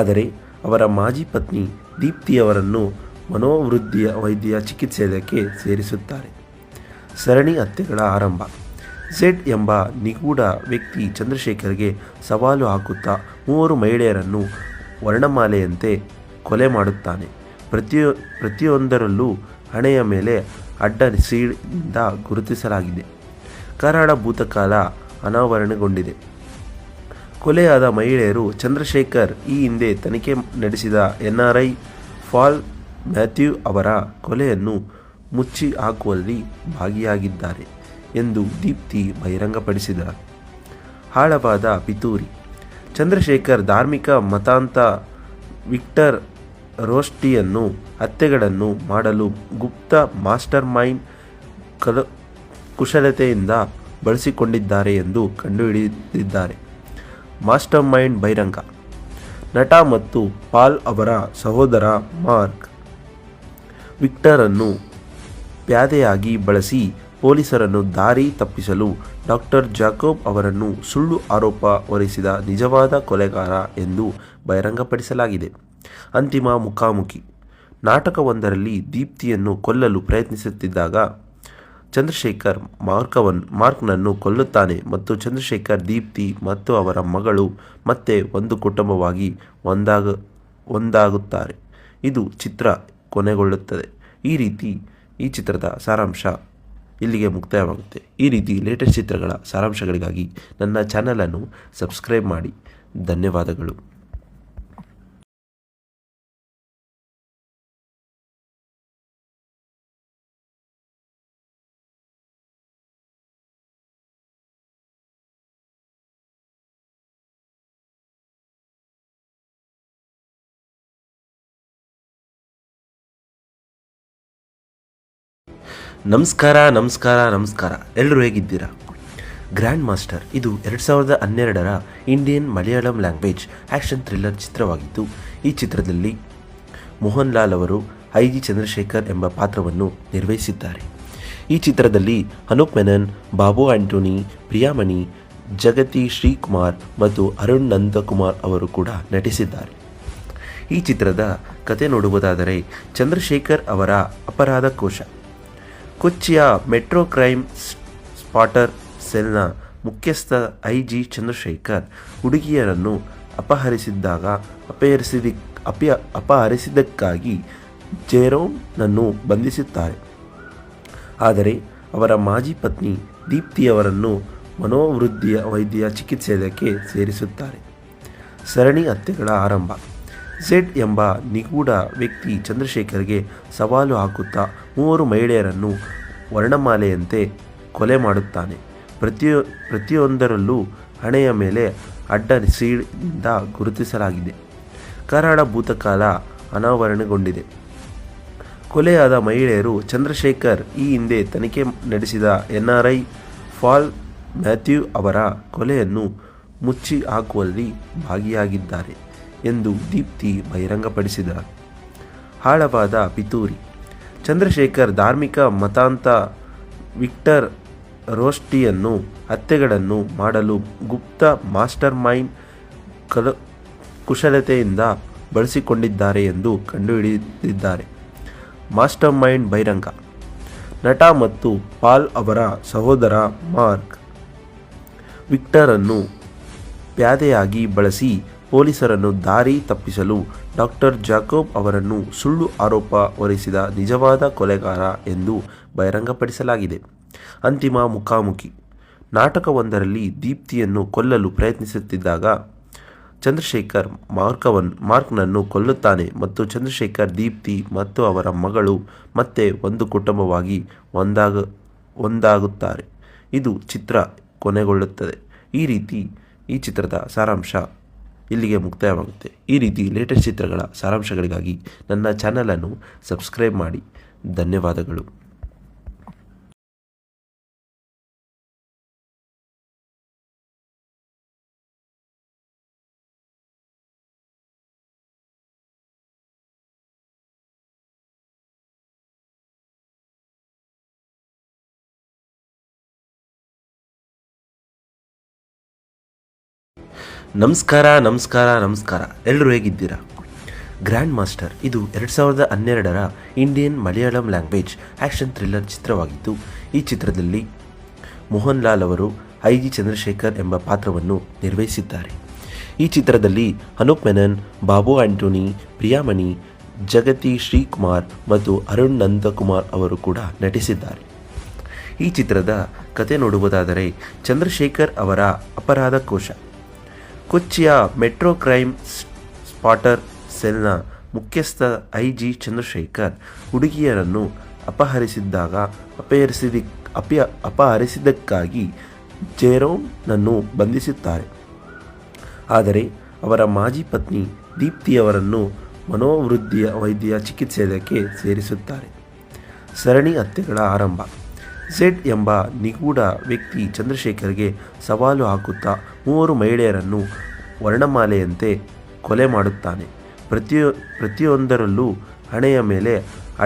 ಆದರೆ ಅವರ ಮಾಜಿ ಪತ್ನಿ ದೀಪ್ತಿಯವರನ್ನು ಮನೋವೃದ್ಧಿಯ ವೈದ್ಯ ಚಿಕಿತ್ಸೆಗೆ ಸೇರಿಸುತ್ತಾರೆ. ಸರಣಿ ಹತ್ಯೆಗಳ ಆರಂಭ. ಝೆಡ್ ಎಂಬ ನಿಗೂಢ ವ್ಯಕ್ತಿ ಚಂದ್ರಶೇಖರ್ಗೆ ಸವಾಲು ಹಾಕುತ್ತಾ 3 ಮಹಿಳೆಯರನ್ನು ವರ್ಣಮಾಲೆಯಂತೆ ಕೊಲೆ ಮಾಡುತ್ತಾನೆ. ಪ್ರತಿಯೊಂದರಲ್ಲೂ ಹಣೆಯ ಮೇಲೆ ಅಡ್ಡ ಸೀಳಿನಿಂದ ಗುರುತಿಸಲಾಗಿದೆ. ಕರಾಳ ಭೂತಕಾಲ ಅನಾವರಣಗೊಂಡಿದೆ. ಕೊಲೆಯಾದ ಮಹಿಳೆಯರು ಚಂದ್ರಶೇಖರ್ ಈ ಹಿಂದೆ ತನಿಖೆ ನಡೆಸಿದ NRI ಪಾಲ್ ಮ್ಯಾಥ್ಯೂ ಅವರ ಕೊಲೆಯನ್ನು ಮುಚ್ಚಿ ಹಾಕುವಲ್ಲಿ ಭಾಗಿಯಾಗಿದ್ದಾರೆ ಎಂದು ದೀಪ್ತಿ ಬಹಿರಂಗಪಡಿಸಿದರು. ಆಳವಾದ ಪಿತೂರಿ. ಚಂದ್ರಶೇಖರ್ ಧಾರ್ಮಿಕ ಮತಾಂಧ ವಿಕ್ಟರ್ ರೋಸ್ಟಿಯನ್ನು ಹತ್ಯೆಗಳನ್ನು ಮಾಡಲು ಗುಪ್ತ ಮಾಸ್ಟರ್ ಮೈಂಡ್ ಕುಶಲತೆಯಿಂದ ಬಳಸಿಕೊಂಡಿದ್ದಾರೆ ಎಂದು ಕಂಡುಹಿಡಿದಿದ್ದಾರೆ. ಮಾಸ್ಟರ್ ಮೈಂಡ್ ಬಹಿರಂಗ. ನಟ ಮತ್ತು ಪಾಲ್ ಅವರ ಸಹೋದರ ಮಾರ್ಕ್ ವಿಕ್ಟರನ್ನು ಪ್ಯಾದೆಯಾಗಿ ಬಳಸಿ ಪೊಲೀಸರನ್ನು ದಾರಿ ತಪ್ಪಿಸಲು ಡಾಕ್ಟರ್ ಜಾಕೋಬ್ ಅವರನ್ನು ಸುಳ್ಳು ಆರೋಪ ಹೊರಿಸಿದ ನಿಜವಾದ ಕೊಲೆಗಾರ ಎಂದು ಬಹಿರಂಗಪಡಿಸಲಾಗಿದೆ. ಅಂತಿಮ ಮುಖಾಮುಖಿ. ನಾಟಕವೊಂದರಲ್ಲಿ ದೀಪ್ತಿಯನ್ನು ಕೊಲ್ಲಲು ಪ್ರಯತ್ನಿಸುತ್ತಿದ್ದಾಗ ಚಂದ್ರಶೇಖರ್ ಮಾರ್ಕ್ನನ್ನು ಕೊಲ್ಲುತ್ತಾನೆ ಮತ್ತು ಚಂದ್ರಶೇಖರ್, ದೀಪ್ತಿ ಮತ್ತು ಅವರ ಮಗಳು ಮತ್ತೆ ಒಂದು ಕುಟುಂಬವಾಗಿ ಒಂದಾಗುತ್ತಾರೆ. ಇದು ಚಿತ್ರ ಕೊನೆಗೊಳ್ಳುತ್ತದೆ. ಈ ಚಿತ್ರದ ಸಾರಾಂಶ ಇಲ್ಲಿಗೆ ಮುಕ್ತಾಯವಾಗುತ್ತೆ. ಈ ರೀತಿ ಲೇಟೆಸ್ಟ್ ಚಿತ್ರಗಳ ಸಾರಾಂಶಗಳಿಗಾಗಿ ನನ್ನ ಚಾನಲನ್ನು ಸಬ್ಸ್ಕ್ರೈಬ್ ಮಾಡಿ. ಧನ್ಯವಾದಗಳು. ನಮಸ್ಕಾರ. ಎಲ್ಲರೂ ಹೇಗಿದ್ದೀರಾ? ಗ್ರ್ಯಾಂಡ್ ಮಾಸ್ಟರ್ ಇದು 2012ರ Indian Malayalam language action thriller ಚಿತ್ರವಾಗಿದ್ದು, ಈ ಚಿತ್ರದಲ್ಲಿ ಮೋಹನ್ ಲಾಲ್ ಅವರು ಐ.ಜಿ. ಚಂದ್ರಶೇಖರ್ ಎಂಬ ಪಾತ್ರವನ್ನು ನಿರ್ವಹಿಸಿದ್ದಾರೆ. ಈ ಚಿತ್ರದಲ್ಲಿ ಅನೂಪ್ ಮೆನನ್, ಬಾಬು ಆಂಟೋನಿ, ಪ್ರಿಯಾಮಣಿ, ಜಗತಿ ಶ್ರೀಕುಮಾರ್ ಮತ್ತು ಅರುಣ್ ನಂದಕುಮಾರ್ ಅವರು ಕೂಡ ನಟಿಸಿದ್ದಾರೆ. ಈ ಚಿತ್ರದ ಕತೆ ನೋಡುವುದಾದರೆ, ಚಂದ್ರಶೇಖರ್ ಅವರ ಅಪರಾಧ ಕೋಶ. ಕೊಚ್ಚಿಯ ಮೆಟ್ರೋ ಕ್ರೈಮ್ ಸ್ಪಾಟರ್ ಸೆಲ್ನ ಮುಖ್ಯಸ್ಥ ಐ.ಜಿ. ಚಂದ್ರಶೇಖರ್ ಹುಡುಗಿಯರನ್ನು ಅಪಹರಿಸಿದ್ದಕ್ಕಾಗಿ ಜೆರೋಮ್ನನ್ನು ಬಂಧಿಸುತ್ತಾರೆ. ಆದರೆ ಅವರ ಮಾಜಿ ಪತ್ನಿ ದೀಪ್ತಿಯವರನ್ನು ಮನೋವೃದ್ಧಿಯ ವೈದ್ಯ ಚಿಕಿತ್ಸೆಗೆ ಸೇರಿಸುತ್ತಾರೆ. ಸರಣಿ ಹತ್ಯೆಗಳ ಆರಂಭ. ಝೆಡ್ ಎಂಬ ನಿಗೂಢ ವ್ಯಕ್ತಿ ಚಂದ್ರಶೇಖರ್ಗೆ ಸವಾಲು ಹಾಕುತ್ತಾ 3 ಮಹಿಳೆಯರನ್ನು ವರ್ಣಮಾಲೆಯಂತೆ ಕೊಲೆ ಮಾಡುತ್ತಾನೆ. ಪ್ರತಿಯೊಂದರಲ್ಲೂ ಹಣೆಯ ಮೇಲೆ ಅಡ್ಡ ಸೀಳಿಂದ ಗುರುತಿಸಲಾಗಿದೆ. ಕರಾಳ ಭೂತಕಾಲ ಅನಾವರಣಗೊಂಡಿದೆ. ಕೊಲೆಯಾದ ಮಹಿಳೆಯರು ಚಂದ್ರಶೇಖರ್ ಈ ಹಿಂದೆ ತನಿಖೆ ನಡೆಸಿದ NRI ಪಾಲ್ ಮ್ಯಾಥ್ಯೂ ಅವರ ಕೊಲೆಯನ್ನು ಮುಚ್ಚಿ ಹಾಕುವಲ್ಲಿ ಭಾಗಿಯಾಗಿದ್ದಾರೆ ಎಂದು ದೀಪ್ತಿ ಬಹಿರಂಗಪಡಿಸಿದರು. ಆಳವಾದ ಪಿತೂರಿ. ಚಂದ್ರಶೇಖರ್ ಧಾರ್ಮಿಕ ಮತಾಂಧ ವಿಕ್ಟರ್ ರೋಸ್ಟಿಯನ್ನು ಹತ್ಯೆಗಳನ್ನು ಮಾಡಲು ಗುಪ್ತ ಮಾಸ್ಟರ್ ಮೈಂಡ್ ಕುಶಲತೆಯಿಂದ ಬಳಸಿಕೊಂಡಿದ್ದಾರೆ ಎಂದು ಕಂಡುಹಿಡಿದಿದ್ದಾರೆ. ಮಾಸ್ಟರ್ ಮೈಂಡ್ ಬಹಿರಂಗ. ನಟ ಮತ್ತು ಪಾಲ್ ಅವರ ಸಹೋದರ ಮಾರ್ಕ್ ವಿಕ್ಟರನ್ನು ಪ್ಯಾದೆಯಾಗಿ ಬಳಸಿ ಪೊಲೀಸರನ್ನು ದಾರಿ ತಪ್ಪಿಸಲು ಡಾಕ್ಟರ್ ಜಾಕೋಬ್ ಅವರನ್ನು ಸುಳ್ಳು ಆರೋಪ ಹೊರಿಸಿದ ನಿಜವಾದ ಕೊಲೆಗಾರ ಎಂದು ಬಹಿರಂಗಪಡಿಸಲಾಗಿದೆ. ಅಂತಿಮ ಮುಖಾಮುಖಿ. ನಾಟಕವೊಂದರಲ್ಲಿ ದೀಪ್ತಿಯನ್ನು ಕೊಲ್ಲಲು ಪ್ರಯತ್ನಿಸುತ್ತಿದ್ದಾಗ ಚಂದ್ರಶೇಖರ್ ಮಾರ್ಕ್ನನ್ನು ಕೊಲ್ಲುತ್ತಾನೆ ಮತ್ತು ಚಂದ್ರಶೇಖರ್, ದೀಪ್ತಿ ಮತ್ತು ಅವರ ಮಗಳು ಮತ್ತೆ ಒಂದು ಕುಟುಂಬವಾಗಿ ಒಂದಾಗುತ್ತಾರೆ. ಇದು ಚಿತ್ರ ಕೊನೆಗೊಳ್ಳುತ್ತದೆ. ಈ ಚಿತ್ರದ ಸಾರಾಂಶ ಇಲ್ಲಿಗೆ ಮುಕ್ತಾಯವಾಗುತ್ತೆ. ಈ ರೀತಿ ಲೇಟೆಸ್ಟ್ ಚಿತ್ರಗಳ ಸಾರಾಂಶಗಳಿಗಾಗಿ ನನ್ನ ಚಾನಲನ್ನು ಸಬ್ಸ್ಕ್ರೈಬ್ ಮಾಡಿ. ಧನ್ಯವಾದಗಳು. ನಮಸ್ಕಾರ. ಎಲ್ಲರೂ ಹೇಗಿದ್ದೀರಾ? ಗ್ರ್ಯಾಂಡ್ ಮಾಸ್ಟರ್ ಇದು 2012ರ Indian Malayalam language action thriller ಚಿತ್ರವಾಗಿದ್ದು, ಈ ಚಿತ್ರದಲ್ಲಿ ಮೋಹನ್ ಲಾಲ್ ಅವರು ಐ.ಜಿ. ಚಂದ್ರಶೇಖರ್ ಎಂಬ ಪಾತ್ರವನ್ನು ನಿರ್ವಹಿಸಿದ್ದಾರೆ. ಈ ಚಿತ್ರದಲ್ಲಿ ಅನೂಪ್ ಮೆನನ್, ಬಾಬು ಆಂಟೋನಿ, ಪ್ರಿಯಾಮಣಿ, ಜಗತಿ ಶ್ರೀಕುಮಾರ್ ಮತ್ತು ಅರುಣ್ ನಂದಕುಮಾರ್ ಅವರು ಕೂಡ ನಟಿಸಿದ್ದಾರೆ. ಈ ಚಿತ್ರದ ಕತೆ ನೋಡುವುದಾದರೆ, ಚಂದ್ರಶೇಖರ್ ಅವರ ಅಪರಾಧ ಕೋಶ. ಕೊಚ್ಚಿಯ ಮೆಟ್ರೋ ಕ್ರೈಮ್ ಸ್ಪಾಟರ್ ಸೆಲ್ನ ಮುಖ್ಯಸ್ಥ ಐ.ಜಿ. ಚಂದ್ರಶೇಖರ್ ಹುಡುಗಿಯರನ್ನು ಅಪಹರಿಸಿದ್ದಕ್ಕಾಗಿ ಜೆರೋಮ್ನನ್ನು ಬಂಧಿಸುತ್ತಾರೆ. ಆದರೆ ಅವರ ಮಾಜಿ ಪತ್ನಿ ದೀಪ್ತಿಯವರನ್ನು ಮನೋವೃದ್ಧಿಯ ವೈದ್ಯ ಚಿಕಿತ್ಸೆಗೆ ಸೇರಿಸುತ್ತಾರೆ. ಸರಣಿ ಹತ್ಯೆಗಳ ಆರಂಭ. ಝೆಡ್ ಎಂಬ ನಿಗೂಢ ವ್ಯಕ್ತಿ ಚಂದ್ರಶೇಖರ್ಗೆ ಸವಾಲು ಹಾಕುತ್ತಾ 3 ಮಹಿಳೆಯರನ್ನು ವರ್ಣಮಾಲೆಯಂತೆ ಕೊಲೆ ಮಾಡುತ್ತಾನೆ. ಪ್ರತಿಯೊಂದರಲ್ಲೂ ಹಣೆಯ ಮೇಲೆ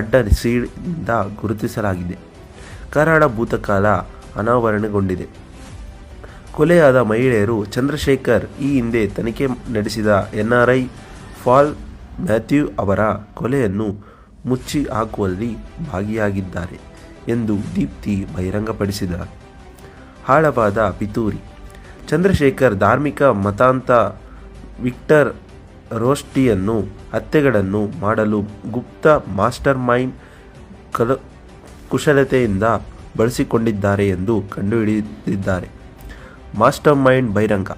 ಅಡ್ಡ ಸೀಳಿಂದ ಗುರುತಿಸಲಾಗಿದೆ. ಕರಾಳ ಭೂತಕಾಲ ಅನಾವರಣಗೊಂಡಿದೆ. ಕೊಲೆಯಾದ ಮಹಿಳೆಯರು ಚಂದ್ರಶೇಖರ್ ಈ ಹಿಂದೆ ತನಿಖೆ ನಡೆಸಿದ NRI ಪಾಲ್ ಮ್ಯಾಥ್ಯೂ ಅವರ ಕೊಲೆಯನ್ನು ಮುಚ್ಚಿ ಹಾಕುವಲ್ಲಿ ಭಾಗಿಯಾಗಿದ್ದಾರೆ ಎಂದು ದೀಪ್ತಿ ಬಹಿರಂಗಪಡಿಸಿದರು. ಆಳವಾದ ಪಿತೂರಿ. ಚಂದ್ರಶೇಖರ್ ಧಾರ್ಮಿಕ ಮತಾಂಧ ವಿಕ್ಟರ್ ರೋಸ್ಟಿಯನ್ನು ಹತ್ಯೆಗಳನ್ನು ಮಾಡಲು ಗುಪ್ತ ಮಾಸ್ಟರ್ ಮೈಂಡ್ ಕುಶಲತೆಯಿಂದ ಬಳಸಿಕೊಂಡಿದ್ದಾರೆ ಎಂದು ಕಂಡುಹಿಡಿದಿದ್ದಾರೆ. ಮಾಸ್ಟರ್ ಮೈಂಡ್ ಬಹಿರಂಗ.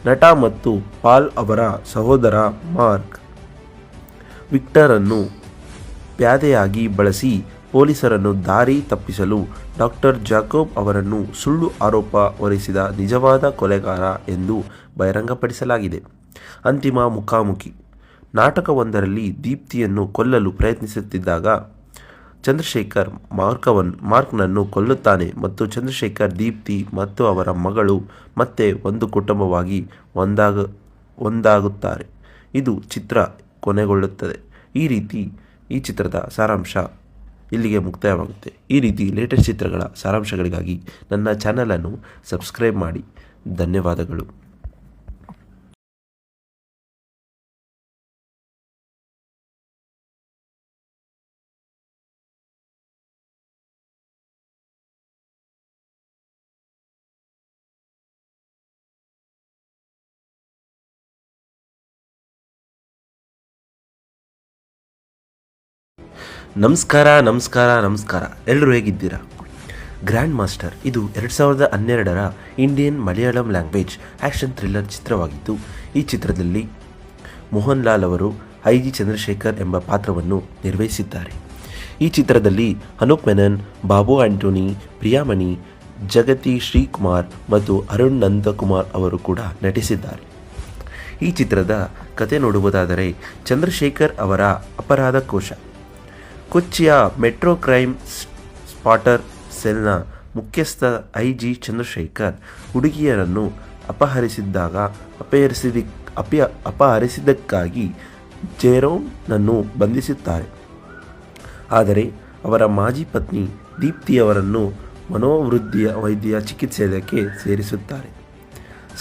ನಟ ಮತ್ತು ಪಾಲ್ ಅವರ ಸಹೋದರ ಮಾರ್ಕ್ ವಿಕ್ಟರನ್ನು ಪ್ಯಾದೆಯಾಗಿ ಬಳಸಿ ಪೊಲೀಸರನ್ನು ದಾರಿ ತಪ್ಪಿಸಲು ಡಾಕ್ಟರ್ ಜಾಕೋಬ್ ಅವರನ್ನು ಸುಳ್ಳು ಆರೋಪ ಹೊರಿಸಿದ ನಿಜವಾದ ಕೊಲೆಗಾರ ಎಂದು ಬಹಿರಂಗಪಡಿಸಲಾಗಿದೆ. ಅಂತಿಮ ಮುಖಾಮುಖಿ. ನಾಟಕವೊಂದರಲ್ಲಿ ದೀಪ್ತಿಯನ್ನು ಕೊಲ್ಲಲು ಪ್ರಯತ್ನಿಸುತ್ತಿದ್ದಾಗ ಚಂದ್ರಶೇಖರ್ ಮಾರ್ಕ್ನನ್ನು ಕೊಲ್ಲುತ್ತಾನೆ ಮತ್ತು ಚಂದ್ರಶೇಖರ್ ದೀಪ್ತಿ ಮತ್ತು ಅವರ ಮಗಳು ಮತ್ತೆ ಒಂದು ಕುಟುಂಬವಾಗಿ ಒಂದಾಗುತ್ತಾರೆ. ಇದು ಚಿತ್ರ ಕೊನೆಗೊಳ್ಳುತ್ತದೆ. ಈ ಚಿತ್ರದ ಸಾರಾಂಶ ಇಲ್ಲಿಗೆ ಮುಕ್ತಾಯವಾಗುತ್ತೆ. ಈ ರೀತಿ ಲೇಟೆಸ್ಟ್ ಚಿತ್ರಗಳ ಸಾರಾಂಶಗಳಿಗಾಗಿ ನನ್ನ ಚಾನಲನ್ನು ಸಬ್ಸ್ಕ್ರೈಬ್ ಮಾಡಿ. ಧನ್ಯವಾದಗಳು. ನಮಸ್ಕಾರ. ಎಲ್ಲರೂ ಹೇಗಿದ್ದೀರಾ? ಗ್ರ್ಯಾಂಡ್ ಮಾಸ್ಟರ್ ಇದು 2012ರ Indian Malayalam language action thriller ಚಿತ್ರವಾಗಿದ್ದು, ಈ ಚಿತ್ರದಲ್ಲಿ ಮೋಹನ್ ಲಾಲ್ ಅವರು ಐ.ಜಿ. ಚಂದ್ರಶೇಖರ್ ಎಂಬ ಪಾತ್ರವನ್ನು ನಿರ್ವಹಿಸಿದ್ದಾರೆ. ಈ ಚಿತ್ರದಲ್ಲಿ ಅನೂಪ್ ಮೆನನ್, ಬಾಬು ಆಂಟೋನಿ, ಪ್ರಿಯಾಮಣಿ, ಜಗತಿ ಶ್ರೀಕುಮಾರ್ ಮತ್ತು ಅರುಣ್ ನಂದಕುಮಾರ್ ಅವರು ಕೂಡ ನಟಿಸಿದ್ದಾರೆ. ಈ ಚಿತ್ರದ ಕತೆ ನೋಡುವುದಾದರೆ, ಚಂದ್ರಶೇಖರ್ ಅವರ ಅಪರಾಧ ಕೋಶ. ಕೊಚ್ಚಿಯ ಮೆಟ್ರೋ ಕ್ರೈಮ್ ಸ್ಪಾಟರ್ ಸೆಲ್ನ ಮುಖ್ಯಸ್ಥ ಐ.ಜಿ. ಚಂದ್ರಶೇಖರ್ ಹುಡುಗಿಯರನ್ನು ಅಪಹರಿಸಿದ್ದಕ್ಕಾಗಿ ಜೆರೋಮ್ನನ್ನು ಬಂಧಿಸುತ್ತಾರೆ. ಆದರೆ ಅವರ ಮಾಜಿ ಪತ್ನಿ ದೀಪ್ತಿಯವರನ್ನು ವೈದ್ಯ ಚಿಕಿತ್ಸೆಗೆ ಸೇರಿಸುತ್ತಾರೆ.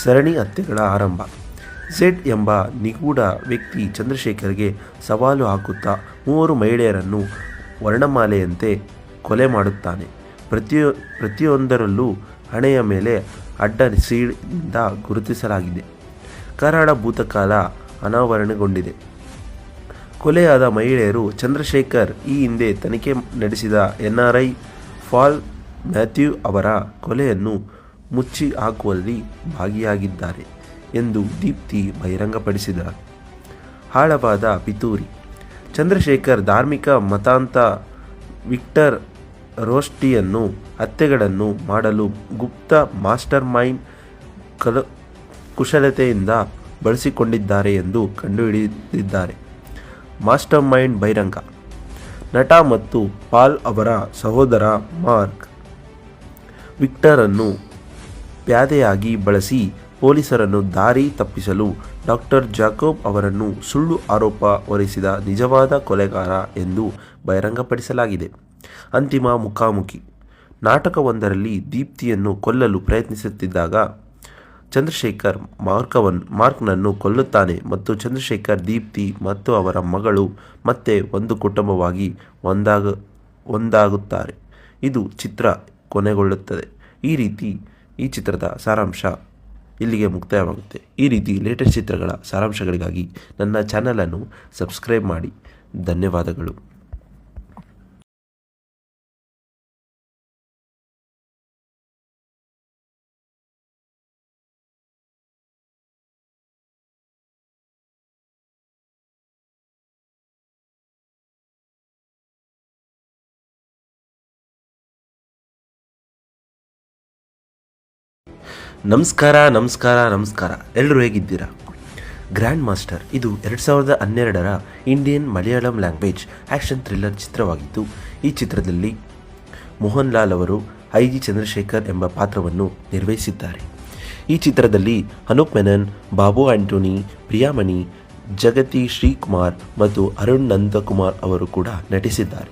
ಸರಣಿ ಹತ್ಯೆಗಳ ಆರಂಭ. ಝೆಡ್ ಎಂಬ ನಿಗೂಢ ವ್ಯಕ್ತಿ ಚಂದ್ರಶೇಖರ್ಗೆ ಸವಾಲು ಹಾಕುತ್ತಾ 3 ಮಹಿಳೆಯರನ್ನು ವರ್ಣಮಾಲೆಯಂತೆ ಕೊಲೆ ಮಾಡುತ್ತಾನೆ. ಪ್ರತಿಯೊಂದರಲ್ಲೂ ಹಣೆಯ ಮೇಲೆ ಅಡ್ಡ ಸೀಳಿಂದ ಗುರುತಿಸಲಾಗಿದೆ. ಕರಾಳ ಭೂತಕಾಲ ಅನಾವರಣಗೊಂಡಿದೆ. ಕೊಲೆಯಾದ ಮಹಿಳೆಯರು ಚಂದ್ರಶೇಖರ್ ಈ ಹಿಂದೆ ತನಿಖೆ ನಡೆಸಿದ NRI ಪಾಲ್ ಮ್ಯಾಥ್ಯೂ ಅವರ ಕೊಲೆಯನ್ನು ಮುಚ್ಚಿ ಹಾಕುವಲ್ಲಿ ಭಾಗಿಯಾಗಿದ್ದಾರೆ ಎಂದು ದೀಪ್ತಿ ಬಹಿರಂಗಪಡಿಸಿದರು. ಆಳವಾದ ಪಿತೂರಿ. ಚಂದ್ರಶೇಖರ್ ಧಾರ್ಮಿಕ ಮತಾಂಧ ವಿಕ್ಟರ್ ರೋಸ್ಟಿಯನ್ನು ಹತ್ಯೆಗಳನ್ನು ಮಾಡಲು ಗುಪ್ತ ಮಾಸ್ಟರ್ ಮೈಂಡ್ ಕುಶಲತೆಯಿಂದ ಬಳಸಿಕೊಂಡಿದ್ದಾರೆ ಎಂದು ಕಂಡುಹಿಡಿದಿದ್ದಾರೆ. ಮಾಸ್ಟರ್ ಮೈಂಡ್ ಬಹಿರಂಗ. ನಟ ಮತ್ತು ಪಾಲ್ ಅವರ ಸಹೋದರ ಮಾರ್ಕ್ ವಿಕ್ಟರನ್ನು ಪ್ಯಾದೆಯಾಗಿ ಬಳಸಿ ಪೊಲೀಸರನ್ನು ದಾರಿ ತಪ್ಪಿಸಲು ಡಾಕ್ಟರ್ ಜಾಕೋಬ್ ಅವರನ್ನು ಸುಳ್ಳು ಆರೋಪ ಹೊರಿಸಿದ ನಿಜವಾದ ಕೊಲೆಗಾರ ಎಂದು ಬಹಿರಂಗಪಡಿಸಲಾಗಿದೆ. ಅಂತಿಮ ಮುಖಾಮುಖಿ. ನಾಟಕವೊಂದರಲ್ಲಿ ದೀಪ್ತಿಯನ್ನು ಕೊಲ್ಲಲು ಪ್ರಯತ್ನಿಸುತ್ತಿದ್ದಾಗ ಚಂದ್ರಶೇಖರ್ ಮಾರ್ಕ್ನನ್ನು ಕೊಲ್ಲುತ್ತಾನೆ ಮತ್ತು ಚಂದ್ರಶೇಖರ್ ದೀಪ್ತಿ ಮತ್ತು ಅವರ ಮಗಳು ಮತ್ತೆ ಒಂದು ಕುಟುಂಬವಾಗಿ ಒಂದಾಗುತ್ತಾರೆ. ಇದು ಚಿತ್ರ ಕೊನೆಗೊಳ್ಳುತ್ತದೆ. ಈ ಚಿತ್ರದ ಸಾರಾಂಶ ಇಲ್ಲಿಗೆ ಮುಕ್ತಾಯವಾಗುತ್ತೆ. ಈ ರೀತಿ ಲೇಟೆಸ್ಟ್ ಚಿತ್ರಗಳ ಸಾರಾಂಶಗಳಿಗಾಗಿ ನನ್ನ ಚಾನಲನ್ನು ಸಬ್ಸ್ಕ್ರೈಬ್ ಮಾಡಿ. ಧನ್ಯವಾದಗಳು. ನಮಸ್ಕಾರ. ಎಲ್ಲರೂ ಹೇಗಿದ್ದೀರಾ? ಗ್ರ್ಯಾಂಡ್ ಮಾಸ್ಟರ್ ಇದು 2012ರ Indian Malayalam language action thriller ಚಿತ್ರವಾಗಿದ್ದು, ಈ ಚಿತ್ರದಲ್ಲಿ ಮೋಹನ್ ಲಾಲ್ ಅವರು ಐ.ಜಿ. ಚಂದ್ರಶೇಖರ್ ಎಂಬ ಪಾತ್ರವನ್ನು ನಿರ್ವಹಿಸಿದ್ದಾರೆ. ಈ ಚಿತ್ರದಲ್ಲಿ ಅನೂಪ್ ಮೆನನ್, ಬಾಬು ಆಂಟೋನಿ, ಪ್ರಿಯಾಮಣಿ, ಜಗತಿ ಶ್ರೀಕುಮಾರ್ ಮತ್ತು ಅರುಣ್ ನಂದಕುಮಾರ್ ಅವರು ಕೂಡ ನಟಿಸಿದ್ದಾರೆ.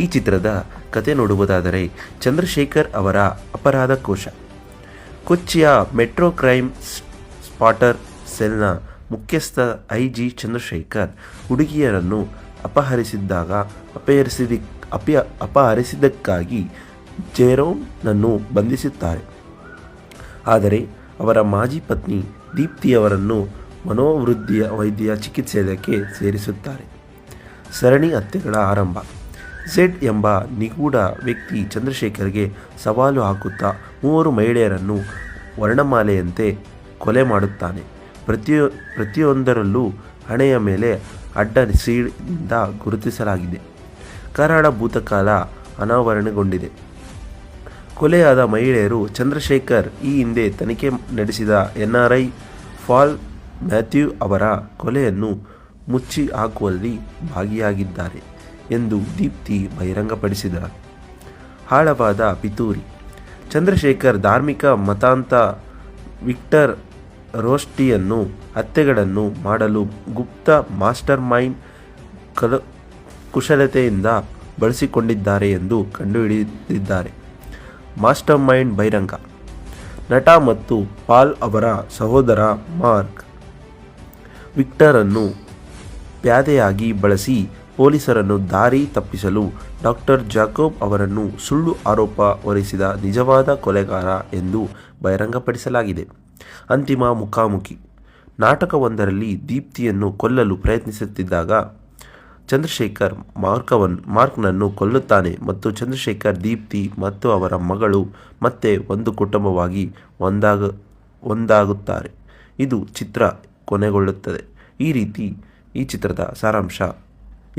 ಈ ಚಿತ್ರದ ಕತೆ ನೋಡುವುದಾದರೆ, ಚಂದ್ರಶೇಖರ್ ಅವರ ಅಪರಾಧ ಕೋಶ. ಕೊಚ್ಚಿಯ ಮೆಟ್ರೋ ಕ್ರೈಮ್ ಸ್ಪಾಟರ್ ಸೆಲ್ನ ಮುಖ್ಯಸ್ಥ ಐ.ಜಿ. ಚಂದ್ರಶೇಖರ್ ಹುಡುಗಿಯರನ್ನು ಅಪಹರಿಸಿದ್ದಕ್ಕಾಗಿ ಜೆರೋಮ್ನನ್ನು ಬಂಧಿಸುತ್ತಾರೆ. ಆದರೆ ಅವರ ಮಾಜಿ ಪತ್ನಿ ದೀಪ್ತಿಯವರನ್ನು ವೈದ್ಯ ಚಿಕಿತ್ಸೆಗೆ ಸೇರಿಸುತ್ತಾರೆ. ಸರಣಿ ಹತ್ಯೆಗಳ ಆರಂಭ. ಝೆಡ್ ಎಂಬ ನಿಗೂಢ ವ್ಯಕ್ತಿ ಚಂದ್ರಶೇಖರ್ಗೆ ಸವಾಲು ಹಾಕುತ್ತಾ 3 ಮಹಿಳೆಯರನ್ನು ವರ್ಣಮಾಲೆಯಂತೆ ಕೊಲೆ ಮಾಡುತ್ತಾನೆ. ಪ್ರತಿಯೊಂದರಲ್ಲೂ ಹಣೆಯ ಮೇಲೆ ಅಡ್ಡ ಸೀಳಿಂದ ಗುರುತಿಸಲಾಗಿದೆ. ಕರಾಳ ಭೂತಕಾಲ ಅನಾವರಣಗೊಂಡಿದೆ. ಕೊಲೆಯಾದ ಮಹಿಳೆಯರು ಚಂದ್ರಶೇಖರ್ ಈ ಹಿಂದೆ ತನಿಖೆ ನಡೆಸಿದ NRI ಪಾಲ್ ಮ್ಯಾಥ್ಯೂ ಅವರ ಕೊಲೆಯನ್ನು ಮುಚ್ಚಿ ಹಾಕುವಲ್ಲಿ ಭಾಗಿಯಾಗಿದ್ದಾರೆ ಎಂದು ದೀಪ್ತಿ ಬಹಿರಂಗಪಡಿಸಿದರು. ಆಳವಾದ ಪಿತೂರಿ. ಚಂದ್ರಶೇಖರ್ ಧಾರ್ಮಿಕ ಮತಾಂತ ವಿಕ್ಟರ್ ರೋಸ್ಟಿಯನ್ನು ಹತ್ಯೆಗಳನ್ನು ಮಾಡಲು ಗುಪ್ತ ಮಾಸ್ಟರ್ ಮೈಂಡ್ ಕುಶಲತೆಯಿಂದ ಬಳಸಿಕೊಂಡಿದ್ದಾರೆ ಎಂದು ಕಂಡುಹಿಡಿದಿದ್ದಾರೆ. ಮಾಸ್ಟರ್ ಮೈಂಡ್ ಬಹಿರಂಗ. ನಟ ಮತ್ತು ಪಾಲ್ ಅವರ ಸಹೋದರ ಮಾರ್ಕ್ ವಿಕ್ಟರ್ ಅನ್ನು ಪ್ಯಾದೆಯಾಗಿ ಬಳಸಿ ಪೊಲೀಸರನ್ನು ದಾರಿ ತಪ್ಪಿಸಲು ಡಾಕ್ಟರ್ ಜಾಕೋಬ್ ಅವರನ್ನು ಸುಳ್ಳು ಆರೋಪ ಹೊರಿಸಿದ ನಿಜವಾದ ಕೊಲೆಗಾರ ಎಂದು ಬಹಿರಂಗಪಡಿಸಲಾಗಿದೆ. ಅಂತಿಮ ಮುಖಾಮುಖಿ. ನಾಟಕವೊಂದರಲ್ಲಿ ದೀಪ್ತಿಯನ್ನು ಕೊಲ್ಲಲು ಪ್ರಯತ್ನಿಸುತ್ತಿದ್ದಾಗ ಚಂದ್ರಶೇಖರ್ ಮಾರ್ಕ್ನನ್ನು ಕೊಲ್ಲುತ್ತಾನೆ ಮತ್ತು ಚಂದ್ರಶೇಖರ್, ದೀಪ್ತಿ ಮತ್ತು ಅವರ ಮಗಳು ಮತ್ತೆ ಒಂದು ಕುಟುಂಬವಾಗಿ ಒಂದಾಗುತ್ತಾರೆ. ಇದು ಚಿತ್ರ ಕೊನೆಗೊಳ್ಳುತ್ತದೆ. ಈ ಚಿತ್ರದ ಸಾರಾಂಶ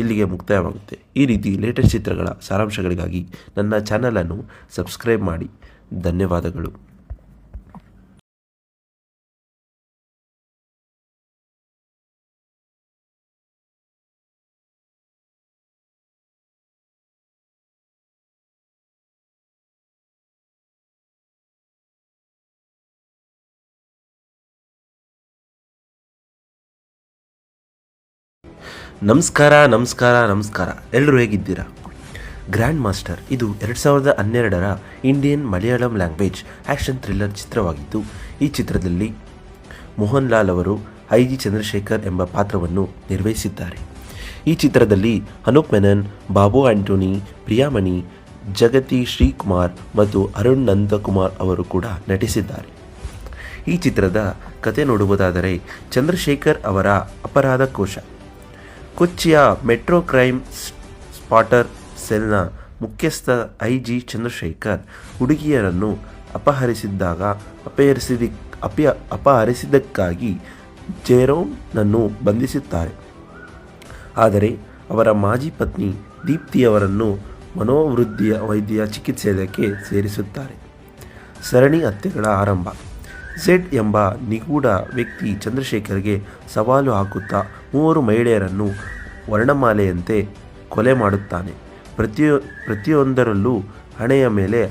ಇಲ್ಲಿಗೆ ಮುಕ್ತಾಯವಾಗುತ್ತೆ. ಈ ರೀತಿ ಲೇಟೆಸ್ಟ್ ಚಿತ್ರಗಳ ಸಾರಾಂಶಗಳಿಗಾಗಿ ನನ್ನ ಚಾನಲನ್ನು ಸಬ್ಸ್ಕ್ರೈಬ್ ಮಾಡಿ. ಧನ್ಯವಾದಗಳು. ನಮಸ್ಕಾರ. ಎಲ್ಲರೂ ಹೇಗಿದ್ದೀರಾ? ಗ್ರ್ಯಾಂಡ್ ಮಾಸ್ಟರ್ ಇದು 2012ರ Indian Malayalam language action thriller ಚಿತ್ರವಾಗಿದ್ದು, ಈ ಚಿತ್ರದಲ್ಲಿ ಮೋಹನ್ ಲಾಲ್ ಅವರು ಐ.ಜಿ. ಚಂದ್ರಶೇಖರ್ ಎಂಬ ಪಾತ್ರವನ್ನು ನಿರ್ವಹಿಸಿದ್ದಾರೆ. ಈ ಚಿತ್ರದಲ್ಲಿ ಅನೂಪ್ ಮೆನನ್, ಬಾಬು ಆಂಟೋನಿ, ಪ್ರಿಯಾಮಣಿ, ಜಗತಿ ಶ್ರೀಕುಮಾರ್ ಮತ್ತು ಅರುಣ್ ನಂದಕುಮಾರ್ ಅವರು ಕೂಡ ನಟಿಸಿದ್ದಾರೆ. ಈ ಚಿತ್ರದ ಕತೆ ನೋಡುವುದಾದರೆ, ಚಂದ್ರಶೇಖರ್ ಅವರ ಅಪರಾಧ ಕೋಶ. ಕೊಚ್ಚಿಯ ಮೆಟ್ರೋ ಕ್ರೈಮ್ ಸ್ಪಾಟರ್ ಸೆಲ್ನ ಮುಖ್ಯಸ್ಥ ಐ.ಜಿ. ಚಂದ್ರಶೇಖರ್ ಹುಡುಗಿಯರನ್ನು ಅಪಹರಿಸಿದ್ದಕ್ಕಾಗಿ ಜೆರೋಮ್ನನ್ನು ಬಂಧಿಸುತ್ತಾರೆ. ಆದರೆ ಅವರ ಮಾಜಿ ಪತ್ನಿ ದೀಪ್ತಿಯವರನ್ನು ವೈದ್ಯ ಚಿಕಿತ್ಸೆಗೆ ಸೇರಿಸುತ್ತಾರೆ. ಸರಣಿ ಹತ್ಯೆಗಳ ಆರಂಭ. ಝೆಡ್ ಎಂಬ ನಿಗೂಢ ವ್ಯಕ್ತಿ ಚಂದ್ರಶೇಖರ್ಗೆ ಸವಾಲು ಹಾಕುತ್ತಾ 3 ಮಹಿಳೆಯರನ್ನು ವರ್ಣಮಾಲೆಯಂತೆ ಕೊಲೆ ಮಾಡುತ್ತಾನೆ. ಪ್ರತಿಯೊಂದರಲ್ಲೂ ಹಣೆಯ ಮೇಲೆ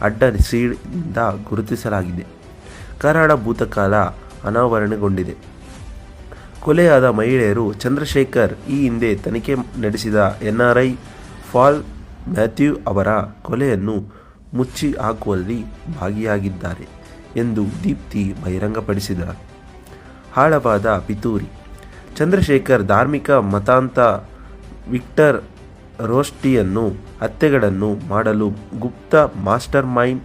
ಅಡ್ಡ ಸೀಳಿಂದ ಗುರುತಿಸಲಾಗಿದೆ. ಕರಾಳ ಭೂತಕಾಲ ಅನಾವರಣಗೊಂಡಿದೆ. ಕೊಲೆಯಾದ ಮಹಿಳೆಯರು ಚಂದ್ರಶೇಖರ್ ಈ ಹಿಂದೆ ತನಿಖೆ ನಡೆಸಿದ NRI ಪಾಲ್ ಮ್ಯಾಥ್ಯೂ ಅವರ ಕೊಲೆಯನ್ನು ಮುಚ್ಚಿ ಹಾಕುವಲ್ಲಿ ಭಾಗಿಯಾಗಿದ್ದಾರೆ ಎಂದು ದೀಪ್ತಿ ಬಹಿರಂಗಪಡಿಸಿದರು. ಆಳವಾದ ಪಿತೂರಿ. ಚಂದ್ರಶೇಖರ್ ಧಾರ್ಮಿಕ ಮತಾಂತ ವಿಕ್ಟರ್ ರೋಸ್ಟಿಯನ್ನು ಹತ್ಯೆಗಳನ್ನು ಮಾಡಲು ಗುಪ್ತ ಮಾಸ್ಟರ್ ಮೈಂಡ್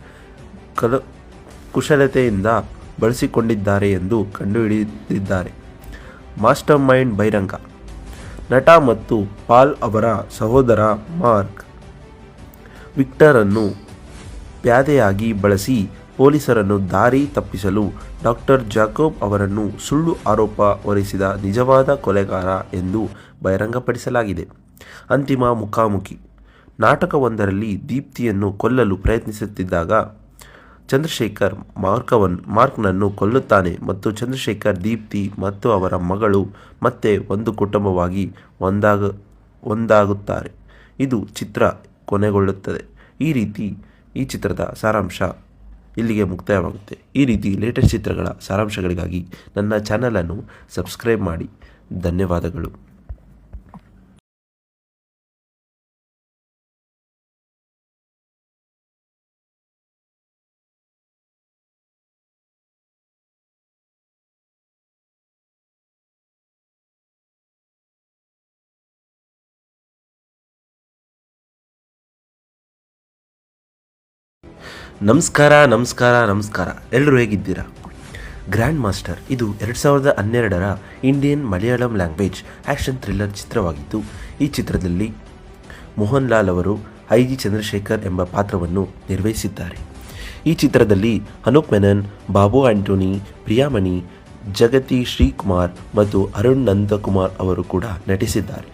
ಕುಶಲತೆಯಿಂದ ಬಳಸಿಕೊಂಡಿದ್ದಾರೆ ಎಂದು ಕಂಡುಹಿಡಿದಿದ್ದಾರೆ. ಮಾಸ್ಟರ್ ಮೈಂಡ್ ಬಹಿರಂಗ. ನಟ ಮತ್ತು ಪಾಲ್ ಅವರ ಸಹೋದರ ಮಾರ್ಕ್ ವಿಕ್ಟರ್ ಅನ್ನು ಪ್ಯಾದೆಯಾಗಿ ಬಳಸಿ ಪೊಲೀಸರನ್ನು ದಾರಿ ತಪ್ಪಿಸಲು ಡಾಕ್ಟರ್ ಜಾಕೋಬ್ ಅವರನ್ನು ಸುಳ್ಳು ಆರೋಪ ಹೊರಿಸಿದ ನಿಜವಾದ ಕೊಲೆಗಾರ ಎಂದು ಬಹಿರಂಗಪಡಿಸಲಾಗಿದೆ. ಅಂತಿಮ ಮುಖಾಮುಖಿ. ನಾಟಕವೊಂದರಲ್ಲಿ ದೀಪ್ತಿಯನ್ನು ಕೊಲ್ಲಲು ಪ್ರಯತ್ನಿಸುತ್ತಿದ್ದಾಗ ಚಂದ್ರಶೇಖರ್ ಮಾರ್ಕ್ನನ್ನು ಕೊಲ್ಲುತ್ತಾನೆ ಮತ್ತು ಚಂದ್ರಶೇಖರ್, ದೀಪ್ತಿ ಮತ್ತು ಅವರ ಮಗಳು ಮತ್ತೆ ಒಂದು ಕುಟುಂಬವಾಗಿ ಒಂದಾಗುತ್ತಾರೆ. ಇದು ಚಿತ್ರ ಕೊನೆಗೊಳ್ಳುತ್ತದೆ. ಈ ಚಿತ್ರದ ಸಾರಾಂಶ ಇಲ್ಲಿಗೆ ಮುಕ್ತಾಯವಾಗುತ್ತೆ. ಈ ರೀತಿ ಲೇಟೆಸ್ಟ್ ಚಿತ್ರಗಳ ಸಾರಾಂಶಗಳಿಗಾಗಿ ನನ್ನ ಚಾನಲನ್ನು ಸಬ್ಸ್ಕ್ರೈಬ್ ಮಾಡಿ. ಧನ್ಯವಾದಗಳು. ನಮಸ್ಕಾರ. ಎಲ್ಲರೂ ಹೇಗಿದ್ದೀರಾ? ಗ್ರ್ಯಾಂಡ್ ಮಾಸ್ಟರ್ ಇದು 2012ರ Indian Malayalam language action thriller ಚಿತ್ರವಾಗಿದ್ದು, ಈ ಚಿತ್ರದಲ್ಲಿ ಮೋಹನ್ ಲಾಲ್ ಅವರು ಐ.ಜಿ. ಚಂದ್ರಶೇಖರ್ ಎಂಬ ಪಾತ್ರವನ್ನು ನಿರ್ವಹಿಸಿದ್ದಾರೆ. ಈ ಚಿತ್ರದಲ್ಲಿ ಅನೂಪ್ ಮೆನನ್, ಬಾಬು ಆಂಟೋನಿ, ಪ್ರಿಯಾಮಣಿ, ಜಗತಿ ಶ್ರೀಕುಮಾರ್ ಮತ್ತು ಅರುಣ್ ನಂದಕುಮಾರ್ ಅವರು ಕೂಡ ನಟಿಸಿದ್ದಾರೆ.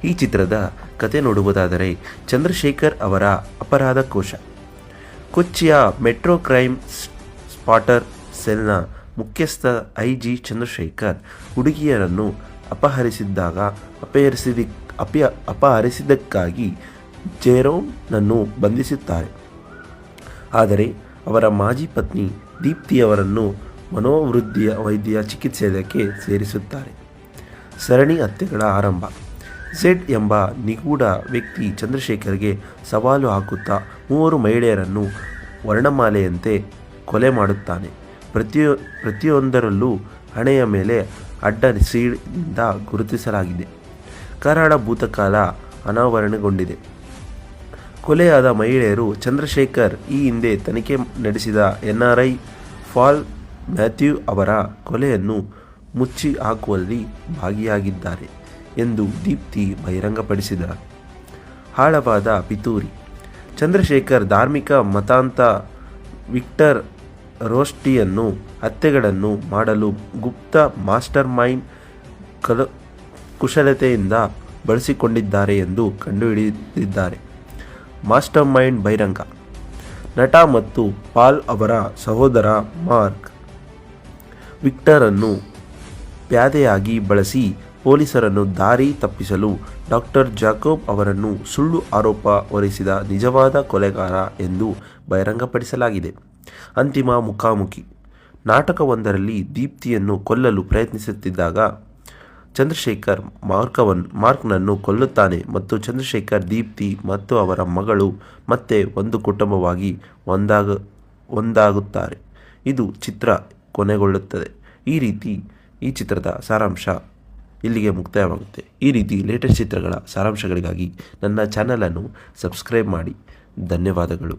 ಈ ಚಿತ್ರದ ಕತೆ ನೋಡುವುದಾದರೆ, ಚಂದ್ರಶೇಖರ್ ಅವರ ಅಪರಾಧ ಕೋಶ. ಕೊಚ್ಚಿಯ ಮೆಟ್ರೋ ಕ್ರೈಮ್ ಸ್ಪಾಟರ್ ಸೆಲ್ನ ಮುಖ್ಯಸ್ಥ ಐ.ಜಿ. ಚಂದ್ರಶೇಖರ್ ಹುಡುಗಿಯರನ್ನು ಅಪಹರಿಸಿದ್ದಕ್ಕಾಗಿ ಜೆರೋಮ್ನನ್ನು ಬಂಧಿಸುತ್ತಾರೆ. ಆದರೆ ಅವರ ಮಾಜಿ ಪತ್ನಿ ದೀಪ್ತಿಯವರನ್ನು ವೈದ್ಯ ಚಿಕಿತ್ಸೆಗೆ ಸೇರಿಸುತ್ತಾರೆ. ಸರಣಿ ಹತ್ಯೆಗಳ ಆರಂಭ. ಝೆಡ್ ಎಂಬ ನಿಗೂಢ ವ್ಯಕ್ತಿ ಚಂದ್ರಶೇಖರ್ಗೆ ಸವಾಲು ಹಾಕುತ್ತಾ 3 ಮಹಿಳೆಯರನ್ನು ವರ್ಣಮಾಲೆಯಂತೆ ಕೊಲೆ ಮಾಡುತ್ತಾನೆ. ಪ್ರತಿಯೊಂದರಲ್ಲೂ ಹಣೆಯ ಮೇಲೆ ಅಡ್ಡ ಸೀಳಿನಿಂದ ಗುರುತಿಸಲಾಗಿದೆ. ಕರಾಳ ಭೂತಕಾಲ ಅನಾವರಣಗೊಂಡಿದೆ. ಕೊಲೆಯಾದ ಮಹಿಳೆಯರು ಚಂದ್ರಶೇಖರ್ ಈ ಹಿಂದೆ ತನಿಖೆ ನಡೆಸಿದ NRI ಪಾಲ್ ಮ್ಯಾಥ್ಯೂ ಅವರ ಕೊಲೆಯನ್ನು ಮುಚ್ಚಿ ಹಾಕುವಲ್ಲಿ ಭಾಗಿಯಾಗಿದ್ದಾರೆ ಎಂದು ದೀಪ್ತಿ ಬಹಿರಂಗಪಡಿಸಿದರು. ಆಳವಾದ ಪಿತೂರಿ. ಚಂದ್ರಶೇಖರ್ ಧಾರ್ಮಿಕ ಮತಾಂಧ ವಿಕ್ಟರ್ ರೋಸ್ಟಿಯನ್ನು ಹತ್ಯೆಗಳನ್ನು ಮಾಡಲು ಗುಪ್ತ ಮಾಸ್ಟರ್ ಮೈಂಡ್ ಕುಶಲತೆಯಿಂದ ಬಳಸಿಕೊಂಡಿದ್ದಾರೆ ಎಂದು ಕಂಡುಹಿಡಿದಿದ್ದಾರೆ. ಮಾಸ್ಟರ್ ಮೈಂಡ್ ಬಹಿರಂಗ. ನಟ ಮತ್ತು ಪಾಲ್ ಅವರ ಸಹೋದರ ಮಾರ್ಕ್ ವಿಕ್ಟರನ್ನು ಪ್ಯಾದೆಯಾಗಿ ಬಳಸಿ ಪೊಲೀಸರನ್ನು ದಾರಿ ತಪ್ಪಿಸಲು ಡಾಕ್ಟರ್ ಜಾಕೋಬ್ ಅವರನ್ನು ಸುಳ್ಳು ಆರೋಪ ಹೊರಿಸಿದ ನಿಜವಾದ ಕೊಲೆಗಾರ ಎಂದು ಬಹಿರಂಗಪಡಿಸಲಾಗಿದೆ. ಅಂತಿಮ ಮುಖಾಮುಖಿ. ನಾಟಕವೊಂದರಲ್ಲಿ ದೀಪ್ತಿಯನ್ನು ಕೊಲ್ಲಲು ಪ್ರಯತ್ನಿಸುತ್ತಿದ್ದಾಗ ಚಂದ್ರಶೇಖರ್ ಮಾರ್ಕ್ನನ್ನು ಕೊಲ್ಲುತ್ತಾನೆ ಮತ್ತು ಚಂದ್ರಶೇಖರ್, ದೀಪ್ತಿ ಮತ್ತು ಅವರ ಮಗಳು ಮತ್ತೆ ಒಂದು ಕುಟುಂಬವಾಗಿ ಒಂದಾಗುತ್ತಾರೆ. ಇದು ಚಿತ್ರ ಕೊನೆಗೊಳ್ಳುತ್ತದೆ. ಈ ಚಿತ್ರದ ಸಾರಾಂಶ ಇಲ್ಲಿಗೆ ಮುಕ್ತಾಯವಾಗುತ್ತೆ. ಈ ರೀತಿ ಲೇಟೆಸ್ಟ್ ಚಿತ್ರಗಳ ಸಾರಾಂಶಗಳಿಗಾಗಿ ನನ್ನ ಚಾನಲನ್ನು ಸಬ್ಸ್ಕ್ರೈಬ್ ಮಾಡಿ. ಧನ್ಯವಾದಗಳು.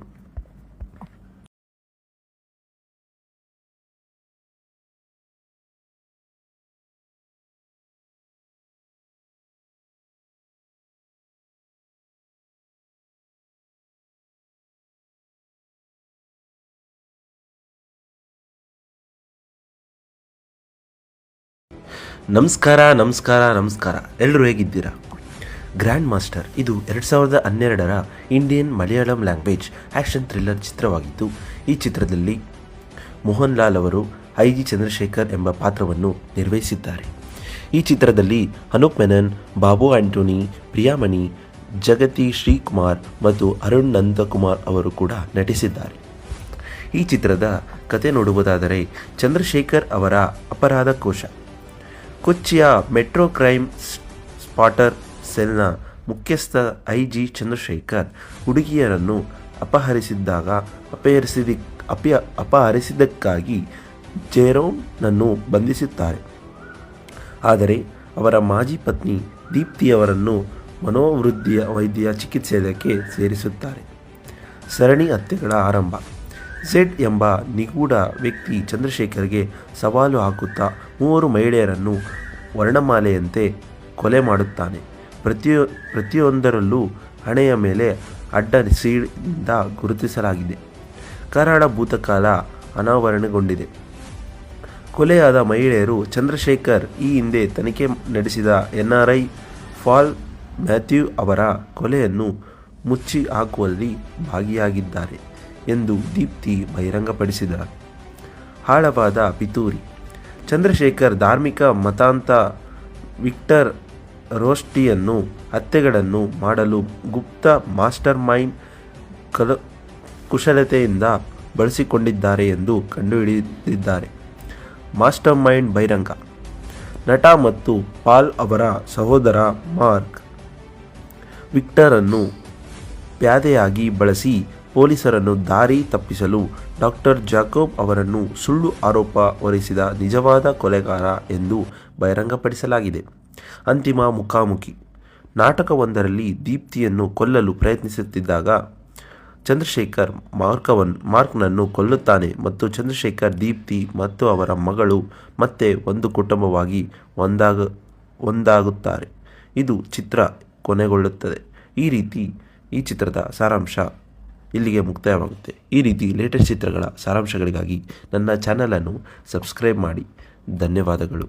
ನಮಸ್ಕಾರ. ಎಲ್ಲರೂ ಹೇಗಿದ್ದೀರಾ? ಗ್ರ್ಯಾಂಡ್ ಮಾಸ್ಟರ್ ಇದು 2012ರ Indian Malayalam language action thriller ಚಿತ್ರವಾಗಿದ್ದು, ಈ ಚಿತ್ರದಲ್ಲಿ ಮೋಹನ್ ಲಾಲ್ ಅವರು IG ಚಂದ್ರಶೇಖರ್ ಎಂಬ ಪಾತ್ರವನ್ನು ನಿರ್ವಹಿಸಿದ್ದಾರೆ. ಈ ಚಿತ್ರದಲ್ಲಿ ಅನೂಪ್ ಮೆನನ್, ಬಾಬು ಆಂಟೋನಿ, ಪ್ರಿಯಾಮಣಿ, ಜಗತಿ ಶ್ರೀಕುಮಾರ್ ಮತ್ತು ಅರುಣ್ ನಂದಕುಮಾರ್ ಅವರು ಕೂಡ ನಟಿಸಿದ್ದಾರೆ. ಈ ಚಿತ್ರದ ಕತೆ ನೋಡುವುದಾದರೆ, ಚಂದ್ರಶೇಖರ್ ಅವರ ಅಪರಾಧ ಕೋಶ. ಕೊಚ್ಚಿಯ ಮೆಟ್ರೋ ಕ್ರೈಮ್ ಸ್ಪಾಟರ್ ಸೆಲ್ನ ಮುಖ್ಯಸ್ಥ IG ಚಂದ್ರಶೇಖರ್ ಹುಡುಗಿಯರನ್ನು ಅಪಹರಿಸಿದ್ದಕ್ಕಾಗಿ ಜೆರೋಮ್ನನ್ನು ಬಂಧಿಸುತ್ತಾರೆ. ಆದರೆ ಅವರ ಮಾಜಿ ಪತ್ನಿ ದೀಪ್ತಿಯವರನ್ನು ವೈದ್ಯ ಚಿಕಿತ್ಸೆಗೆ ಸೇರಿಸುತ್ತಾರೆ. ಸರಣಿ ಹತ್ಯೆಗಳ ಆರಂಭ. ಝೆಡ್ ಎಂಬ ನಿಗೂಢ ವ್ಯಕ್ತಿ ಚಂದ್ರಶೇಖರ್ಗೆ ಸವಾಲು ಹಾಕುತ್ತಾ 3 ಮಹಿಳೆಯರನ್ನು ವರ್ಣಮಾಲೆಯಂತೆ ಕೊಲೆ ಮಾಡುತ್ತಾನೆ. ಪ್ರತಿಯೊಂದರಲ್ಲೂ ಹಣೆಯ ಮೇಲೆ ಅಡ್ಡ ಸೀಳಿನಿಂದ ಗುರುತಿಸಲಾಗಿದೆ. ಕರಾಳ ಭೂತಕಾಲ ಅನಾವರಣಗೊಂಡಿದೆ. ಕೊಲೆಯಾದ ಮಹಿಳೆಯರು ಚಂದ್ರಶೇಖರ್ ಈ ಹಿಂದೆ ತನಿಖೆ ನಡೆಸಿದ NRI ಪಾಲ್ ಮ್ಯಾಥ್ಯೂ ಅವರ ಕೊಲೆಯನ್ನು ಮುಚ್ಚಿ ಹಾಕುವಲ್ಲಿ ಭಾಗಿಯಾಗಿದ್ದಾರೆ ಎಂದು ದೀಪ್ತಿ ಬಹಿರಂಗಪಡಿಸಿದರು. ಆಳವಾದ ಪಿತೂರಿ. ಚಂದ್ರಶೇಖರ್ ಧಾರ್ಮಿಕ ಮತಾಂಧ ವಿಕ್ಟರ್ ರೋಸ್ಟಿಯನ್ನು ಹತ್ಯೆಗಳನ್ನು ಮಾಡಲು ಗುಪ್ತ ಮಾಸ್ಟರ್ ಮೈಂಡ್ ಕುಶಲತೆಯಿಂದ ಬಳಸಿಕೊಂಡಿದ್ದಾರೆ ಎಂದು ಕಂಡುಹಿಡಿದಿದ್ದಾರೆ. ಮಾಸ್ಟರ್ ಮೈಂಡ್ ಬಹಿರಂಗ. ನಟ ಮತ್ತು ಪಾಲ್ ಅವರ ಸಹೋದರ ಮಾರ್ಕ್ ವಿಕ್ಟರನ್ನು ಪ್ಯಾದೆಯಾಗಿ ಬಳಸಿ ಪೊಲೀಸರನ್ನು ದಾರಿ ತಪ್ಪಿಸಲು ಡಾಕ್ಟರ್ ಜಾಕೋಬ್ ಅವರನ್ನು ಸುಳ್ಳು ಆರೋಪ ಹೊರಿಸಿದ ನಿಜವಾದ ಕೊಲೆಗಾರ ಎಂದು ಬಹಿರಂಗಪಡಿಸಲಾಗಿದೆ. ಅಂತಿಮ ಮುಖಾಮುಖಿ. ನಾಟಕವೊಂದರಲ್ಲಿ ದೀಪ್ತಿಯನ್ನು ಕೊಲ್ಲಲು ಪ್ರಯತ್ನಿಸುತ್ತಿದ್ದಾಗ ಚಂದ್ರಶೇಖರ್ ಮಾರ್ಕ್ನನ್ನು ಕೊಲ್ಲುತ್ತಾನೆ ಮತ್ತು ಚಂದ್ರಶೇಖರ್, ದೀಪ್ತಿ ಮತ್ತು ಅವರ ಮಗಳು ಮತ್ತೆ ಒಂದು ಕುಟುಂಬವಾಗಿ ಒಂದಾಗುತ್ತಾರೆ. ಇದು ಚಿತ್ರ ಕೊನೆಗೊಳ್ಳುತ್ತದೆ. ಈ ಚಿತ್ರದ ಸಾರಾಂಶ ಇಲ್ಲಿಗೆ ಮುಕ್ತಾಯವಾಗುತ್ತೆ. ಈ ರೀತಿ ಲೇಟೆಸ್ಟ್ ಚಿತ್ರಗಳ ಸಾರಾಂಶಗಳಿಗಾಗಿ ನನ್ನ ಚಾನಲನ್ನು ಸಬ್ಸ್ಕ್ರೈಬ್ ಮಾಡಿ. ಧನ್ಯವಾದಗಳು.